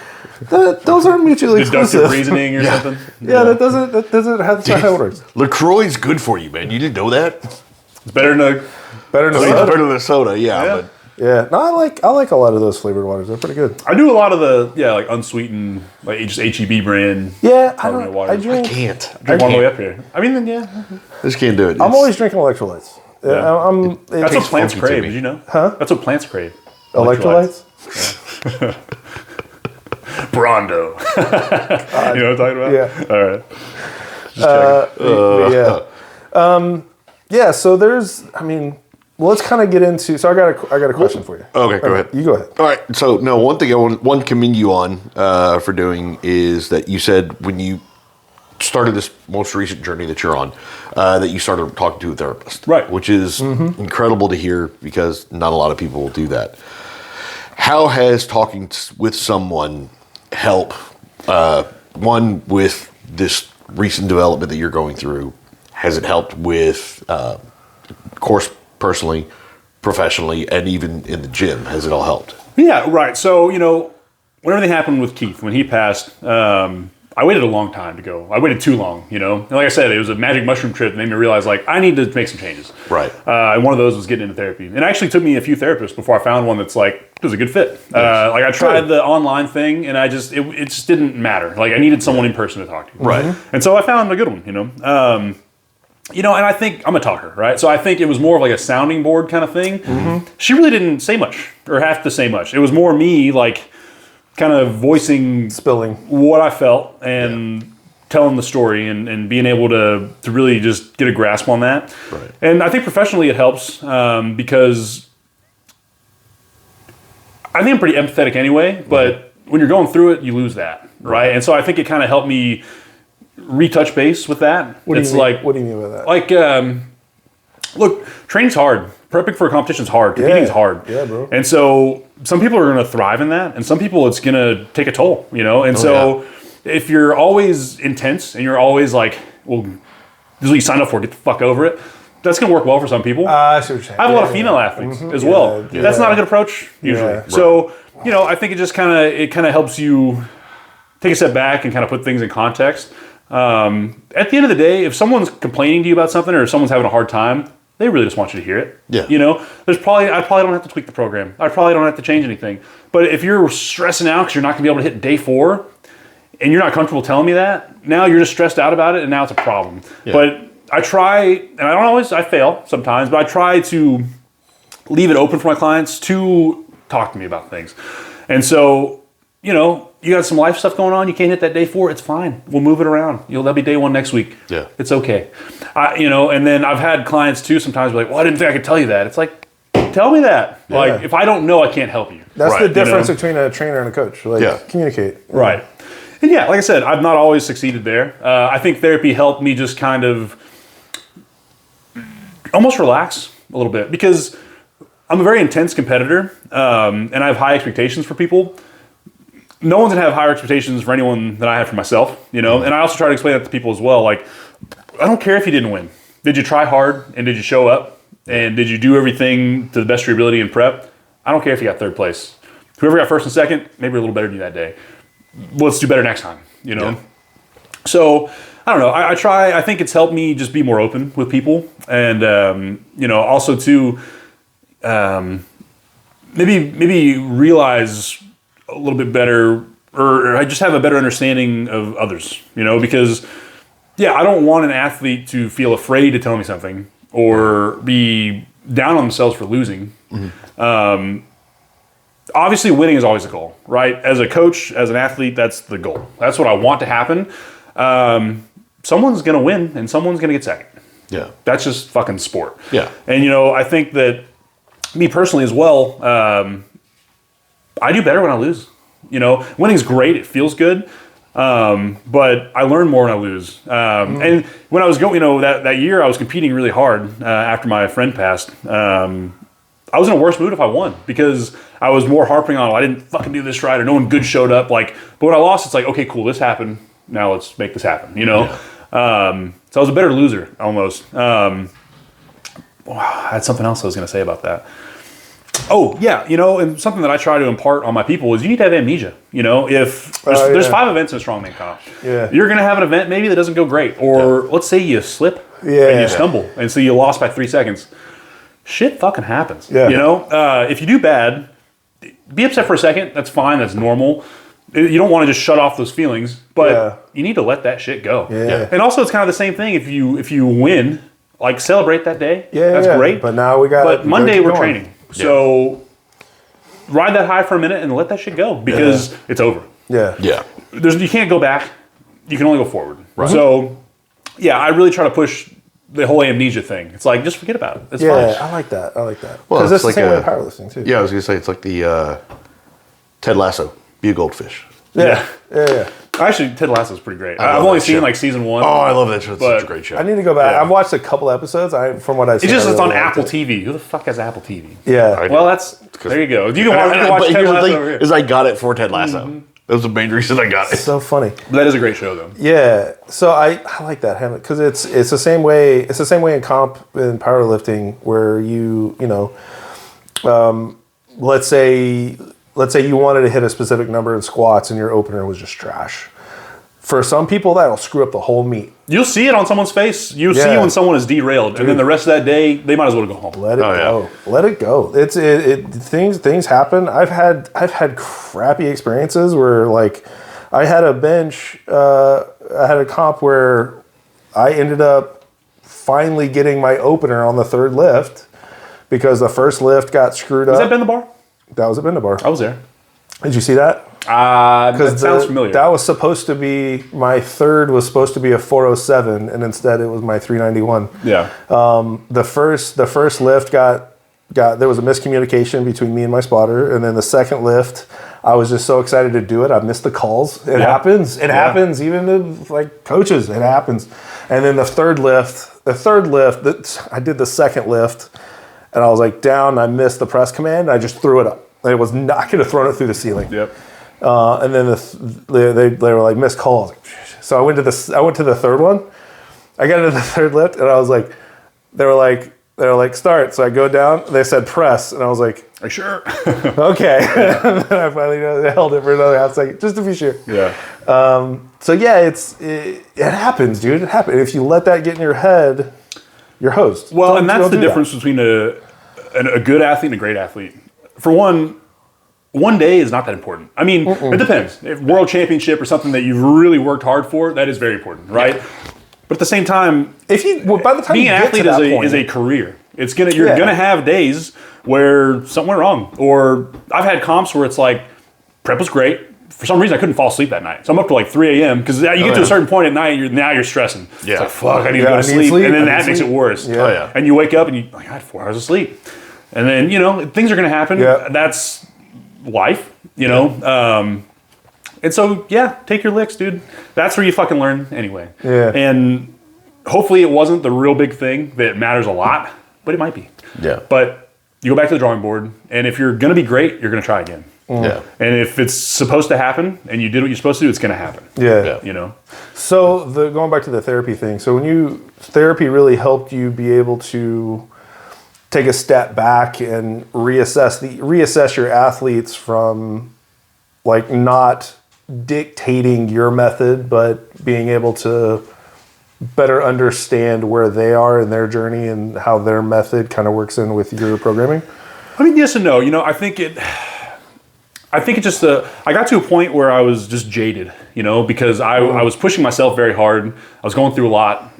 B: those aren't mutually
C: Deductive
B: exclusive.
C: reasoning or something.
B: Yeah, that doesn't have that's not how it works.
A: LaCroix's good for you, man. You didn't know that?
C: It's better than a
B: Better than
A: It's
B: soda.
A: better than soda, yeah.
C: Yeah.
A: But
B: Yeah, no, I like a lot of those flavored waters. They're pretty good.
C: I do a lot of the like unsweetened, like just HEB brand.
B: Yeah,
C: Carbonated water.
B: I drink.
A: can't.
C: Drink all the way up here. I mean, then yeah,
A: Just can't do it.
B: I'm always drinking electrolytes.
C: Yeah. That's what plants
A: funky to
C: crave.
A: me.
C: Did you know?
B: Huh?
C: That's what plants crave.
B: Electrolytes.
C: Brondo. You know what I'm talking about?
B: Yeah.
C: All right.
B: Yeah. So there's. I mean, well, let's kind of get into. So I got a question for you.
A: Okay, go ahead.
B: You go ahead.
A: All right. So, no, one thing I want to commend you on for doing is that you said when you started this most recent journey that you're on, that you started talking to a therapist.
C: Right.
A: Which is incredible to hear because not a lot of people will do that. How has talking with someone help, one, with this recent development that you're going through? Has it helped with, of course, personally, professionally, and even in the gym? Has it all helped?
C: Yeah, right. So, when everything happened with Keith, when he passed, I waited a long time to go. I waited too long, And like I said, it was a magic mushroom trip that made me realize, I need to make some changes.
A: Right.
C: And one of those was getting into therapy. And it actually took me a few therapists before I found one that's it was a good fit. I tried the online thing, and it just didn't matter. I needed someone in person to talk to.
A: Right.
C: And so I found a good one, and I think I'm a talker, right? So I think it was more of a sounding board kind of thing. Mm-hmm. She really didn't say much or have to say much. It was more me, kind of voicing,
B: Spilling
C: what I felt and telling the story and being able to really just get a grasp on that.
A: Right.
C: And I think professionally it helps because I think I'm pretty empathetic anyway, but when you're going through it, you lose that, right? And so I think it kind of helped me retouch base with that.
B: What do you mean by that?
C: Look, training's hard. Prepping for a competition's hard. Competing's hard.
B: Yeah, bro.
C: And so some people are going to thrive in that, and some people it's going to take a toll, And if you're always intense and you're always well, this is what you signed up for, get the fuck over it, that's going to work well for some people.
B: I see what you're saying.
C: I have a lot of female athletes as well.
B: Yeah.
C: That's not a good approach usually.
B: Yeah.
C: So, I think it just kind of helps you take a step back and kind of put things in context. At the end of the day, if someone's complaining to you about something or if someone's having a hard time, they really just want you to hear it.
A: Yeah.
C: I probably don't have to tweak the program. I probably don't have to change anything. But if you're stressing out because you're not going to be able to hit day 4 and you're not comfortable telling me that, now you're just stressed out about it and now it's a problem.
A: Yeah.
C: But I try, and I fail sometimes, but I try to leave it open for my clients to talk to me about things. And so, you got some life stuff going on, you can't hit that day 4, it's fine. We'll move it around. That'll be day 1 next week.
A: Yeah.
C: It's okay. And then I've had clients too sometimes be like, well, I didn't think I could tell you that. It's tell me that.
B: Yeah.
C: If I don't know, I can't help you.
B: That's
A: Right,
B: the difference between a trainer and a coach. Communicate.
C: Right. And yeah, like I said, I've not always succeeded there. I think therapy helped me just kind of almost relax a little bit because I'm a very intense competitor and I have high expectations for people. No one's gonna have higher expectations for anyone than I have for myself, And I also try to explain that to people as well. I don't care if you didn't win. Did you try hard and did you show up and did you do everything to the best of your ability in prep? I don't care if you got 3rd place. Whoever got 1st and 2nd, maybe a little better than you that day. Let's do better next time, Yeah. So I don't know. I think it's helped me just be more open with people and also to maybe realize a little bit better, or I just have a better understanding of others, because, I don't want an athlete to feel afraid to tell me something or be down on themselves for losing. Obviously, winning is always the goal, right? As a coach, as an athlete, that's the goal. That's what I want to happen. Someone's going to win and someone's going to get second.
A: Yeah.
C: That's just fucking sport.
A: Yeah.
C: And, I think that me personally as well, I do better when I lose. Winning's great. It feels good. But I learn more when I lose. And when I was going, that year I was competing really hard after my friend passed. I was in a worse mood if I won because I was more harping on, I didn't fucking do this right or no one good showed up. But when I lost, it's like, okay, cool, this happened. Now let's make this happen, Yeah. So I was a better loser almost. I had something else I was going to say about that. Oh, yeah, and something that I try to impart on my people is you need to have amnesia. If there's 5 events in a strongman comp, you're going to have an event maybe that doesn't go great. Or let's say you slip and you stumble, and so you lost by 3 seconds. Shit fucking happens. Yeah. If you do bad, be upset for a second. That's fine. That's normal. You don't want to just shut off those feelings, but you need to let that shit go.
B: Yeah.
C: And also, it's kind of the same thing. If you win, celebrate that day. That's great.
B: But now But
C: Monday we're training. So ride that high for a minute and let that shit go because it's over.
B: Yeah.
A: Yeah.
C: You can't go back. You can only go forward.
A: Right.
C: So, I really try to push the whole amnesia thing. It's like, just forget about it. It's fine.
B: I like that.
A: Well,
B: because it's the same way in powerlifting too.
A: Yeah, I was going to say, it's like the Ted Lasso, be a goldfish.
B: Yeah.
C: Actually, Ted Lasso is pretty great. I've only seen season 1.
A: Oh, I love that show. It's such a great show.
B: I need to go back. I've watched a couple episodes. From what I've seen,
C: it's on Apple TV. Who the fuck has Apple TV?
B: Yeah.
C: Well, there you go. You can watch Ted Lasso over here.
A: Is I got it for Ted Lasso. That was the main reason I got it.
B: So funny.
C: That is a great show, though.
B: Yeah. So I like that because it's the same way. It's the same way in comp in powerlifting where let's say you wanted to hit a specific number in squats and your opener was just trash. For some people, that'll screw up the whole meet.
C: You'll see it on someone's face. You'll see when someone is derailed, and then the rest of that day, they might as well go home.
B: Let it go. Yeah. Let it go. Things happen. I've had crappy experiences where I had a bench. I had a comp where I ended up finally getting my opener on the 3rd lift because the first lift got screwed up.
C: Was that Bend the Bar?
B: That was at Bend the Bar.
C: I was there.
B: Did you see that?
C: That sounds familiar.
B: That was supposed to be, my 3rd was supposed to be a 407, and instead it was my 391.
C: Yeah.
B: The first lift there was a miscommunication between me and my spotter, and then the second lift, I was just so excited to do it. I missed the calls. It happens. It happens. Even to coaches, it happens. And then the third lift, I did the second lift, and I was down. I missed the press command. I just threw it up. I could have thrown it through the ceiling.
C: Yep.
B: And then they were like missed calls. So I went to the third one. I got into the third lift, and I was like, they were like start. So I go down. They said press, and I was like,
C: are you sure?
B: Okay. And then I finally held it for another half second just to be sure.
C: Yeah.
B: So yeah, it happens, dude. It happens. If you let that get in your head, you're hosed.
C: Well, and that's the difference between a good athlete and a great athlete. For one day is not that important. I mean, it depends. If world championship or something that you've really worked hard for, that is very important, right? Yeah. But at the same time, by the time being an athlete is a career. You're gonna have days where something went wrong. Or I've had comps where it's like prep was great. For some reason, I couldn't fall asleep that night. So I'm up to 3 a.m. because you get to a certain point at night, you're stressing. Yeah. It's like, fuck, I need to go to sleep. And then that makes it worse.
B: Yeah. Oh, yeah.
C: And you wake up and I had 4 hours of sleep. And then, things are going to happen.
B: Yeah.
C: That's life, and so, take your licks, dude. That's where you fucking learn anyway.
B: Yeah.
C: And hopefully it wasn't the real big thing that matters a lot, but it might be.
A: Yeah.
C: But you go back to the drawing board, and if you're going to be great, you're going to try again.
A: Yeah.
C: And if it's supposed to happen and you did what you're supposed to do, it's going to happen.
B: Yeah. So going back to the therapy thing. So therapy really helped you be able to take a step back and reassess your athletes from not dictating your method, but being able to better understand where they are in their journey and how their method kind of works in with your programming?
C: I mean, yes and no. I think it just, I got to a point where I was just jaded, because I was pushing myself very hard. I was going through a lot.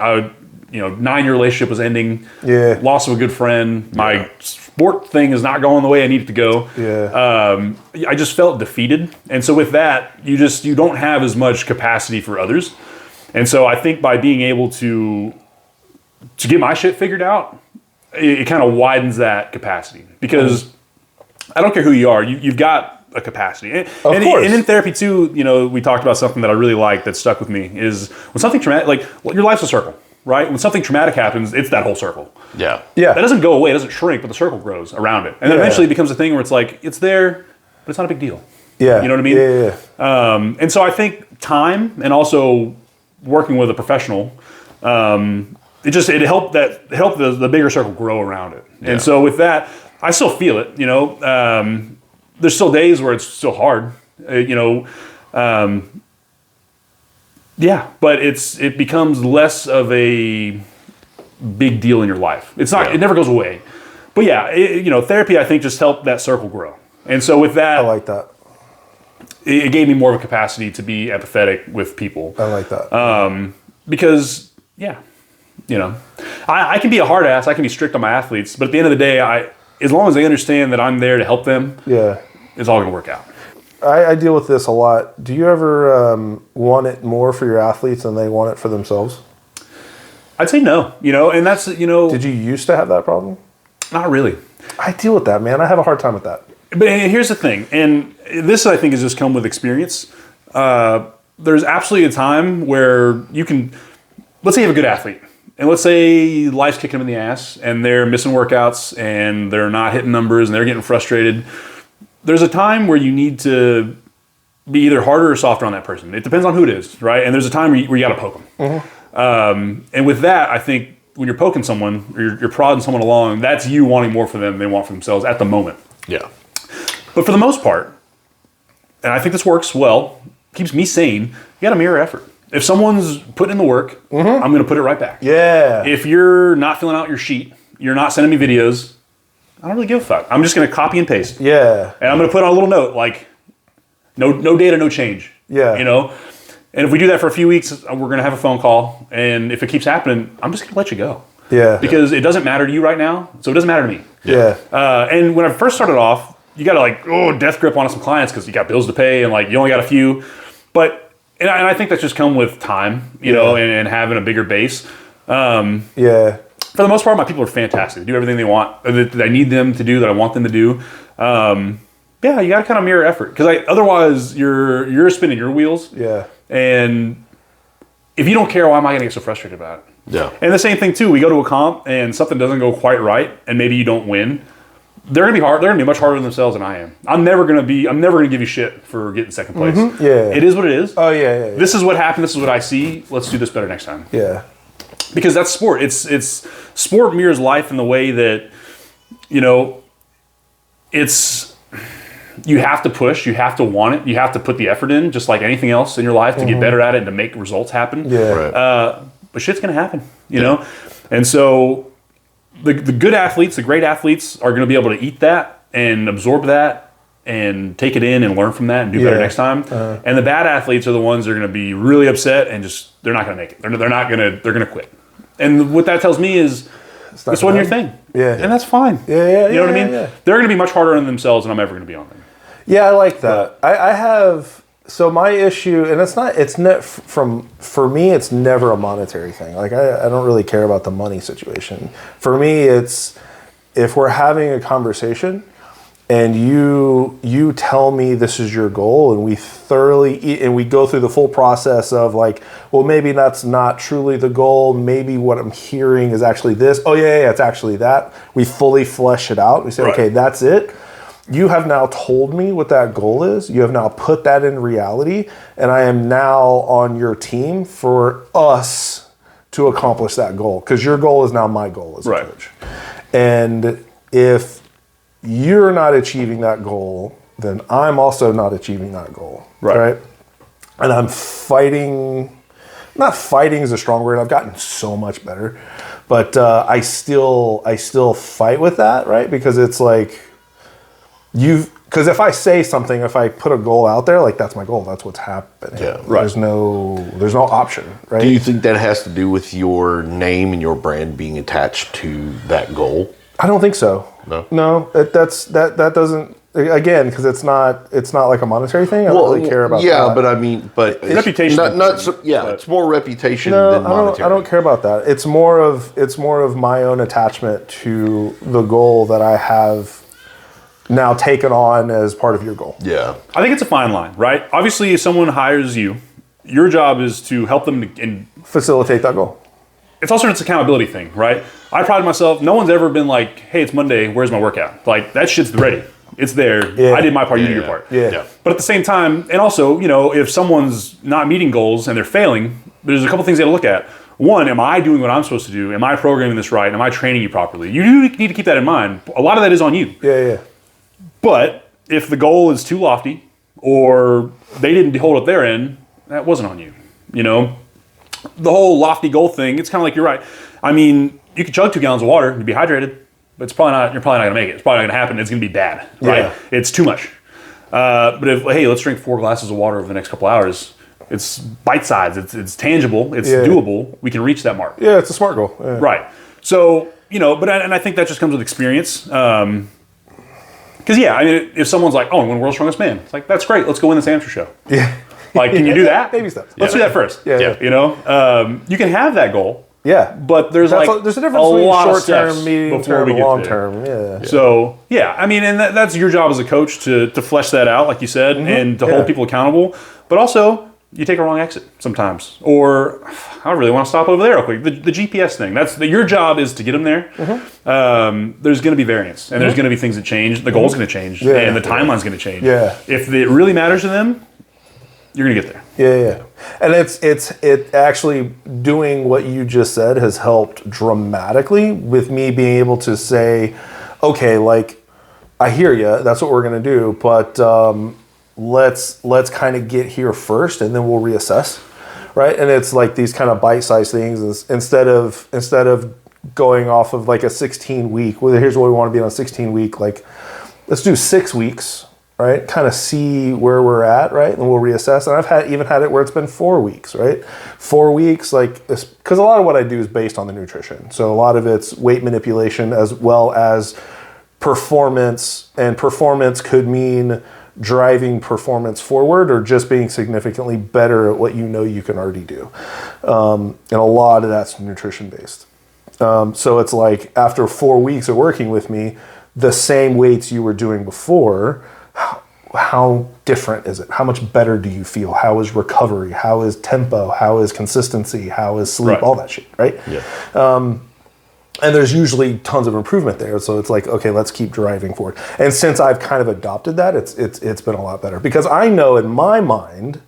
C: 9-year relationship was ending.
B: Yeah.
C: Loss of a good friend. My sport thing is not going the way I need it to go.
B: Yeah.
C: I just felt defeated. And so with that, you don't have as much capacity for others. And so I think by being able to get my shit figured out, it kind of widens that capacity. Because I don't care who you are, you've got a capacity. And in therapy too, we talked about something that I really like that stuck with me is when something traumatic, your life's a circle, right? When something traumatic happens, it's that whole circle.
A: Yeah.
B: Yeah.
C: That doesn't go away, it doesn't shrink, but the circle grows around it. And then eventually it becomes a thing where it's like, it's there, but it's not a big deal.
B: Yeah.
C: You know what I mean?
B: Yeah.
C: And so I think time and also working with a professional, it helped the bigger circle grow around it.
A: Yeah.
C: And so with that, I still feel it, there's still days where it's still hard, but it becomes less of a big deal in your life. It's not, it never goes away. But therapy, I think, just helped that circle grow. And so with that,
B: I like that.
C: It gave me more of a capacity to be empathetic with people.
B: I like that.
C: Because, I can be a hard ass, I can be strict on my athletes, but at the end of the day, as long as they understand that I'm there to help them, it's all going to work out.
B: I deal with this a lot. Do you ever want it more for your athletes than they want it for themselves?
C: I'd say no, and that's,
B: Did you used to have that problem?
C: Not really.
B: I deal with that, man. I have a hard time with that.
C: But here's the thing, and this I think has just come with experience. There's absolutely a time where let's say you have a good athlete. And let's say life's kicking them in the ass and they're missing workouts and they're not hitting numbers and they're getting frustrated. There's a time where you need to be either harder or softer on that person. It depends on who it is, right? And there's a time where you got to poke them. Mm-hmm. And with that, I think when you're poking someone or you're prodding someone along, that's you wanting more for them than they want for themselves at the moment.
A: Yeah.
C: But for the most part, and I think this works well, keeps me sane, you got to mirror effort. If someone's putting in the work, I'm going to put it right back.
B: Yeah.
C: If you're not filling out your sheet, you're not sending me videos, I don't really give a fuck. I'm just going to copy and paste.
B: Yeah.
C: And I'm going to put on a little note like, no data, no change.
B: Yeah.
C: And if we do that for a few weeks, we're going to have a phone call. And if it keeps happening, I'm just going to let you go.
B: Yeah.
C: Because it doesn't matter to you right now, so it doesn't matter to me.
B: Yeah.
C: And when I first started off, you got to death grip on some clients because you got bills to pay and you only got a few. But and I think that's just come with time, and having a bigger base.
B: Yeah.
C: For the most part, my people are fantastic. They do everything they want, that I need them to do, that I want them to do. You got to kind of mirror effort because otherwise you're spinning your wheels.
B: Yeah. And
C: if you don't care, why am I going to get so frustrated about it?
A: Yeah.
C: And the same thing too. We go to a comp and something doesn't go quite right, and maybe you don't win. They're gonna be hard. They're gonna be much harder on themselves than I am. I'm never gonna give you shit for getting second place.
B: Mm-hmm. Yeah.
C: It is what it is.
B: Oh yeah.
C: This is what happened. This is what I see. Let's do this better next time.
B: Yeah.
C: Because that's sport. It's sport mirrors life in the way that, it's you have to push, you have to want it, you have to put the effort in, just like anything else in your life to get better at it and to make results happen.
B: Yeah.
A: Right.
C: But shit's gonna happen, know? And so the good athletes, the great athletes are gonna be able to eat that and absorb that and take it in and learn from that and do better next time. And the bad athletes are the ones that are gonna be really upset and just they're not gonna make it. They're gonna quit. And what that tells me is this wasn't your thing.
B: Yeah.
C: And that's fine.
B: Yeah.
C: You know what I mean? Yeah. They're gonna be much harder on themselves than I'm ever gonna be on them.
B: Yeah, I like that. I have, so my issue, and for me, it's never a monetary thing. I don't really care about the money situation. For me, it's if we're having a conversation and you tell me this is your goal and we go through the full process of well, maybe that's not truly the goal. Maybe what I'm hearing is actually this. Oh yeah, it's actually that. We fully flesh it out. We say, okay, that's it. You have now told me what that goal is. You have now put that in reality, and I am now on your team for us to accomplish that goal, because your goal is now my goal as a coach. And if you're not achieving that goal, then I'm also not achieving that goal, right? And I'm fighting, not fighting is a strong word, I've gotten so much better, but I still fight with that, right? Because it's because if I say something, if I put a goal out there, like that's my goal, that's what's happening.
A: Yeah,
C: right.
B: There's no option, right?
A: Do you think that has to do with your name and your brand being attached to that goal?
B: I don't think so.
A: No?
B: that doesn't, again, because it's not like a monetary thing. I don't really care about that.
A: Yeah, but I mean, but it's
C: reputation.
A: it's more reputation
B: No,
A: than monetary.
B: I don't care about that. It's more of my own attachment to the goal that I have now taken on as part of your goal.
A: Yeah.
C: I think it's a fine line, right? Obviously, if someone hires you, your job is to help them and
B: Facilitate that goal.
C: it's also an accountability thing, right? I pride myself. No one's ever been like, "Hey, it's Monday. Where's my workout?" Like that shit's ready. It's there.
B: Yeah.
C: I did my part. You did
A: Yeah.
C: your part.
B: Yeah.
C: But at the same time, and also, if someone's not meeting goals and they're failing, there's a couple things you got to look at. One, am I doing what I'm supposed to do? Am I programming this right? Am I training you properly? You do need to keep that in mind. A lot of that is on you.
B: Yeah.
C: But if the goal is too lofty or they didn't hold up their end, that wasn't on you. The whole lofty goal thing, it's kind of like you're right. I mean, you could chug 2 gallons of water and be hydrated, but you're probably not going to make it. It's probably not going to happen. It's going to be bad, right?
B: Yeah.
C: It's too much. But if, hey, let's drink 4 glasses of water over the next couple hours, it's bite size, it's tangible, it's doable. We can reach that mark.
B: Yeah, it's a smart goal. Yeah.
C: Right. So, and I think that just comes with experience. Because, I mean, if someone's like, oh, I'm going to World's Strongest Man, it's like, that's great. Let's go win this amateur show.
B: Yeah.
C: Like, can you do that?
B: Baby steps.
C: Let's do that first.
B: Yeah.
C: You can have that goal.
B: Yeah.
C: But there's
B: there's a difference between short term, medium term, and long term. Yeah.
C: So, I mean, and that's your job as a coach to flesh that out, like you said, and to hold people accountable. But also, you take a wrong exit sometimes. Or, I really want to stop over there real quick. The GPS thing, your job is to get them there. There's going to be variance, and there's going to be things that change. The goal's going to change, and the timeline's going to change.
B: Yeah.
C: If it really matters to them, you're going to get there.
B: Yeah. And it actually doing what you just said has helped dramatically with me being able to say, okay, like, I hear you, that's what we're going to do, but let's kind of get here first and then we'll reassess, right? And it's like these kind of bite-sized things instead of going off of like a 16-week, well, here's what we want to be on a 16-week, like, let's do 6 weeks, right? Kind of see where we're at, right? And we'll reassess. And I've even had it where it's been 4 weeks, right? 4 weeks, like, because a lot of what I do is based on the nutrition. So a lot of it's weight manipulation as well as performance. And performance could mean driving performance forward or just being significantly better at what you can already do. And a lot of that's nutrition based. So it's like after 4 weeks of working with me, the same weights you were doing before, how different is it? How much better do you feel? How is recovery? How is tempo? How is consistency? How is sleep?
C: Right.
B: All that shit, right?
A: Yeah.
B: And there's usually tons of improvement there. So it's like, okay, let's keep driving forward. And since I've kind of adopted that, it's been a lot better. Because I know in my mind,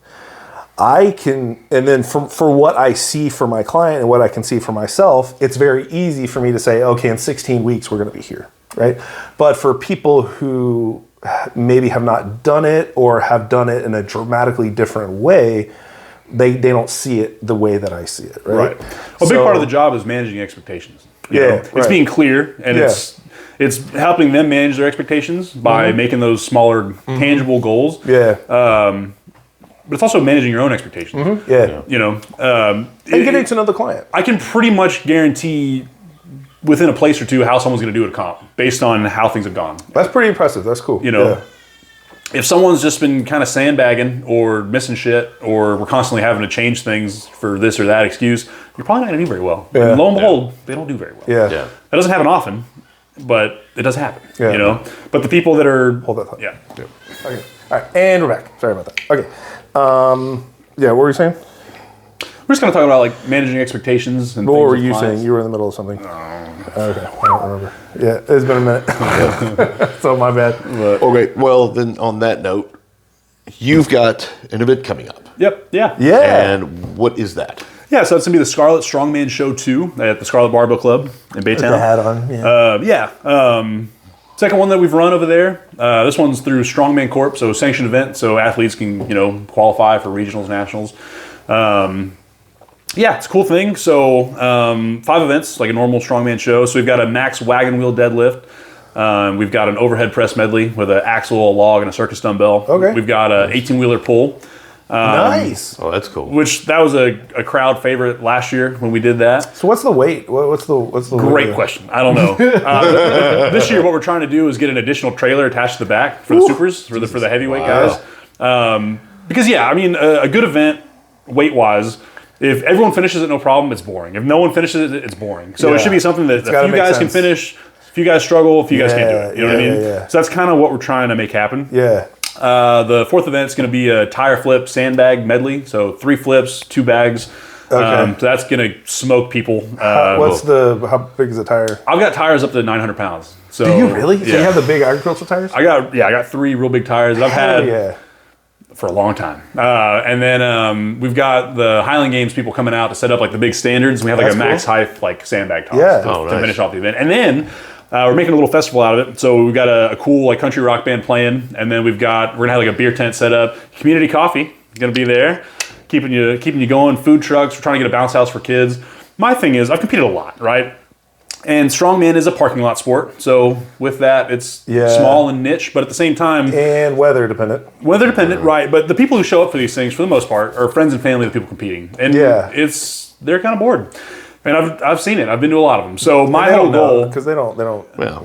B: I can, and then for what I see for my client and what I can see for myself, it's very easy for me to say, okay, in 16 weeks, we're going to be here, right? But for people who maybe have not done it or have done it in a dramatically different way, they don't see it the way that I see it, right?
C: A big part of the job is managing expectations. You know? It's being clear, and it's helping them manage their expectations by making those smaller, tangible goals. But it's also managing your own expectations. You know,
B: and getting to know the client.
C: I can pretty much guarantee within a place or two how someone's going to do at a comp based on how things have gone.
B: That's pretty impressive. That's cool.
C: You know, if someone's just been kind of sandbagging or missing shit, or we're constantly having to change things for this or that excuse, you're probably not going to do very well. And lo and behold, they don't do very well.
B: Yeah.
C: That doesn't happen often, but it does happen.
B: Yeah.
C: You know, but the people that are
B: Hold that thought.
C: yeah.
B: Okay. All right. And we're back. Sorry about that. Okay. What were you saying?
C: We're just going to talk about like managing expectations and
B: What
C: things
B: were
C: with
B: you
C: clients.
B: saying? You were in the middle of something. Okay. I don't remember. Yeah. It's been a minute. So my bad.
A: Okay, well, then on that note, you've got an event coming up.
C: Yep. Yeah.
B: Yeah.
A: And what is that?
C: Yeah, so it's going to be the Scarlet Strongman Show 2 at the Scarlet Barbell Club in Baytown.
B: The hat on. Yeah.
C: Second one that we've run over there. This one's through Strongman Corp, so sanctioned event, so athletes can, qualify for regionals, nationals. It's a cool thing. So 5 events, like a normal Strongman show. So we've got a max wagon wheel deadlift, We've got an overhead press medley with an axle, a log, and a circus dumbbell.
B: Okay.
C: We've got an 18-wheeler pull.
B: Nice.
A: Oh, that's cool.
C: Which that was a crowd favorite last year when we did that.
B: So what's the weight? What's the
C: Great
B: weight?
C: question. I don't know. This year, what we're trying to do is get an additional trailer attached to the back for the supers, for the heavyweight guys. Because I mean, a good event weight wise, if everyone finishes it, no problem. It's boring. If no one finishes it, it's boring. So it should be something that a few guys can finish. A few guys struggle. A few guys can't do it. You know what I mean? Yeah. So that's kind of what we're trying to make happen.
B: Yeah.
C: The fourth event is going to be a tire flip sandbag medley. So 3 flips, 2 bags. Okay. So that's going to smoke people.
B: How big is the tire?
C: I've got tires up to 900 pounds. So,
B: do you really?
C: Yeah.
B: So you have the big agricultural tires?
C: I got 3 real big tires that I've had for a long time. And then we've got the Highland Games people coming out to set up like the big standards. We have like a max height like sandbag toss to finish off the event. And then we're making a little festival out of it. So we've got a cool like country rock band playing, and then we're gonna have like a beer tent set up. Community coffee is gonna be there, keeping you going. Food trucks. We're trying to get a bounce house for kids. My thing is I've competed a lot, right? And Strongman is a parking lot sport. So with that, it's small and niche, but at the same time,
B: and weather dependent.
C: Right? But the people who show up for these things, for the most part, are friends and family of the people competing, and they're kind of bored. And I've seen it. I've been to a lot of them. So my whole goal,
B: because they don't.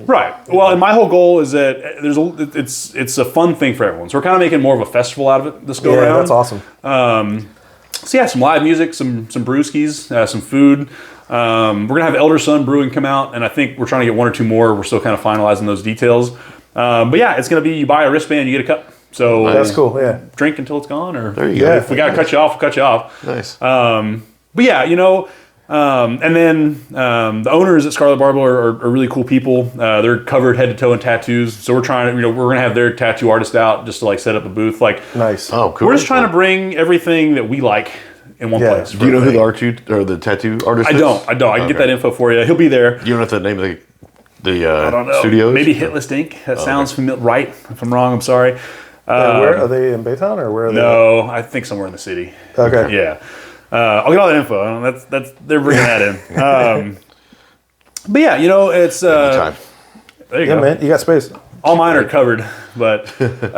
C: Right. Well, and my whole goal is that it's a fun thing for everyone. So we're kind of making more of a festival out of it this go around.
B: Yeah, that's awesome.
C: So some live music, some brewskis, some food. We're gonna have Elder Sun Brewing come out, and I think we're trying to get 1 or 2 more. We're still kind of finalizing those details. But it's gonna be you buy a wristband, you get a cup. So
B: that's cool. Yeah.
C: Drink until it's gone, or
A: there you go.
C: If we gotta cut you off, we'll cut you off.
A: Nice.
C: And then the owners at Scarlet Barbell are really cool people. They're covered head to toe in tattoos. So we're trying to, we're gonna have their tattoo artist out just to like set up a booth. Like,
B: nice.
A: Oh, cool.
C: We're just trying to bring everything that we like in one place.
A: Do you know who the tattoo artist is?
C: I don't. I can get that info for you. He'll be there.
A: You don't know the name of the
C: I don't know.
A: studios?
C: Maybe Hitless Ink. That sounds familiar. Right. If I'm wrong, I'm sorry.
B: Where are they in Baytown or where are they?
C: No, I think somewhere in the city.
B: Okay.
C: Yeah. I'll get all that info. That's they're bringing that in. But it's
A: Time.
C: there you go,
B: man. You got space.
C: All mine are covered, but it's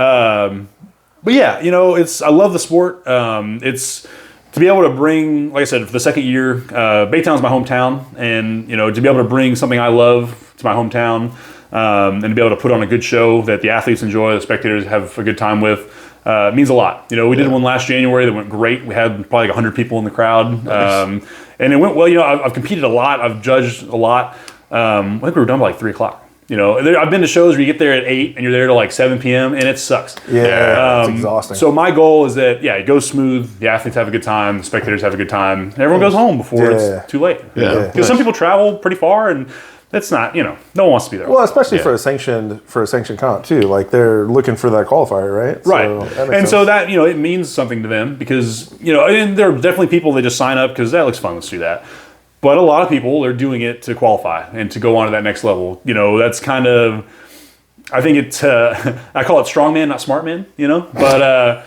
C: I love the sport. It's to be able to bring, like I said, for the second year, Baytown's my hometown, and to be able to bring something I love to my hometown, and to be able to put on a good show that the athletes enjoy, the spectators have a good time with. Means a lot. We did one last January that went great. We had probably like 100 people in the crowd. Nice. And it went well. I've competed a lot. I've judged a lot. I think we were done by like 3 o'clock. I've been to shows where you get there at 8 and you're there till like 7 p.m. and it sucks.
B: Yeah, it's exhausting.
C: So my goal is that, it goes smooth. The athletes have a good time. The spectators have a good time. And everyone goes home before it's too late. Because some people travel pretty far and it's not, no one wants to be there.
B: Well, especially for a sanctioned comp too. Like they're looking for that qualifier, right?
C: Right. So that it means something to them because and there are definitely people that just sign up because that looks fun. Let's do that. But a lot of people are doing it to qualify and to go on to that next level. That's kind of, I think it's, I call it strongman, not smart man. But a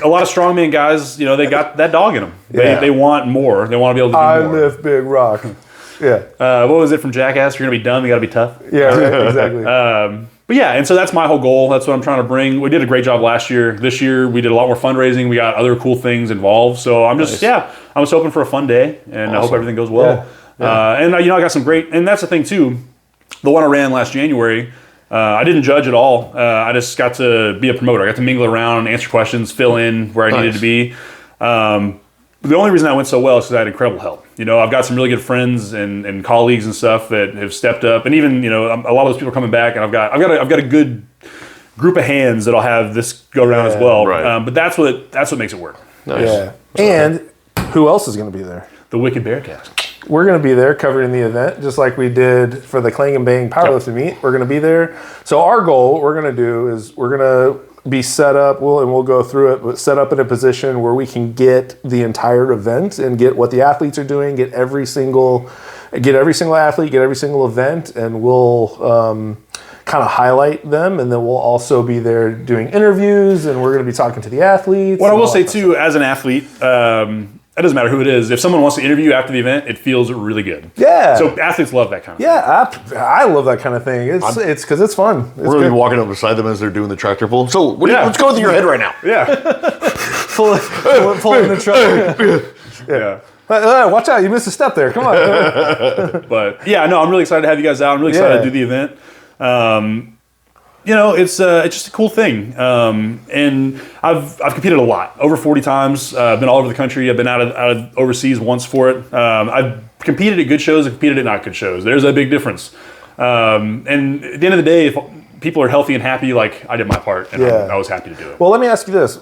C: lot of strongman guys, they got that dog in them. They want more. They want to be able to do more.
B: I lift big rock. Yeah.
C: What was it from Jackass? You're going to be dumb, you got to be tough.
B: Yeah, right, exactly.
C: And so that's my whole goal. That's what I'm trying to bring. We did a great job last year. This year, we did a lot more fundraising. We got other cool things involved. So I'm just, I'm just hoping for a fun day, and awesome. I hope everything goes well. And I got some great, and that's the thing too, the one I ran last January, I didn't judge at all. I just got to be a promoter. I got to mingle around, answer questions, fill in where I needed to be. The only reason that went so well is because I had incredible help. I've got some really good friends and colleagues and stuff that have stepped up, and even a lot of those people are coming back, and I've got a good group of hands that'll have this go around as well.
A: Right.
C: But that's what makes it work.
A: Nice.
B: Yeah. And who else is going to be there?
C: The Wicked Bearcats.
B: We're going to be there covering the event, just like we did for the Clang and Bang powerlifting meet. We're going to be there. So our goal, what we're going to do is we're going to be set up, we'll go through it, but set up in a position where we can get the entire event and get what the athletes are doing, get every single athlete, get every single event, and we'll kind of highlight them, and then we'll also be there doing interviews, and we're going to be talking to the athletes.
C: What I will say too, as an athlete, it doesn't matter who it is. If someone wants to interview you after the event, it feels really good.
B: Yeah.
C: So athletes love that kind of thing.
B: Yeah, I love that kind of thing. It's because it's fun. It's
A: We're going to be walking up beside them as they're doing the tractor pull. So what's going through your head right now?
C: Yeah.
B: Pulling the truck.
C: Yeah.
B: Watch out, you missed a step there. Come on.
C: But yeah, no, I'm really excited to have you guys out. I'm really excited to do the event. It's just a cool thing. And I've competed a lot, over 40 times. I've been all over the country. I've been out of overseas once for it. I've competed at good shows and competed at not good shows. There's a big difference. And at the end of the day, if people are healthy and happy, like I did my part, and I was happy to do it.
B: Well, let me ask you this: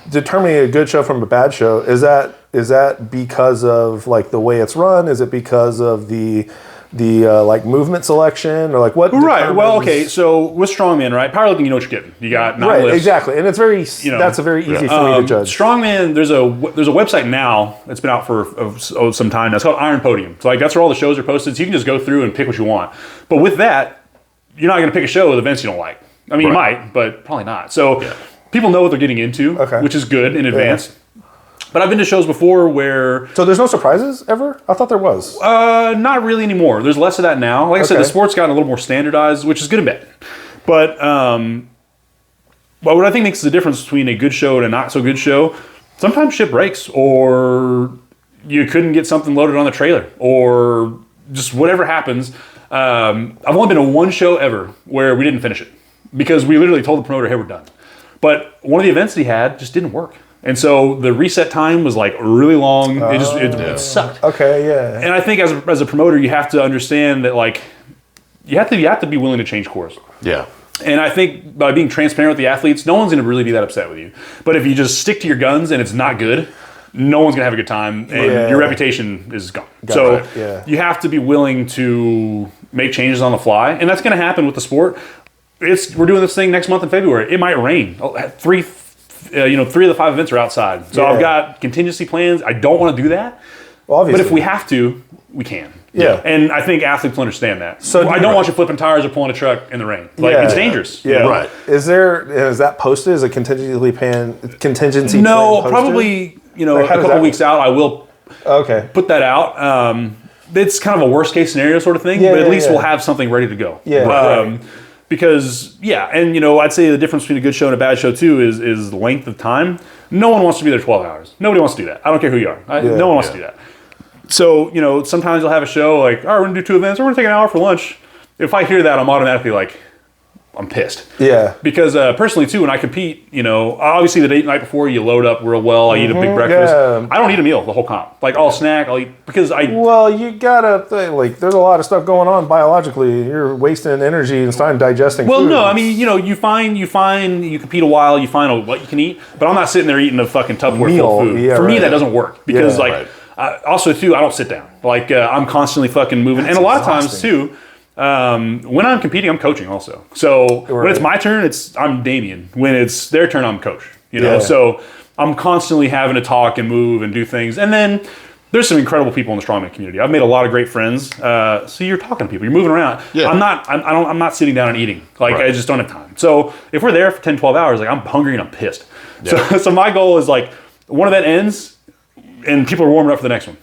B: determining a good show from a bad show, is that because of like the way it's run? Is it because of the like movement selection, or like what?
C: Right. Well, okay. So with Strongman, right? Powerlifting, you know what you're getting. You got 9 lifts.
B: Exactly, and it's very. That's a very easy for me to judge.
C: Strongman, there's a website now. It's been out for some time now. It's called Iron Podium. So like that's where all the shows are posted. So you can just go through and pick what you want. But with that, you're not going to pick a show with events you don't like. I mean, you might, but probably not. So people know what they're getting into, which is good in advance. But I've been to shows before where...
B: So there's no surprises ever? I thought there was.
C: Not really anymore. There's less of that now. Like I said, the sport's gotten a little more standardized, which is good and bad. But what I think makes the difference between a good show and a not so good show, sometimes shit breaks, or you couldn't get something loaded on the trailer, or just whatever happens. I've only been to one show ever where we didn't finish it because we literally told the promoter, hey, we're done. But one of the events that he had just didn't work. And so the reset time was like really long. It sucked.
B: Okay, yeah.
C: And I think as a promoter, you have to understand that like you have to be willing to change course.
A: Yeah.
C: And I think by being transparent with the athletes, no one's going to really be that upset with you. But if you just stick to your guns and it's not good, no one's going to have a good time, and your reputation is gone. You have to be willing to make changes on the fly, and that's going to happen with the sport. We're doing this thing next month in February. It might rain. Three of the 5 events are outside. So I've got contingency plans. I don't want to do that. Well, obviously. But if we have to, we can.
B: Yeah.
C: And I think athletes will understand that. So I don't want you flipping tires or pulling a truck in the rain. Like it's dangerous.
B: Yeah.
A: Right.
B: Is that posted as a contingency plan?
C: No, probably, a couple weeks out I will put that out. It's kind of a worst case scenario sort of thing, but at least we'll have something ready to go.
B: Yeah.
C: Because and I'd say the difference between a good show and a bad show too is length of time. No one wants to be there 12 hours. Nobody wants to do that. I don't care who you are. No one wants to do that. So sometimes you'll have a show like, all right, we're gonna do 2 events. We're gonna take an hour for lunch. If I hear that, I'm automatically like, I'm pissed.
B: Yeah.
C: Because personally too, when I compete, obviously the night before you load up real well. I eat a big breakfast. Yeah. I don't eat a meal the whole comp. Like I'll snack. I'll eat because
B: Well, you gotta there's a lot of stuff going on biologically. You're wasting energy and starting digesting.
C: Well,
B: food.
C: no, I mean you compete a while, you find what you can eat, but I'm not sitting there eating a fucking Tupperware full of food.
B: Yeah,
C: For me, that doesn't work because also too, I don't sit down. Like I'm constantly fucking moving, and a lot of times too. When I'm competing, I'm coaching also. So when it's my turn, I'm Damian. When it's their turn, I'm coach. So I'm constantly having to talk and move and do things. And then there's some incredible people in the strongman community. I've made a lot of great friends. So you're talking to people, you're moving around. Yeah. I'm not sitting down and eating. I just don't have time. So if we're there for 10, 12 hours, I'm hungry and I'm pissed. Yeah. So my goal is one of that ends and people are warming up for the next one.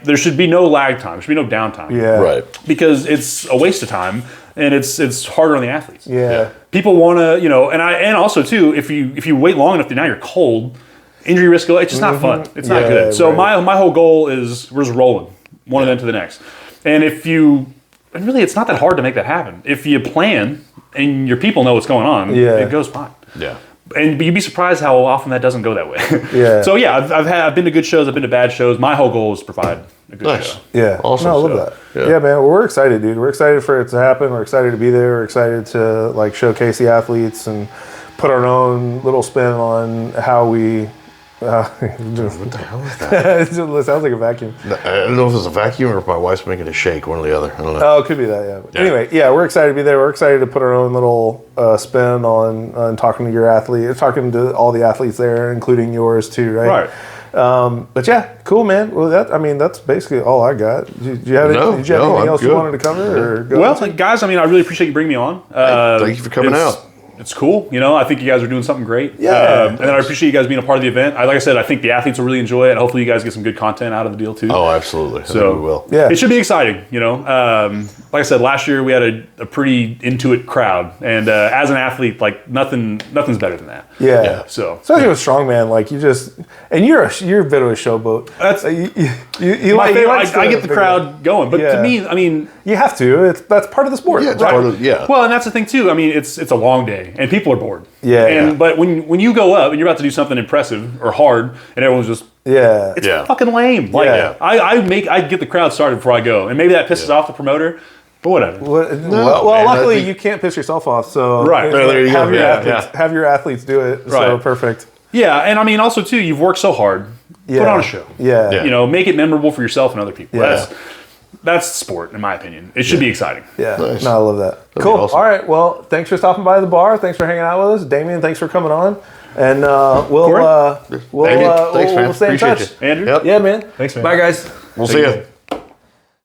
C: There should be no lag time. There should be no downtime.
B: Yeah.
A: Right.
C: Because it's a waste of time, and it's harder on the athletes.
B: Yeah.
C: People want to, and also too, if you wait long enough, now you're cold, injury risk. It's just not fun. It's not good. So my whole goal is we're just rolling one event to the next, and really it's not that hard to make that happen. If you plan and your people know what's going on, it goes fine.
A: Yeah.
C: And you'd be surprised how often that doesn't go that way.
B: Yeah.
C: So I've been to good shows. I've been to bad shows. My whole goal is to provide a good show.
B: Yeah.
A: Awesome.
B: No, I love that. Yeah, man. Well, we're excited, dude. We're excited for it to happen. We're excited to be there. We're excited to showcase the athletes and put our own little spin on how we.
A: What the hell is that?
B: It sounds like a vacuum.
A: I don't know if it's a vacuum or if my wife's making a shake, one or the other. I don't know.
B: Oh, it could be that, yeah. Anyway, we're excited to be there. We're excited to put our own little spin on talking to your athlete, talking to all the athletes there, including yours too, right?
C: Right.
B: But yeah, cool, man. Well, that's basically all I got. Did you have anything else you wanted to cover? Or
C: guys, I really appreciate you bringing me on.
A: Thank you for coming out.
C: it's cool. You know, I think you guys are doing something great.
B: Yeah.
C: And then I appreciate you guys being a part of the event. Like I said, I think the athletes will really enjoy it. And hopefully you guys get some good content out of the deal too.
A: Oh, absolutely. I think
C: So
A: we will.
B: Yeah.
C: it should be exciting. You know, like I said, last year we had a pretty into it crowd, and as an athlete, like nothing's better than that.
B: Yeah.
C: So
B: Especially with Strongman, like you just, and you're a bit of a showboat.
C: That's
B: you
C: my
B: like,
C: favorite.
B: like
C: I get the crowd going, but
B: Yeah.
C: to me, I mean,
B: You have to. That's part of the sport.
A: Yeah, it's part of, yeah.
C: well, and that's the thing too. I mean, it's a long day, and people are bored.
B: Yeah.
C: And but when you go up and you're about to do something impressive or hard, and everyone's just
B: Yeah.
C: it's
A: Yeah.
C: fucking lame. Like
B: Yeah.
C: I get the crowd started before I go, and maybe that pisses off the promoter, but whatever.
B: Well,
A: man,
B: luckily
A: I think-
B: you can't piss yourself off. So
C: Right.
A: Well, there you
B: have
A: go.
B: your
A: Yeah,
B: athletes have your athletes do it. So
C: Right.
B: perfect.
C: Yeah, and I mean also too, you've worked so hard.
B: Yeah.
C: Put on a show.
B: Yeah.
A: Yeah.
C: You know, make it memorable for yourself and other people.
B: Yeah.
C: That's sport, in my opinion. It should be exciting.
B: Yeah.
A: Nice.
B: No, I love that.
A: be
B: Cool.
A: awesome.
B: All right. Well, thanks for stopping by the bar. Thanks for hanging out with us, Damian. Thanks for coming on. And we'll
C: Corey?
A: Thanks, man.
B: we'll stay in
A: Appreciate
B: touch.
A: you.
C: Andrew?
A: Yep.
B: Yeah, man.
C: Thanks, man.
B: Bye, guys.
A: We'll see you.